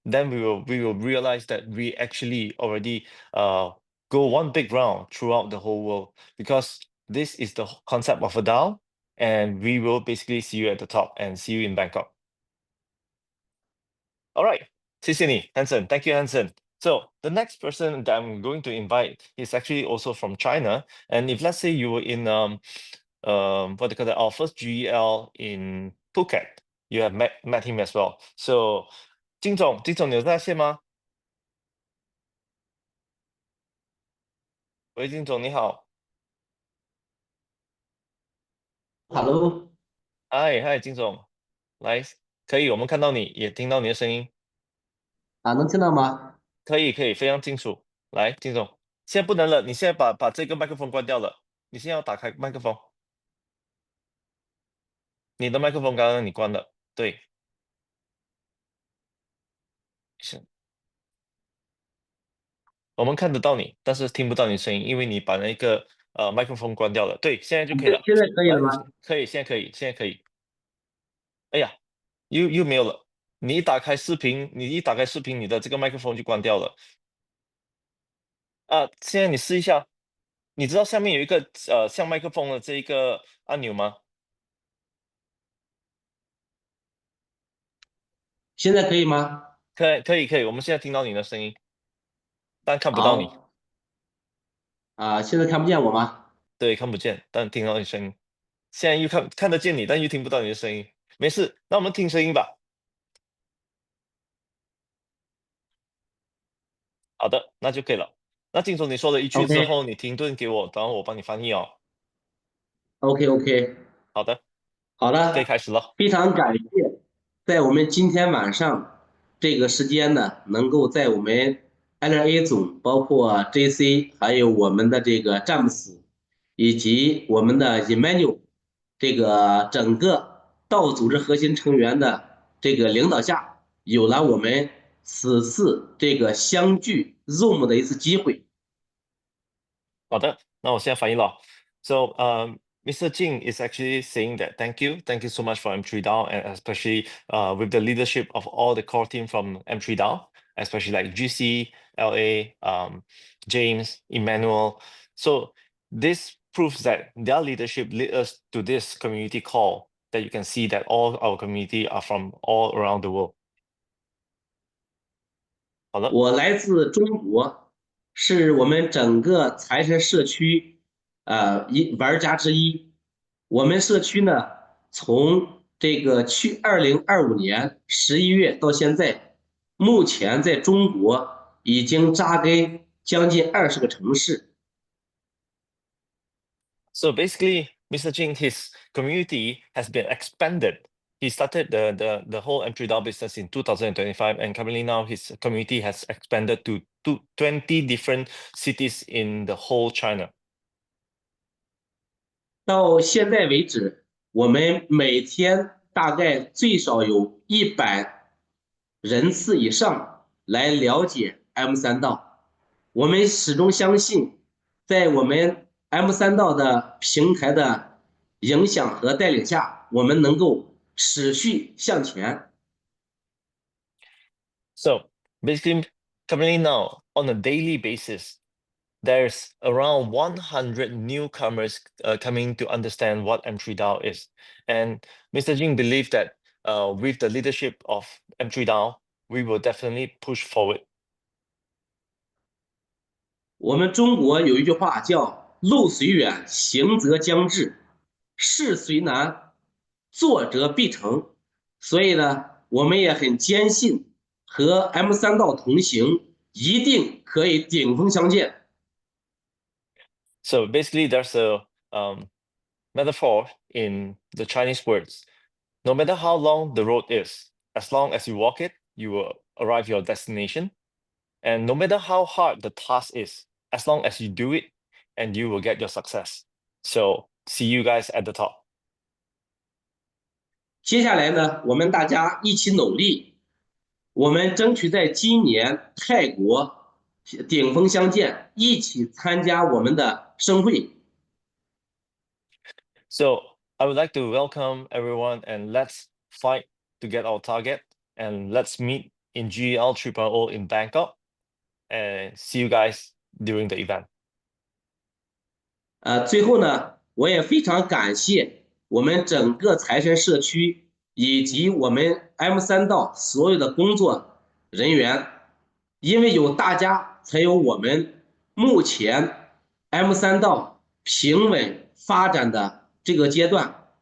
then we will realize that we actually already go one big round throughout the whole world, because this is the concept of a DAO, and we will basically see you at the top and see you in Bangkok. All right. 谢谢你 Hanson. Thank you, Hanson. So the next person that I'm going to invite is actually also from China. And if let's say you were in what do you call that, our first GEL in Phuket, you have met him as well. So 金总你有在线吗？喂，金总你好。Hello，嗨，金总，来，可以，我们看到你，也听到你的声音。能听到吗？可以，非常清楚。来，金总，现在不能了，你现在把这个麦克风关掉了，你现在要打开麦克风。你的麦克风刚刚你关了，对。是。我们看得到你，但是听不到你的声音，因为你把那个麦克风关掉了。对，现在就可以了。现在可以了吗？可以，现在可以。哎呀，又没有了。你一打开视频，你的这个麦克风就关掉了。现在你试一下，你知道下面有一个像麦克风的这一个按钮吗？现在可以吗？可以，我们现在听到你的声音，但看不到你。现在看不见我吗？对，看不见，但听到你声音。现在又看得见你，但又听不到你的声音。没事，那我们听声音吧。好的，那就可以了。那金总你说了一句之后，你停顿给我，然后我帮你翻译哦。OK。好的。好的，可以开始了。非常感谢，在我们今天晚上这个时间呢，能够在我们 LA 组，包括 JC， 还有我们的这个詹姆斯，以及我们的 Emmanuel， 这个整个道组织核心成员的这个领导下，有了我们此次这个相聚 Zoom 的一次机会。好的，那我现在翻译了。So, Mr. Jing is actually saying that thank you so much for M3 DAO, and especially with the leadership of all the core team from M3 DAO, especially like GC, LA, James, Emmanuel. So this proves that their leadership led us to this community call that you can see that all our community are from all around the world. 好了，我来自中国，是我们整个财神社区玩家之一。我们社区呢，从这个2025年11月到现在，目前在中国已经扎根将近20个城市。So basically, Mr. Jing, his community has been expanded. He started the whole M3 DAO business in 2025, and currently now his community has expanded to 20 different cities in the whole China. 到现在为止，我们每天大概最少有100人次以上来了解 M3 道。我们始终相信，在我们 M3 道的平台的影响和带领下，我们能够持续向前。So basically, currently now on a daily basis, there's around 100 newcomers coming to understand what M3 DAO is. And Mr. Jing believes that with the leadership of M3 DAO, we will definitely push forward. 我们中国有一句话叫“路虽远，行则将至；事虽难，做则必成”。所以呢，我们也很坚信和 M3 道同行，一定可以顶峰相见。So basically, there's a metaphor in the Chinese words. No matter how long the road is, as long as you walk it, you will arrive your destination. And no matter how hard the task is, as long as you do it, and you will get your success. So see you guys at the top. 接下来呢，我们大家一起努力，我们争取在今年泰国顶峰相见，一起参加我们的盛会。So I would like to welcome everyone, and let's fight to get our target, and let's meet in GL 3.0 in Bangkok, and see you guys during the event. 最后呢，我也非常感谢我们整个财神社区以及我们 M3 道所有的工作人员，因为有大家，才有我们目前 M3 道平稳发展的这个阶段。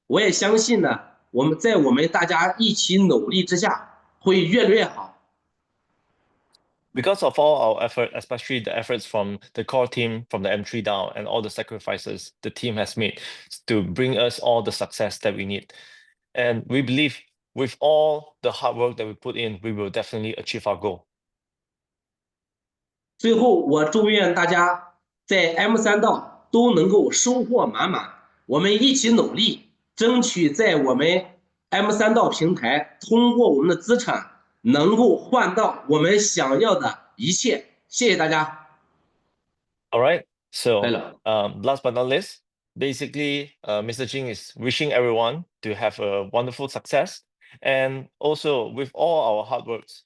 我也相信呢，我们大家一起努力之下，会越来越好。Because of all our effort, especially the efforts from the core team, from the M3 DAO, and all the sacrifices the team has made to bring us all the success that we need. And we believe with all the hard work that we put in, we will definitely achieve our goal. 最后，我祝愿大家在 M3 道都能够收获满满。我们一起努力，争取在我们 M3 道平台，通过我们的资产，能够换到我们想要的一切。谢谢大家。All right. So, last but not least, basically, Mr. Jing is wishing everyone to have a wonderful success, and also with all our hard works,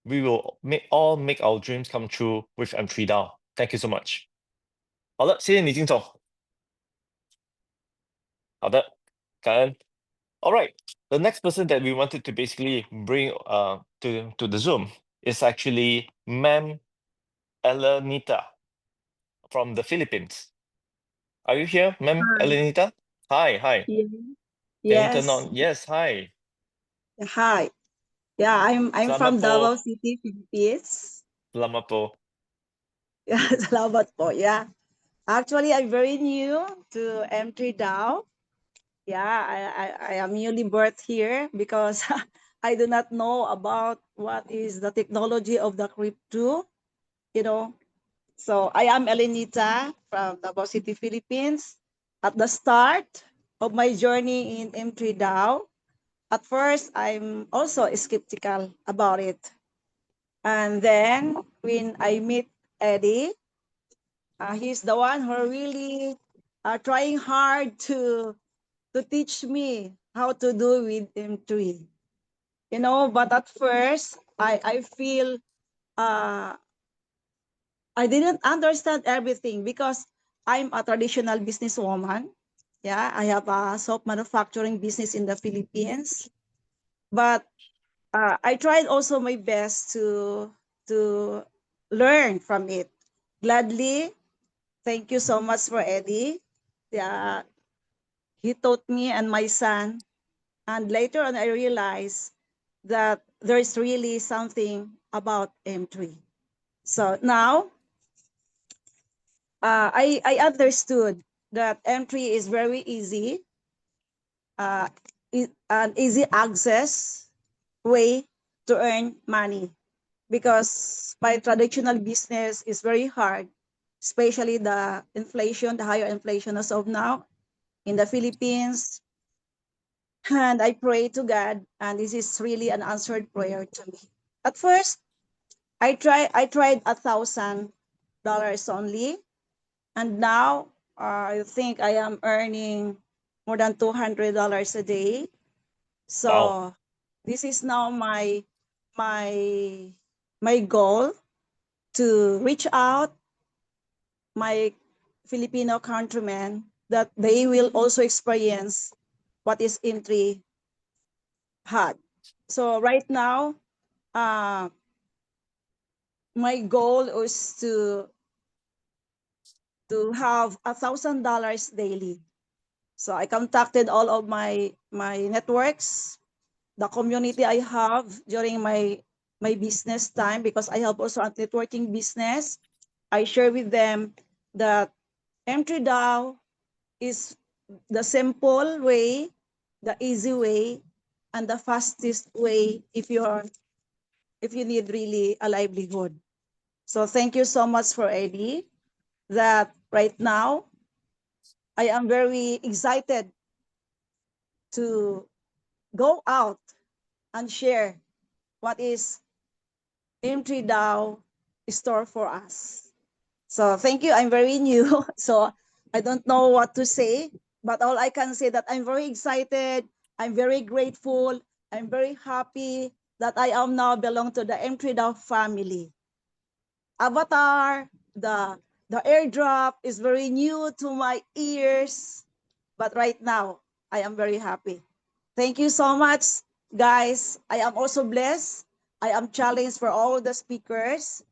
we will make our dreams come true with M3 DAO. Thank you so much. 好了，谢谢你，金总。好的，感恩。All right, the next person that we wanted to basically bring to the Zoom is actually Ma'am Elenita from the Philippines. Are you here, Ma'am Elenita? Hi. Yeah. Can you turn on? Yes, hi. Hi. Yeah, I'm Selamat from po. Davao City, Philippines. Selamat po. Yeah, salamat po. Yeah. Actually, I'm very new to M3 DAO. Yeah, I am newly birthed here because I do not know about what is the technology of the crypto. you know. So I am Elenita from Davao City, Philippines. At the start of my journey in M3 DAO, at first I'm also skeptical about it. And then when I meet Eddie, he's the one who really trying hard to teach me how to do with M3. You know, but at first I feel I didn't understand everything because I'm a traditional businesswoman. Yeah, I have a soap manufacturing business in the Philippines. But I tried also my best to learn from it. Gladly, thank you so much for Eddie. Yeah, he taught me and my son. And later on, I realized that there is really something about M3. So now, I understood that M3 is very easy, an easy access way to earn money, because my traditional business is very hard, especially the inflation, the higher inflation as of now in the Philippines. And I pray to God, and this is really an answered prayer to me. At first, I tried $1,000 only, and now I think I am earning more than $200 a day. So Wow. this is now my goal, to reach out my Filipino countrymen that they will also experience what is M3 had. So right now, my goal is to have $1,000 daily. So I contacted all of my networks, the community I have during my business time, because I have also a networking business. I share with them that M3 DAO is the simple way, the easy way, and the fastest way if you need really a livelihood. So thank you so much for Eddie, that right now I am very excited to go out and share what is M3 DAO store for us. So thank you. I'm very new, so I don't know what to say, but all I can say that I'm very excited. I'm very grateful. I'm very happy that I am now belong to the M3 DAO family. Avatar, the airdrop is very new to my ears, but right now I am very happy. Thank you so much, guys. I am also blessed. I am challenged for all the speakers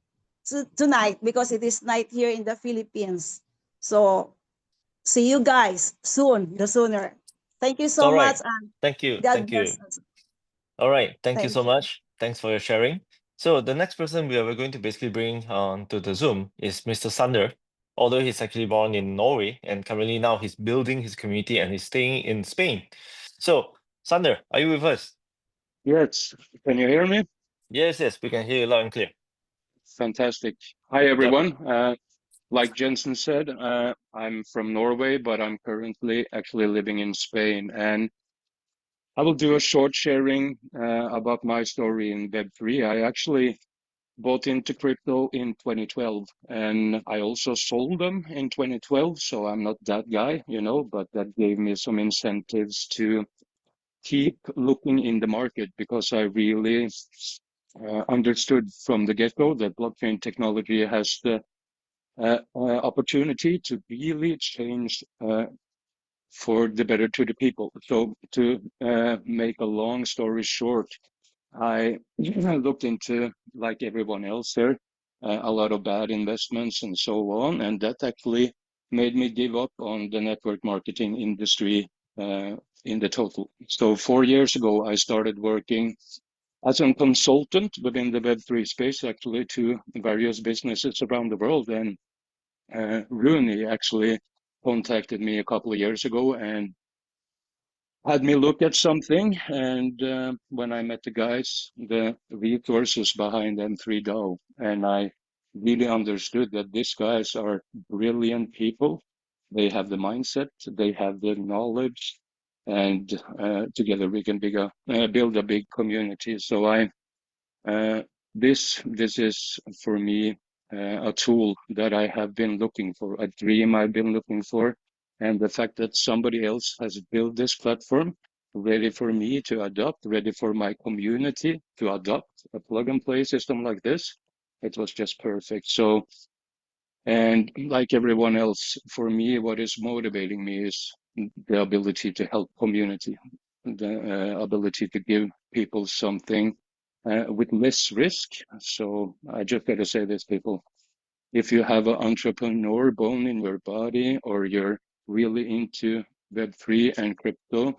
tonight, because it is night here in the Philippines. So see you guys soon, the sooner. Thank you so All right. much, and Thank you. God Thank you. bless us. All right. Thank you so Thank you. much. Thanks for your sharing. So the next person we are going to basically bring on to the Zoom is Mr. Sander. Although he's actually born in Norway, and currently now he's building his community and he's staying in Spain. So Sander, are you with us? Yes, can you hear me? Yes, we can hear you loud and clear. Fantastic. Hi, everyone. Like Jensen said, I'm from Norway, but I'm currently actually living in Spain. And I will do a short sharing about my story in Web3. I actually bought into crypto in 2012, and I also sold them in 2012. So I'm not that guy, but that gave me some incentives to keep looking in the market, because I really understood from the get-go that blockchain technology has the opportunity to really change for the better to the people. So to make a long story short, I looked into, like everyone else there, a lot of bad investments and so on, and that actually made me give up on the network marketing industry in the total. So 4 years ago, I started working as a consultant within the Web3 space, actually, to various businesses around the world. And Rooney actually contacted me a couple of years ago and had me look at something. And when I met the guys, the resources behind M3 DAO, and I really understood that these guys are brilliant people. They have the mindset, they have the knowledge, and together we can build a big community. So this is for me a tool that I have been looking for, a dream I've been looking for, and the fact that somebody else has built this platform ready for me to adopt, ready for my community to adopt a plug-and-play system like this, it was just perfect. So, and like everyone else, for me, what is motivating me is the ability to help community, the ability to give people something with less risk. So I just got to say this, people, if you have an entrepreneur bone in your body, or you're really into Web3 and crypto,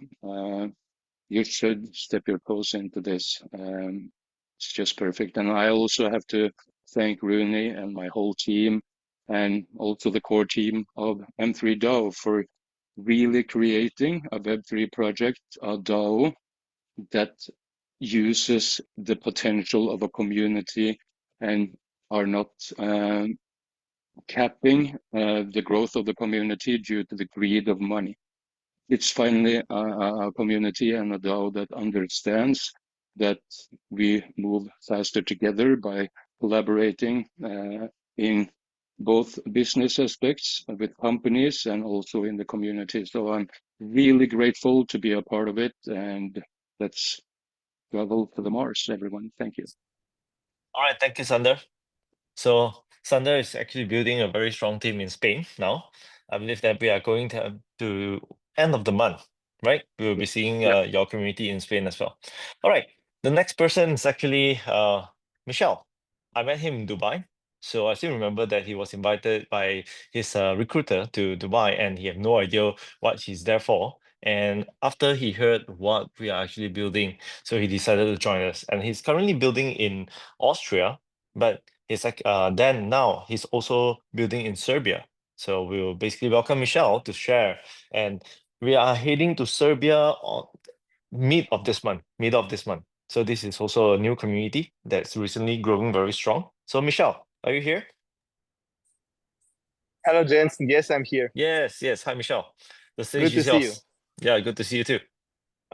you should step your toes into this. It's just perfect. And I also have to thank Rooney and my whole team, and also the core team of M3DAO for really creating a Web3 project, a DAO that uses the potential of a community and are not capping the growth of the community due to the greed of money. It's finally a community and a DAO that understands that we move faster together by collaborating in both business aspects with companies and also in the community. So I'm really grateful to be a part of it, and let's travel to the Mars, everyone. Thank you. All right, thank you, Sander. So Sander is actually building a very strong team in Spain now. I believe that we are going to end of the month, right? We will be seeing your community in Spain as well. All right, the next person is actually Michelle. I met him in Dubai. So I still remember that he was invited by his recruiter to Dubai, and he had no idea what he's there for. And after he heard what we are actually building, so he decided to join us. And he's currently building in Austria, but he's like now he's also building in Serbia. So we'll basically welcome Michelle to share. And we are heading to Serbia on mid of this month. So this is also a new community that's recently growing very strong. So Michelle, are you here? Hello, Jensen. Yes, I'm here. Yes. Hi, Michelle. The stage Good to is see you. yours. Yeah, good to see you too.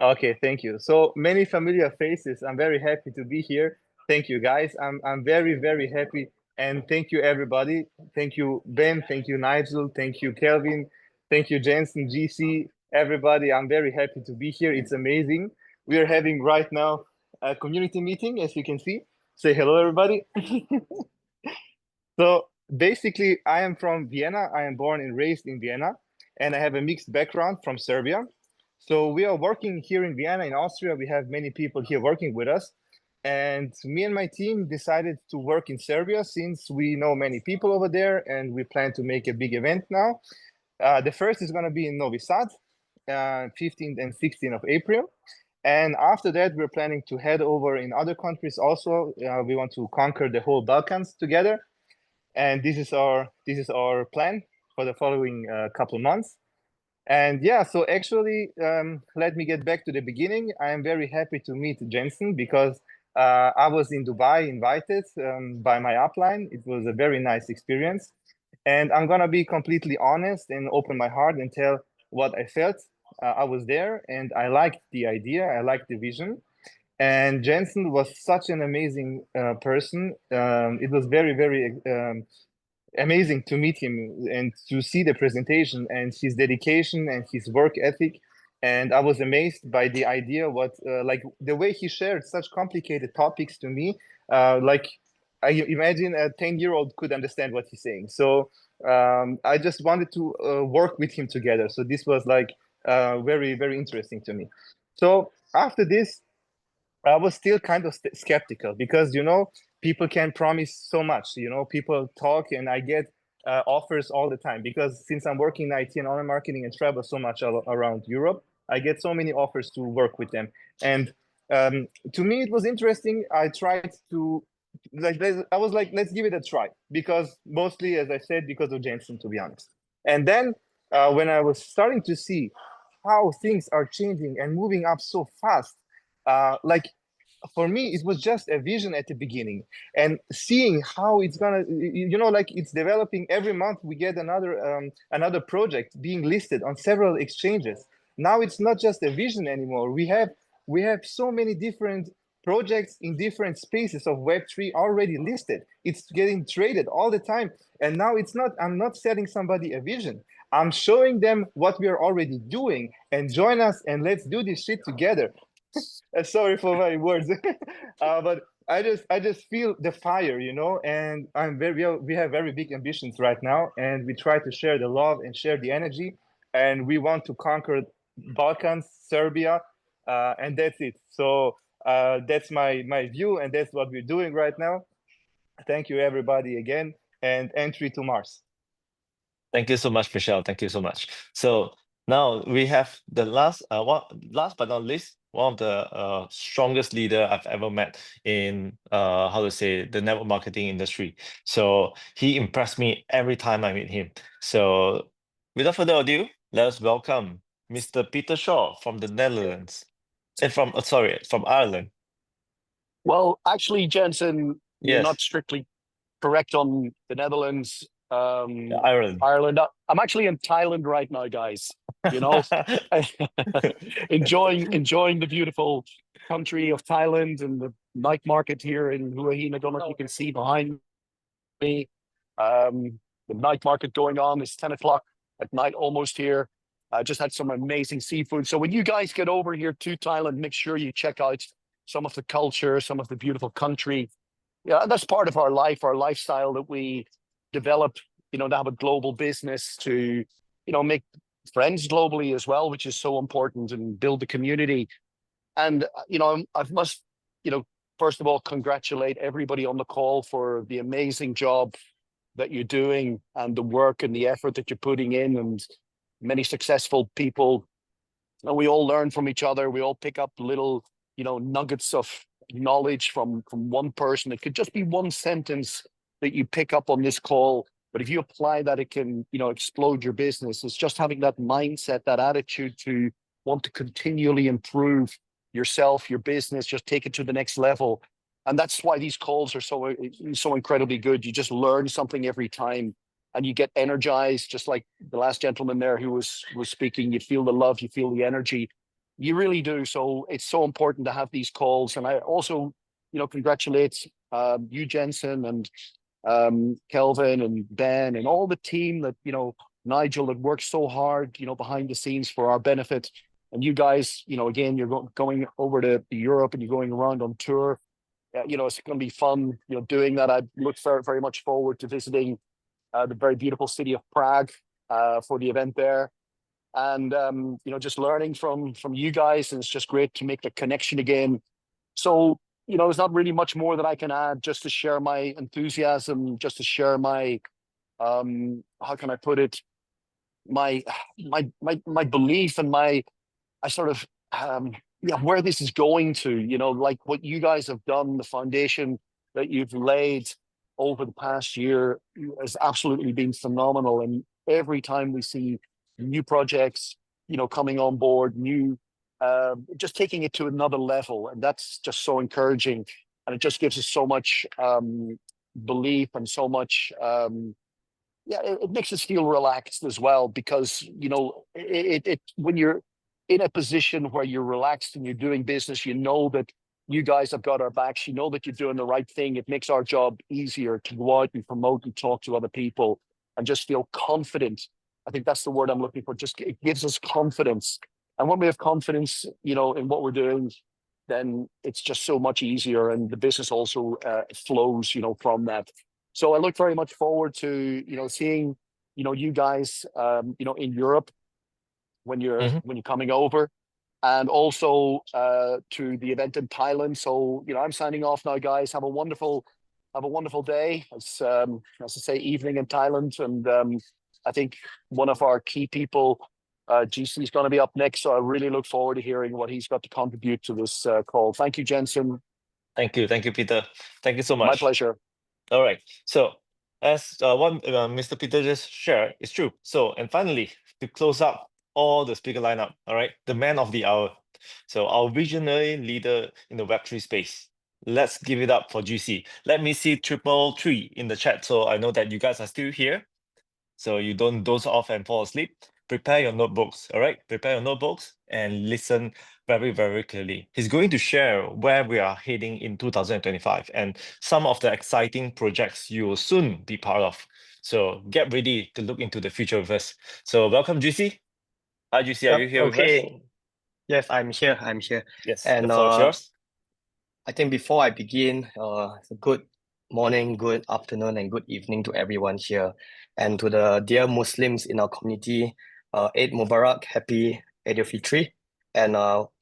Okay, thank you. So many familiar faces. I'm very happy to be here. Thank you, guys. I'm very, very happy. And thank you, everybody. Thank you, Ben. Thank you, Nigel. Thank you, Kelvin. Thank you, Jensen, GC, everybody. I'm very happy to be here. It's amazing. We are having right now a community meeting, as you can see. Say hello, everybody. So basically, I am from Vienna. I am born and raised in Vienna, and I have a mixed background from Serbia. So we are working here in Vienna, in Austria. We have many people here working with us. And me and my team decided to work in Serbia since we know many people over there, and we plan to make a big event now. The first is going to be in Novi Sad, 15th and 16th of April. And after that, we're planning to head over in other countries also. We want to conquer the whole Balkans together. And this is our plan for the following couple months. And yeah, so actually, let me get back to the beginning. I am very happy to meet Jensen because I was in Dubai invited by my upline. It was a very nice experience. And I'm gonna be completely honest and open my heart and tell what I felt. I was there and I liked the idea, I liked the vision. And Jensen was such an amazing person. It was very, very amazing to meet him and to see the presentation and his dedication and his work ethic. And I was amazed by the idea, like the way he shared such complicated topics to me. Like I imagine a 10-year-old could understand what he's saying. So I just wanted to work with him together. So this was like very, very interesting to me. So after this, I was still kind of skeptical because, people can promise so much, people talk and I get offers all the time because since I'm working in IT and online marketing and travel so much around Europe, I get so many offers to work with them. And to me, it was interesting. I tried to, I was like, let's give it a try because mostly, as I said, because of Jensen, to be honest. And then when I was starting to see how things are changing and moving up so fast, like for me, it was just a vision at the beginning, and seeing how it's gonna, like it's developing every month. We get another project being listed on several exchanges. Now it's not just a vision anymore. We have so many different projects in different spaces of Web3 already listed. It's getting traded all the time. And now I'm not selling somebody a vision. I'm showing them what we are already doing, and join us and let's do this shit together. Sorry for my words, but I just feel the fire, and we have very big ambitions right now, and we try to share the love and share the energy, and we want to conquer Balkans, Serbia, and that's it. So that's my view, and that's what we're doing right now. Thank you, everybody, again, and entry to Mars. Thank you so much, Michelle. Thank you so much. So now we have the last but not least, one of the strongest leader I've ever met in the network marketing industry. So he impressed me every time I meet him. So without further ado, let us welcome Mr. Peter Shaw from the Netherlands, and from Ireland. Well, actually, Jensen, you're Yes. not strictly correct on the Netherlands. Ireland. Ireland. I'm actually in Thailand right now, guys. Enjoying the beautiful country of Thailand and the night market here in Hua Hin. I don't know if you can see behind me. The night market going on. It's 10 o'clock at night almost here. I just had some amazing seafood. So when you guys get over here to Thailand, make sure you check out some of the culture, some of the beautiful country. Yeah, that's part of our life, our lifestyle that we developed, to have a global business, to, make friends globally as well, which is so important, and build the community. And, I must, first of all, congratulate everybody on the call for the amazing job that you're doing, and the work and the effort that you're putting in, and many successful people. And we all learn from each other. We all pick up little, nuggets of knowledge from one person. It could just be one sentence that you pick up on this call, but if you apply that, it can, explode your business. It's just having that mindset, that attitude to want to continually improve yourself, your business, just take it to the next level. And that's why these calls are so incredibly good. You just learn something every time, and you get energized, just like the last gentleman there who was speaking. You feel the love, you feel the energy. You really do. So it's so important to have these calls. And I also, congratulate you, Jensen, and Kelvin and Ben and all the team that, Nigel, that works so hard, behind the scenes for our benefit. And you guys, again, you're going over to Europe, and you're going around on tour. It's going to be fun, doing that. I look very, very much forward to visiting the very beautiful city of Prague for the event there. And, just learning from you guys, and it's just great to make the connection again. So, there's not really much more that I can add, just to share my enthusiasm, just to share my, how can I put it, my belief, and I sort of, where this is going to, like what you guys have done, the foundation that you've laid over the past year has absolutely been phenomenal. And every time we see new projects, coming on board, just taking it to another level, and that's just so encouraging. And it just gives us so much belief, and so much, it makes us feel relaxed as well, because, when you're in a position where you're relaxed and you're doing business, that you guys have got our backs, that you're doing the right thing. It makes our job easier to go out and promote and talk to other people, and just feel confident. I think that's the word I'm looking for. Just, it gives us confidence. And when we have confidence, in what we're doing, then it's just so much easier, and the business also flows, from that. So I look very much forward to, seeing, you guys, in Europe when you're coming over, and also to the event in Thailand. So, I'm signing off now, guys. Have a wonderful day. As I say, evening in Thailand, and I think one of our key people, GC, is going to be up next. So I really look forward to hearing what he's got to contribute to this call. Thank you, Jensen. Thank you, Peter. Thank you so much. My pleasure. All right. So as Mr. Peter just shared, it's true. So, and finally, to close up all the speaker lineup, all right, the man of the hour, So our visionary leader in the Web3 space. Let's give it up for GC. Let me see 333 in the chat, so I know that you guys are still here, so you don't doze off and fall asleep. Prepare your notebooks, all right? Prepare your notebooks and listen very, very clearly. He's going to share where we are heading in 2025 and some of the exciting projects you will soon be part of. So get ready to look into the future with us. So welcome, GC. Hi, GC, are you here with us? Okay. Yes, I'm here. I'm here. Yes, And the floor is yours. I think before I begin, good morning, good afternoon, and good evening to everyone here. And to the dear Muslims in our community, Eid Mubarak, happy Eid al-Fitr. And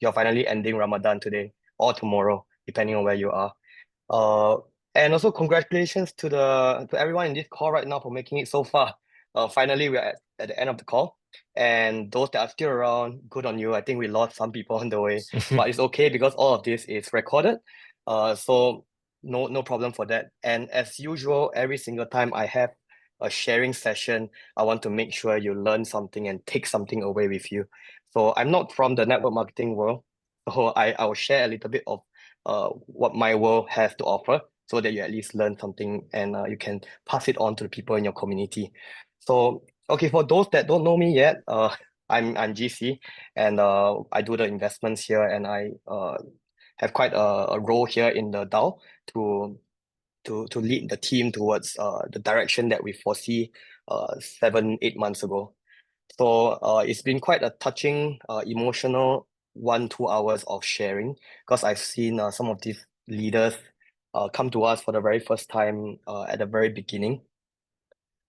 you're finally ending Ramadan today or tomorrow, depending on where you are. And also congratulations to everyone in this call right now for making it so far. Finally, we're at the end of the call. And those that are still around, good on you. I think we lost some people on the way, but it's okay because all of this is recorded. So no problem for that. And as usual, every single time I have a sharing session, I want to make sure you learn something and take something away with you. So I'm not from the network marketing world, so I will share a little bit of what my world has to offer so that you at least learn something and you can pass it on to the people in your community. So, okay, for those that don't know me yet, I'm GC and I do the investments here and I have quite a role here in the DAO to lead the team towards the direction that we foresee 7-8 months ago. So it's been quite a touching, emotional 1-2 hours of sharing because I've seen some of these leaders come to us for the very first time at the very beginning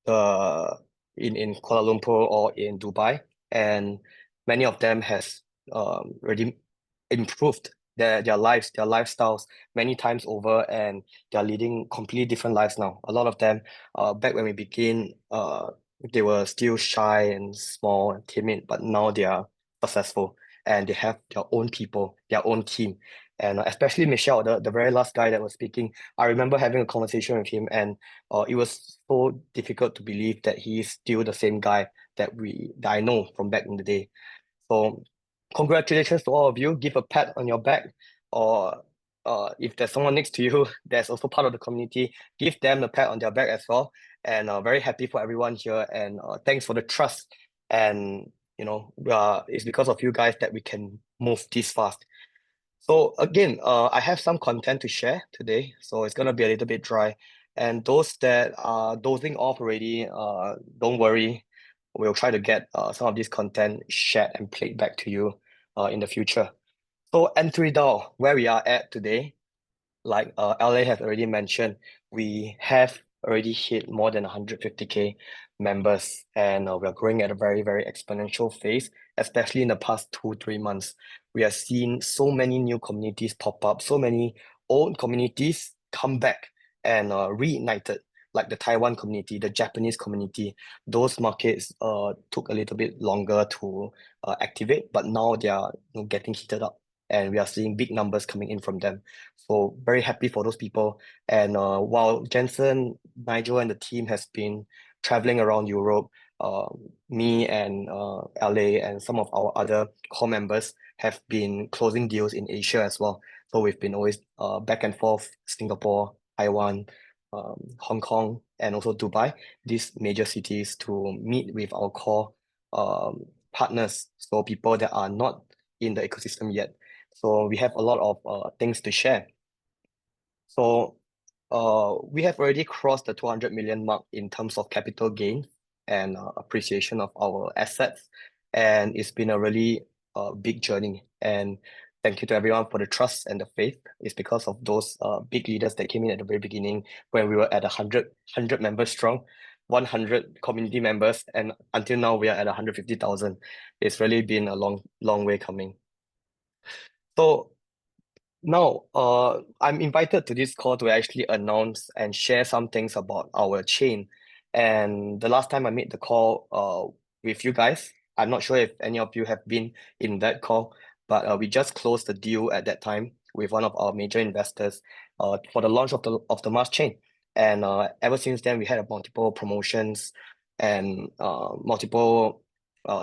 in Kuala Lumpur or in Dubai, and many of them has already improved their lives, their lifestyles many times over, and they're leading completely different lives now. A lot of them, back when we began, they were still shy and small and timid, but now they are successful and they have their own people, their own team. And especially Michelle, the very last guy that was speaking, I remember having a conversation with him, and it was so difficult to believe that he is still the same guy that I know from back in the day. So congratulations to all of you. Give a pat on your back, or if there's someone next to you that's also part of the community, give them a pat on their back as well. And very happy for everyone here, and thanks for the trust. And it's because of you guys that we can move this fast. So again, I have some content to share today, so it's gonna be a little bit dry. And those that are dozing off already, don't worry. We'll try to get some of this content shared and played back to you in the future. So N3 DAO, where we are at today, like LA has already mentioned, we have already hit more than 150K members, and we are growing at a very, very exponential phase, especially in the past 2-3 months. We have seen so many new communities pop up, so many old communities come back and reignited, like the Taiwan community, the Japanese community. Those markets took a little bit longer to activate, but now they are getting heated up, and we are seeing big numbers coming in from them. So very happy for those people. And while Jensen, Nigel, and the team has been traveling around Europe, me and LA and some of our other core members have been closing deals in Asia as well. So we've been always back and forth, Singapore, Taiwan, Hong Kong, and also Dubai, these major cities, to meet with our core partners, so people that are not in the ecosystem yet. So we have a lot of things to share. So we have already crossed the 200 million mark in terms of capital gain and appreciation of our assets. And it's been a really big journey. And thank you to everyone for the trust and the faith. It's because of those big leaders that came in at the very beginning when we were at 100 members strong, 100 community members, and until now we are at 150,000. It's really been a long way coming. So now, I'm invited to this call to actually announce and share some things about our chain. And the last time I made the call with you guys, I'm not sure if any of you have been in that call, but we just closed the deal at that time with one of our major investors for the launch of the Mars chain. And ever since then, we had multiple promotions and multiple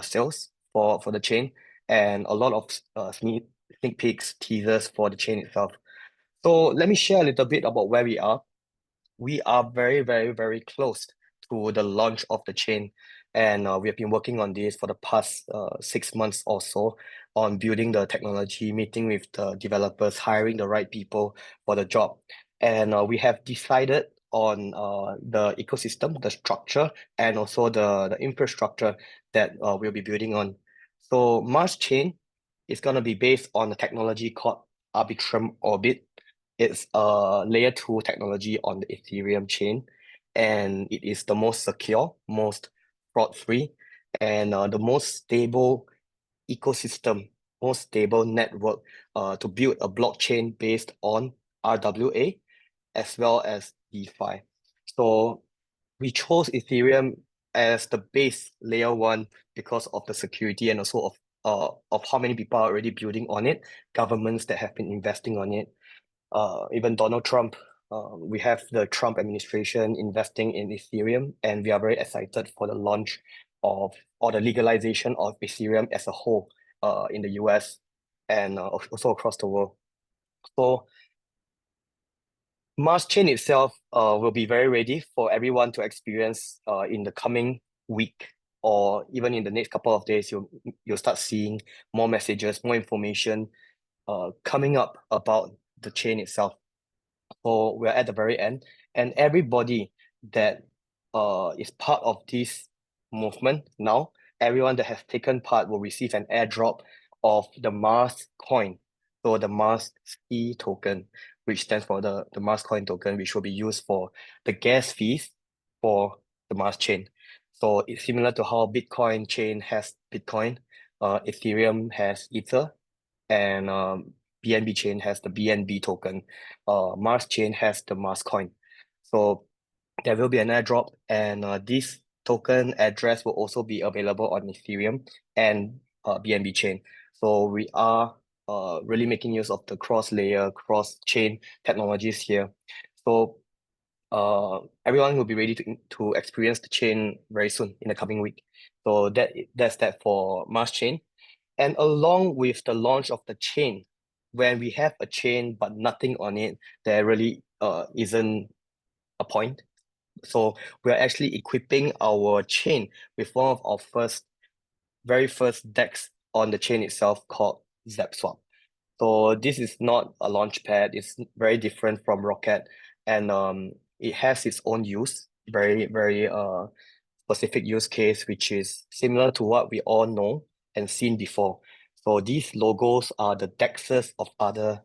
sales for the chain, and a lot of sneak peeks, teasers for the chain itself. So let me share a little bit about where we are. We are very, very, very close to the launch of the chain. And we have been working on this for the past 6 months or so on building the technology, meeting with the developers, hiring the right people for the job. And we have decided on the ecosystem, the structure, and also the infrastructure that we'll be building on. So Mars Chain is going to be based on a technology called Arbitrum Orbit. It's a layer 2 technology on the Ethereum chain, and it is the most secure, most fraud-free, and the most stable ecosystem, most stable network to build a blockchain based on RWA as well as DeFi. So we chose Ethereum as the base layer 1 because of the security and also of how many people are already building on it, governments that have been investing on it. Even Donald Trump, we have the Trump administration investing in Ethereum, and we are very excited for the launch of or the legalization of Ethereum as a whole in the US and also across the world. So Mars Chain itself will be very ready for everyone to experience in the coming week, or even in the next couple of days. You'll start seeing more messages, more information coming up about the chain itself. So we're at the very end, and everybody that is part of this movement now, everyone that has taken part will receive an airdrop of the Mars coin. So the Mars C token, which stands for the Mars coin token, which will be used for the gas fees for the Mars chain. So it's similar to how Bitcoin chain has Bitcoin, Ethereum has Ether, and BNB chain has the BNB token. Mars chain has the Mars coin. So there will be an airdrop, and this token address will also be available on Ethereum and BNB chain. So we are really making use of the cross-layer, cross-chain technologies here. So everyone will be ready to experience the chain very soon in the coming week. So that's that for Mars chain. And along with the launch of the chain, when we have a chain but nothing on it, there really isn't a point. So we're actually equipping our chain with one of our very first DEX on the chain itself called ZapSwap. So this is not a launch pad. It's very different from Rocket, and it has its own use, very, very specific use case, which is similar to what we all know and seen before. So these logos are the DEXs of other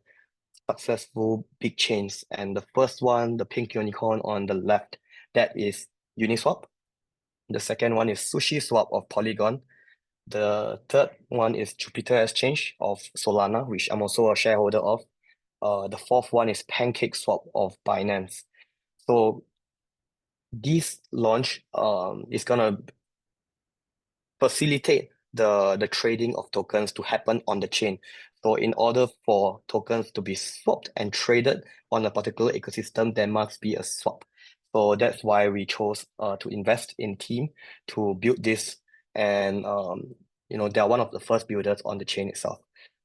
successful big chains. And the first one, the pink unicorn on the left, that is Uniswap. The second one is SushiSwap of Polygon. The third one is Jupiter Exchange of Solana, which I'm also a shareholder of. The fourth one is PancakeSwap of Binance. So this launch is gonna facilitate the trading of tokens to happen on the chain. So in order for tokens to be swapped and traded on a particular ecosystem, there must be a swap. So that's why we chose to invest in team to build this, and they are one of the first builders on the chain itself.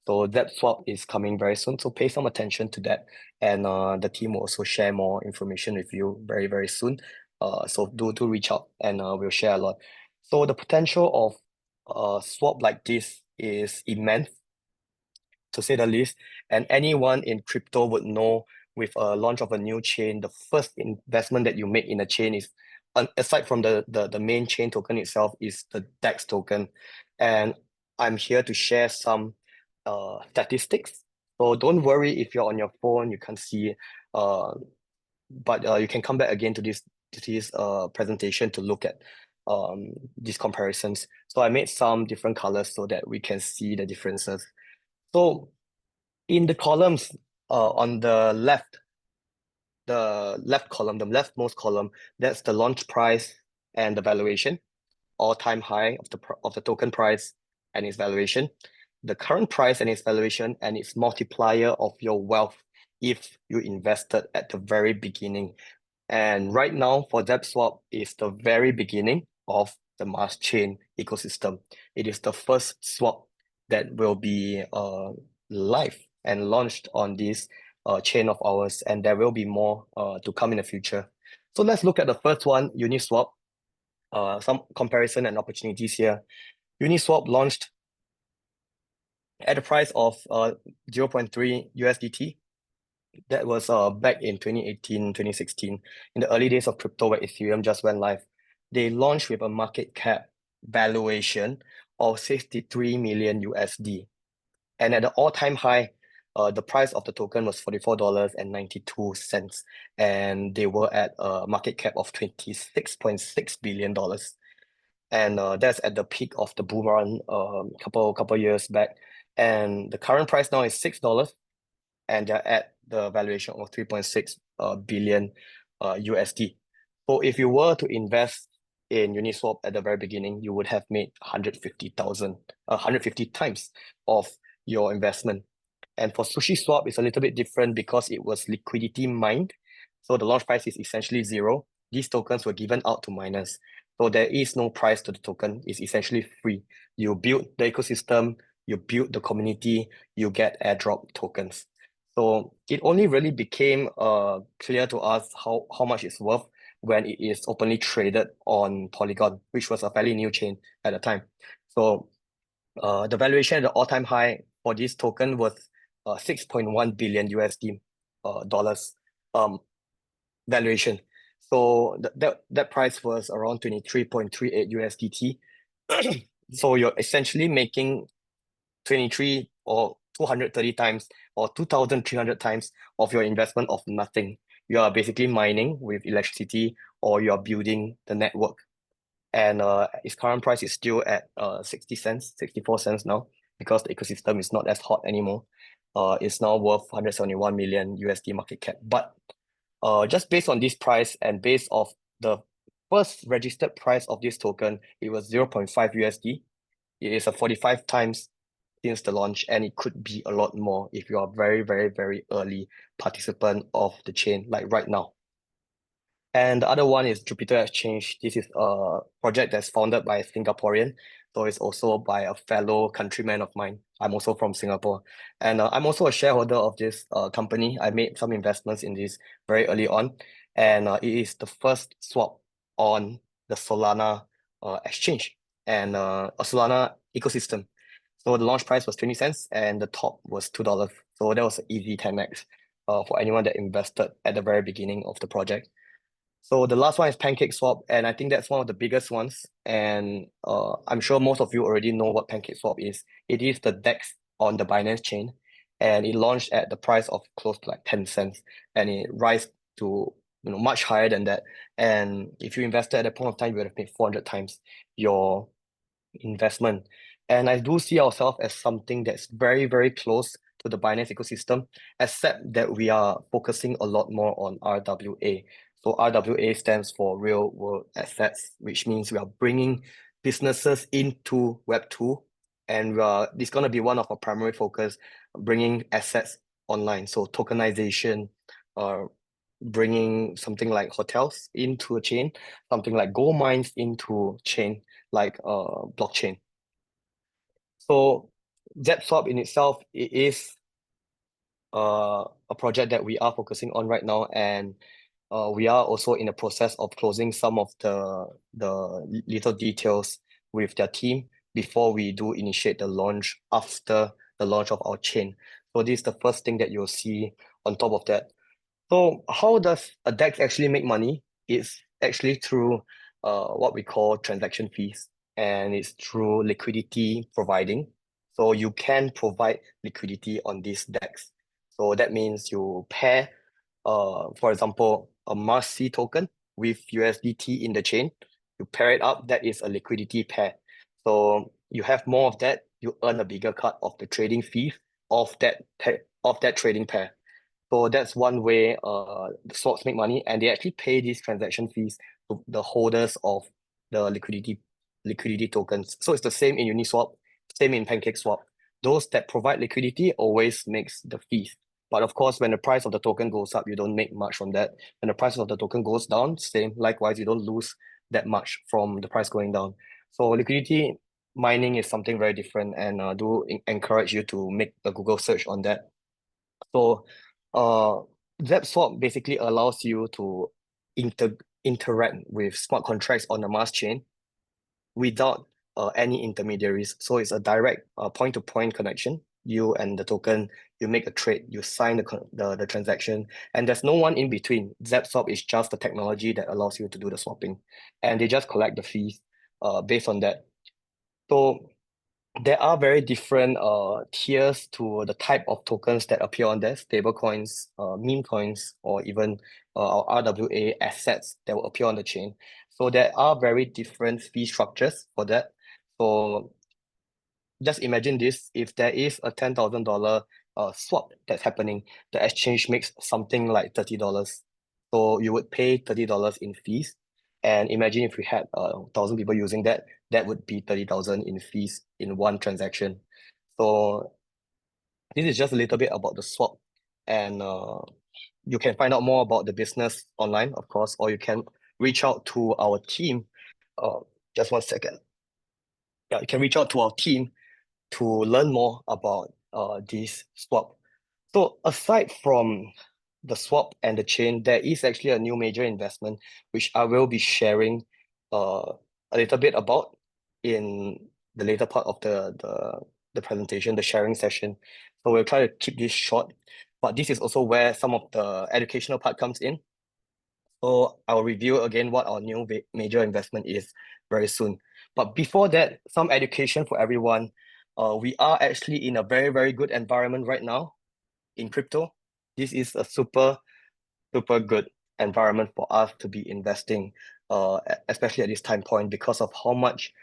So that swap is coming very soon. So pay some attention to that, and the team will also share more information with you very, very soon. So do reach out, and we'll share a lot. So the potential of a swap like this is immense, to say the least. And anyone in crypto would know, with a launch of a new chain, the first investment that you make in a chain is, aside from the main chain token itself, is the DEX token. And I'm here to share some statistics. So don't worry if you're on your phone, you can't see it. But you can come back again to this presentation to look at these comparisons. So I made some different colors so that we can see the differences. So in the columns on the left, the leftmost column, that's the launch price and the valuation, all-time high of the token price and its valuation, the current price and its valuation, and its multiplier of your wealth if you invested at the very beginning. And right now for ZapSwap is the very beginning of the Mars chain ecosystem. It is the first swap that will be live and launched on this chain of ours, and there will be more to come in the future. So let's look at the first one, Uniswap. Some comparison and opportunities here. Uniswap launched at a price of 0.3 USDT. That was back in 2018, 2016, in the early days of crypto where Ethereum just went live. They launched with a market cap valuation of 63 million USD. And at the all-time high, the price of the token was $44.92, and they were at a market cap of $26.6 billion. And that's at the peak of the bull run couple years back. And the current price now is $6, and they're at the valuation of 3.6 billion USD. So if you were to invest in Uniswap at the very beginning, you would have made 150 times of your investment. And for SushiSwap, it's a little bit different because it was liquidity mined. So the launch price is essentially zero. These tokens were given out to miners. So there is no price to the token. It's essentially free. You build the ecosystem, you build the community, you get airdrop tokens. So it only really became clear to us how much it's worth when it is openly traded on Polygon, which was a fairly new chain at the time. So the valuation at the all-time high for this token was 6.1 billion USD dollars valuation. So that price was around 23.38 USDT. So you're essentially making 23 or 230 times or 2,300 times of your investment of nothing. You are basically mining with electricity, or you are building the network. And its current price is still at 60 cents, 64 cents now, because the ecosystem is not as hot anymore. It's now worth 171 million USD market cap. But just based on this price and based off the first registered price of this token, it was 0.5 USD. It is a 45 times since the launch, and it could be a lot more if you are very, very, very early participant of the chain, like right now. And the other one is Jupiter Exchange. This is a project that's founded by a Singaporean, so it's also by a fellow countryman of mine. I'm also from Singapore, and I'm also a shareholder of this company. I made some investments in this very early on, and it is the first swap on the Solana exchange and a Solana ecosystem. So the launch price was 20 cents and the top was $2. So that was an easy 10x for anyone that invested at the very beginning of the project. So the last one is PancakeSwap, and I think that's one of the biggest ones. And I'm sure most of you already know what PancakeSwap is. It is the DEX on the Binance chain, and it launched at the price of close to like 10 cents, and it rise to much higher than that. And if you invested at that point of time, you would have made 400 times your investment. And I do see ourselves as something that's very, very close to the Binance ecosystem, except that we are focusing a lot more on RWA. So RWA stands for real world assets, which means we are bringing businesses into Web2, and it's going to be one of our primary focus, bringing assets online. So tokenization, bringing something like hotels into a chain, something like gold mines into chain, like blockchain. So ZapSwap in itself, it is a project that we are focusing on right now, and we are also in the process of closing some of the little details with their team before we do initiate the launch after the launch of our chain. So this is the first thing that you'll see on top of that. So how does a DEX actually make money? It's actually through what we call transaction fees, and it's through liquidity providing. So you can provide liquidity on this DEX. So that means you pair, for example, a Mars-C token with USDT in the chain. You pair it up, that is a liquidity pair. So you have more of that, you earn a bigger cut of the trading fees of that trading pair. So that's one way the swaps make money, and they actually pay these transaction fees to the holders of the liquidity tokens. So it's the same in Uniswap, same in PancakeSwap. Those that provide liquidity always makes the fees. But of course, when the price of the token goes up, you don't make much from that. When the price of the token goes down, same. Likewise, you don't lose that much from the price going down. So liquidity mining is something very different, and do encourage you to make a Google search on that. So ZapSwap basically allows you to interact with smart contracts on the Mars chain without any intermediaries. So it's a direct point-to-point connection. You and the token, you make a trade, you sign the transaction, and there's no one in between. ZapSwap is just the technology that allows you to do the swapping, and they just collect the fees based on that. So there are very different tiers to the type of tokens that appear on there, stable coins, meme coins, or even RWA assets that will appear on the chain. So there are very different fee structures for that. So just imagine this, if there is a $10,000 swap that's happening, the exchange makes something like $30. So you would pay $30 in fees. And imagine if we had 1,000 people using that, that would be 30,000 in fees in one transaction. So this is just a little bit about the swap. And you can find out more about the business online, of course, or you can reach out to our team. Just 1 second. Yeah, you can reach out to our team to learn more about this swap. So aside from the swap and the chain, there is actually a new major investment which I will be sharing a little bit about in the later part of the presentation, the sharing session. So we'll try to keep this short, but this is also where some of the educational part comes in. So I'll review again what our new major investment is very soon. But before that, some education for everyone. We are actually in a very, very good environment right now in crypto. This is a super good environment for us to be investing, especially at this time point, because of how much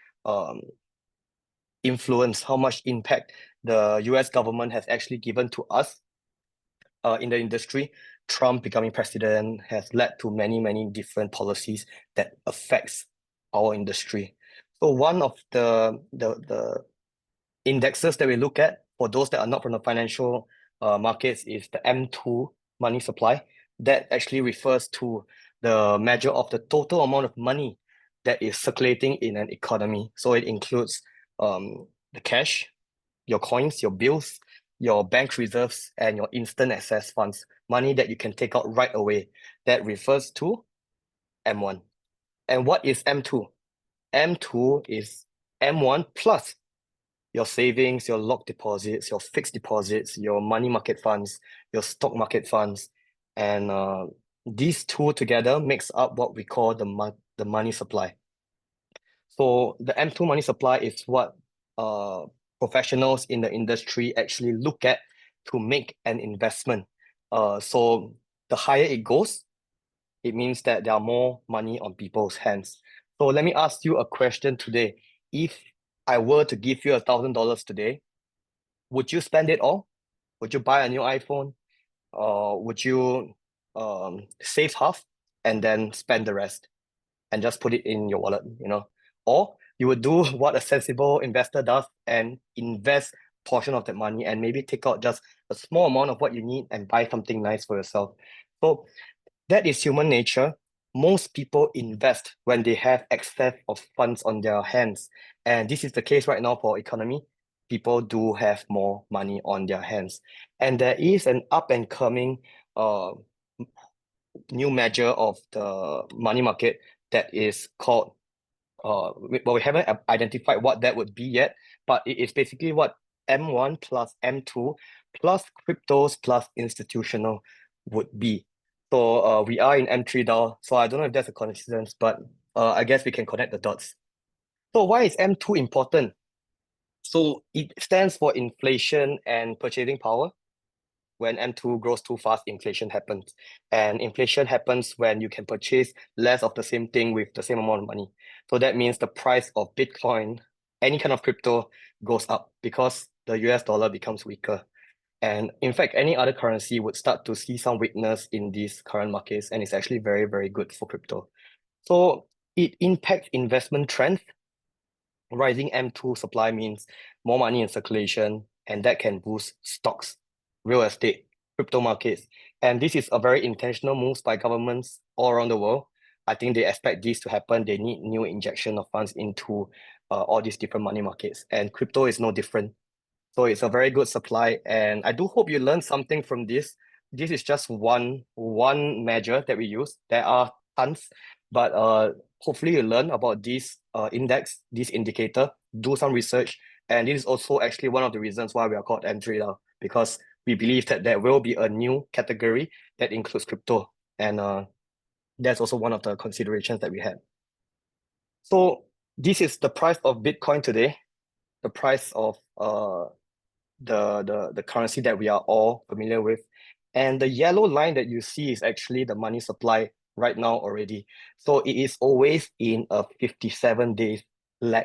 influence, how much impact the US government has actually given to us in the industry. Trump becoming president has led to many, many different policies that affects our industry. So one of the indexes that we look at for those that are not from the financial markets is the M2 money supply. That actually refers to the measure of the total amount of money that is circulating in an economy. So it includes the cash, your coins, your bills, your bank reserves, and your instant access funds, money that you can take out right away. That refers to M1. And what is M2? M2 is M1 plus your savings, your locked deposits, your fixed deposits, your money market funds, your stock market funds. And these two together makes up what we call the money supply. So the M2 money supply is what professionals in the industry actually look at to make an investment. So the higher it goes, it means that there are more money on people's hands. So let me ask you a question today. If I were to give you $1,000 today, would you spend it all? Would you buy a new iPhone? Would you save half and then spend the rest and just put it in your wallet, you know? Or you would do what a sensible investor does and invest portion of that money and maybe take out just a small amount of what you need and buy something nice for yourself. So that is human nature. Most people invest when they have excess of funds on their hands. And this is the case right now for economy. People do have more money on their hands. And there is an up and coming new measure of the money market that is called, well, we haven't identified what that would be yet, but it is basically what M1 plus M2 plus cryptos plus institutional would be. So we are in M3 now, so I don't know if that's a coincidence, but I guess we can connect the dots. So why is M2 important? So it stands for inflation and purchasing power. When M2 grows too fast, inflation happens. And inflation happens when you can purchase less of the same thing with the same amount of money. So that means the price of Bitcoin, any kind of crypto, goes up because the US dollar becomes weaker. And in fact, any other currency would start to see some weakness in these current markets, and it's actually very, very good for crypto. So it impacts investment trends. Rising M2 supply means more money in circulation, and that can boost stocks, real estate, crypto markets. And this is a very intentional move by governments all around the world. I think they expect this to happen. They need new injection of funds into all these different money markets, and crypto is no different. So it's a very good supply, and I do hope you learned something from this. This is just one measure that we use. There are tons, but hopefully you learn about this index, this indicator, do some research, and this is also actually one of the reasons why we are called M3 now, because we believe that there will be a new category that includes crypto, and that's also one of the considerations that we had. So this is the price of Bitcoin today, the price of the currency that we are all familiar with. And the yellow line that you see is actually the money supply right now already. So it is always in a 57 days lag.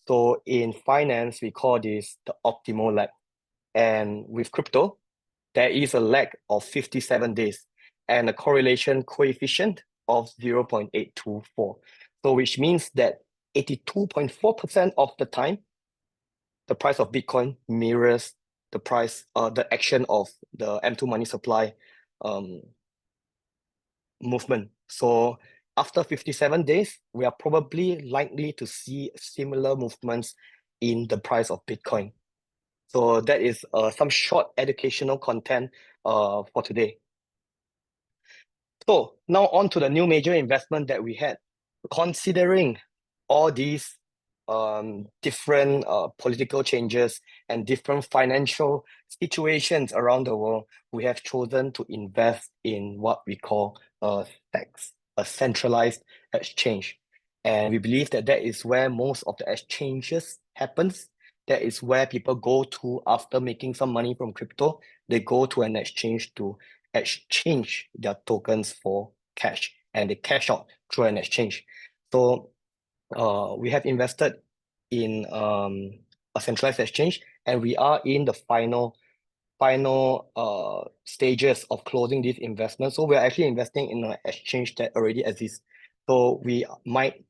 So in finance, we call this the optimal lag. And with crypto, there is a lag of 57 days and a correlation coefficient of 0.824. So which means that 82.4% of the time, the price of Bitcoin mirrors the price, the action of the M2 money supply movement. So after 57 days, we are probably likely to see similar movements in the price of Bitcoin. So that is some short educational content for today. So now on to the new major investment that we had. Considering all these different political changes and different financial situations around the world, we have chosen to invest in what we call a SEX, a centralized exchange. And we believe that that is where most of the exchanges happens. That is where people go to after making some money from crypto. They go to an exchange to exchange their tokens for cash, and they cash out through an exchange. So we have invested in a centralized exchange, and we are in the final stages of closing this investment. So we're actually investing in an exchange that already exists. So we might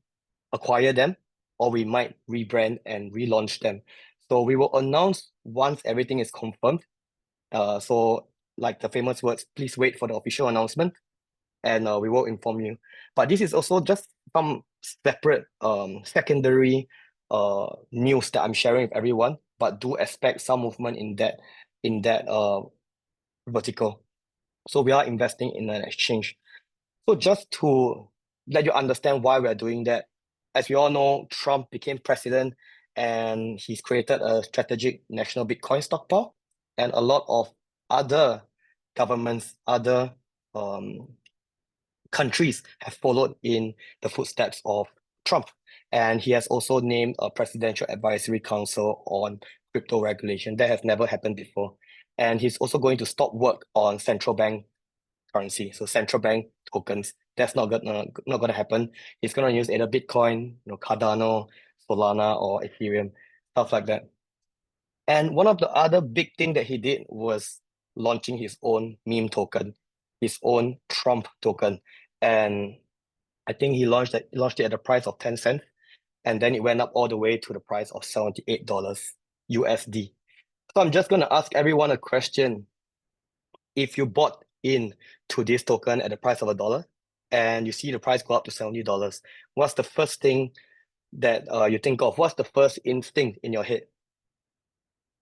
acquire them, or we might rebrand and relaunch them. So we will announce once everything is confirmed. So like the famous words, please wait for the official announcement, and we will inform you. But this is also just some separate secondary news that I'm sharing with everyone, but do expect some movement in that vertical. So we are investing in an exchange. So just to let you understand why we're doing that, as we all know, Trump became president and he's created a strategic national Bitcoin stockpile, and a lot of other governments, other countries have followed in the footsteps of Trump. And he has also named a presidential advisory council on crypto regulation. That has never happened before. And he's also going to stop work on central bank currency, so central bank tokens. That's not gonna happen. He's gonna use either Bitcoin, Cardano, Solana, or Ethereum, stuff like that. And one of the other big thing that he did was launching his own meme token, his own Trump token. And I think he launched it at the price of 10 cents, and then it went up all the way to the price of $78 USD. So I'm just gonna ask everyone a question. If you bought in to this token at the price of $1 and you see the price go up to $70, what's the first thing that you think of? What's the first instinct in your head?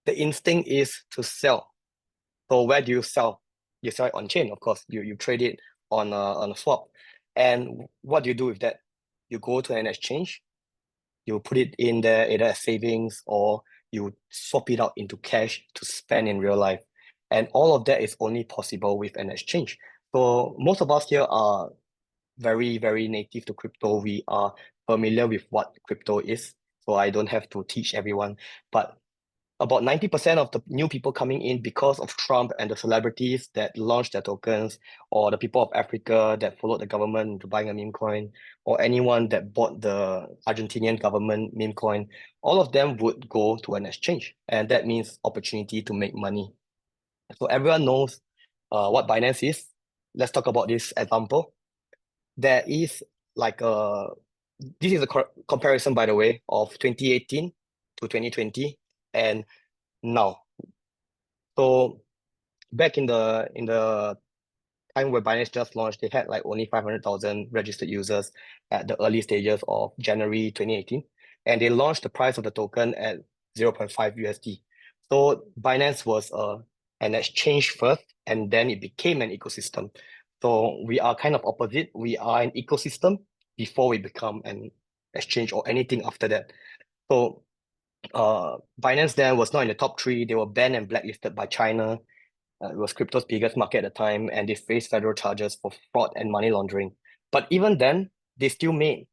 The instinct is to sell. So where do you sell? You sell it on chain, of course. You trade it on a swap. And what do you do with that? You go to an exchange, you put it in there either as savings, or you swap it out into cash to spend in real life. And all of that is only possible with an exchange. So most of us here are very, very native to crypto. We are familiar with what crypto is. So I don't have to teach everyone. But about 90% of the new people coming in because of Trump and the celebrities that launched their tokens, or the people of Africa that followed the government into buying a meme coin, or anyone that bought the Argentinian government meme coin, all of them would go to an exchange. And that means opportunity to make money. So everyone knows what Binance is. Let's talk about this example. There is like this is a comparison, by the way, of 2018 to 2020 and now. So back in the time where Binance just launched, they had like only 500,000 registered users at the early stages of January 2018. and they launched the price of the token at 0.5 USD. So Binance was an exchange first, and then it became an ecosystem. So we are kind of opposite. We are an ecosystem before we become an exchange or anything after that. So Binance then was not in the top 3. They were banned and blacklisted by China. It was crypto's biggest market at the time, and they faced federal charges for fraud and money laundering. But even then, they still made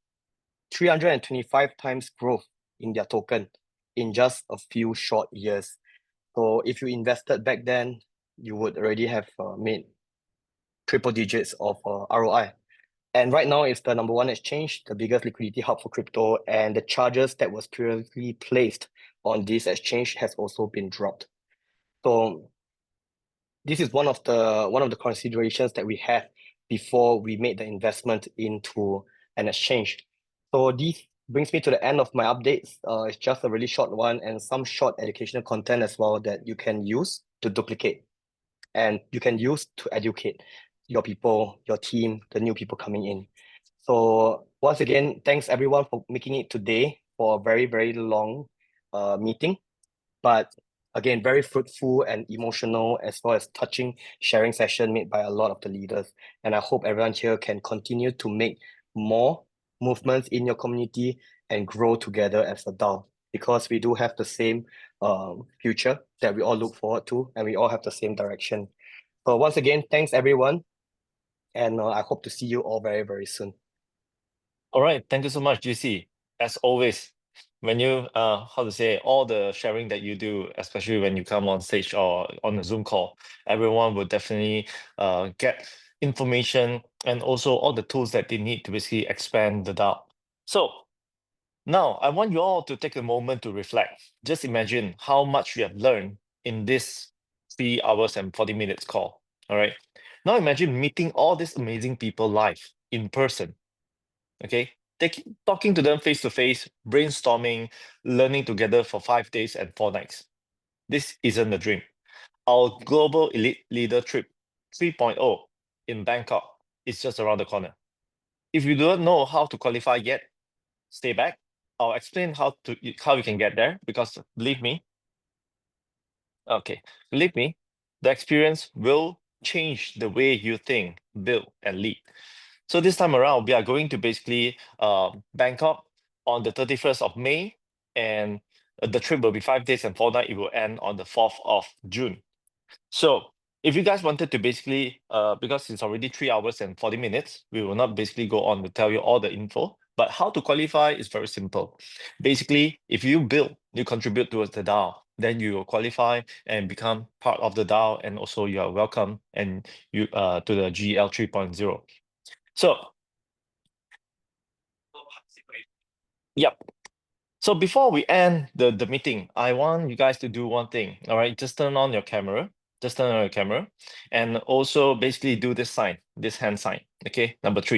325 times growth in their token in just a few short years. So if you invested back then, you would already have made triple digits of ROI. And right now, it's the number 1 exchange, the biggest liquidity hub for crypto, and the charges that was previously placed on this exchange has also been dropped. So this is one of the considerations that we had before we made the investment into an exchange. So this brings me to the end of my updates. It's just a really short one and some short educational content as well that you can use to duplicate and you can use to educate your people, your team, the new people coming in. So once again, thanks everyone for making it today for a very, very long meeting. But again, very fruitful and emotional as well as touching sharing session made by a lot of the leaders. And I hope everyone here can continue to make more movements in your community and grow together as a DAO, because we do have the same future that we all look forward to, and we all have the same direction. So once again, thanks everyone. And I hope to see you all very, very soon. All right. Thank you so much, GC. As always, when you, all the sharing that you do, especially when you come on stage or on a Zoom call, everyone will definitely get information and also all the tools that they need to basically expand the DAO. So now I want you all to take a moment to reflect. Just imagine how much you have learned in this 3 hours and 40 minutes call. All right. Now imagine meeting all these amazing people live in person. Okay, talking to them face to face, brainstorming, learning together for 5 days and 4 nights. This isn't a dream. Our global elite leader trip 3.0 in Bangkok is just around the corner. If you don't know how to qualify yet, stay back. I'll explain how you can get there, because believe me, the experience will change the way you think, build, and lead. So this time around, we are going to basically Bangkok on the 31st of May, and the trip will be 5 days and 4 nights. It will end on the 4th of June. So if you guys wanted to basically, because it's already 3 hours and 40 minutes, we will not basically go on to tell you all the info, but how to qualify is very simple. Basically, if you build, you contribute towards the DAO, then you will qualify and become part of the DAO, and also you are welcome and you to the GL 3.0. So, yep. So before we end the meeting, I want you guys to do one thing. All right, just turn on your camera. Just turn on your camera, and also basically do this sign, this hand sign. Okay, number 3.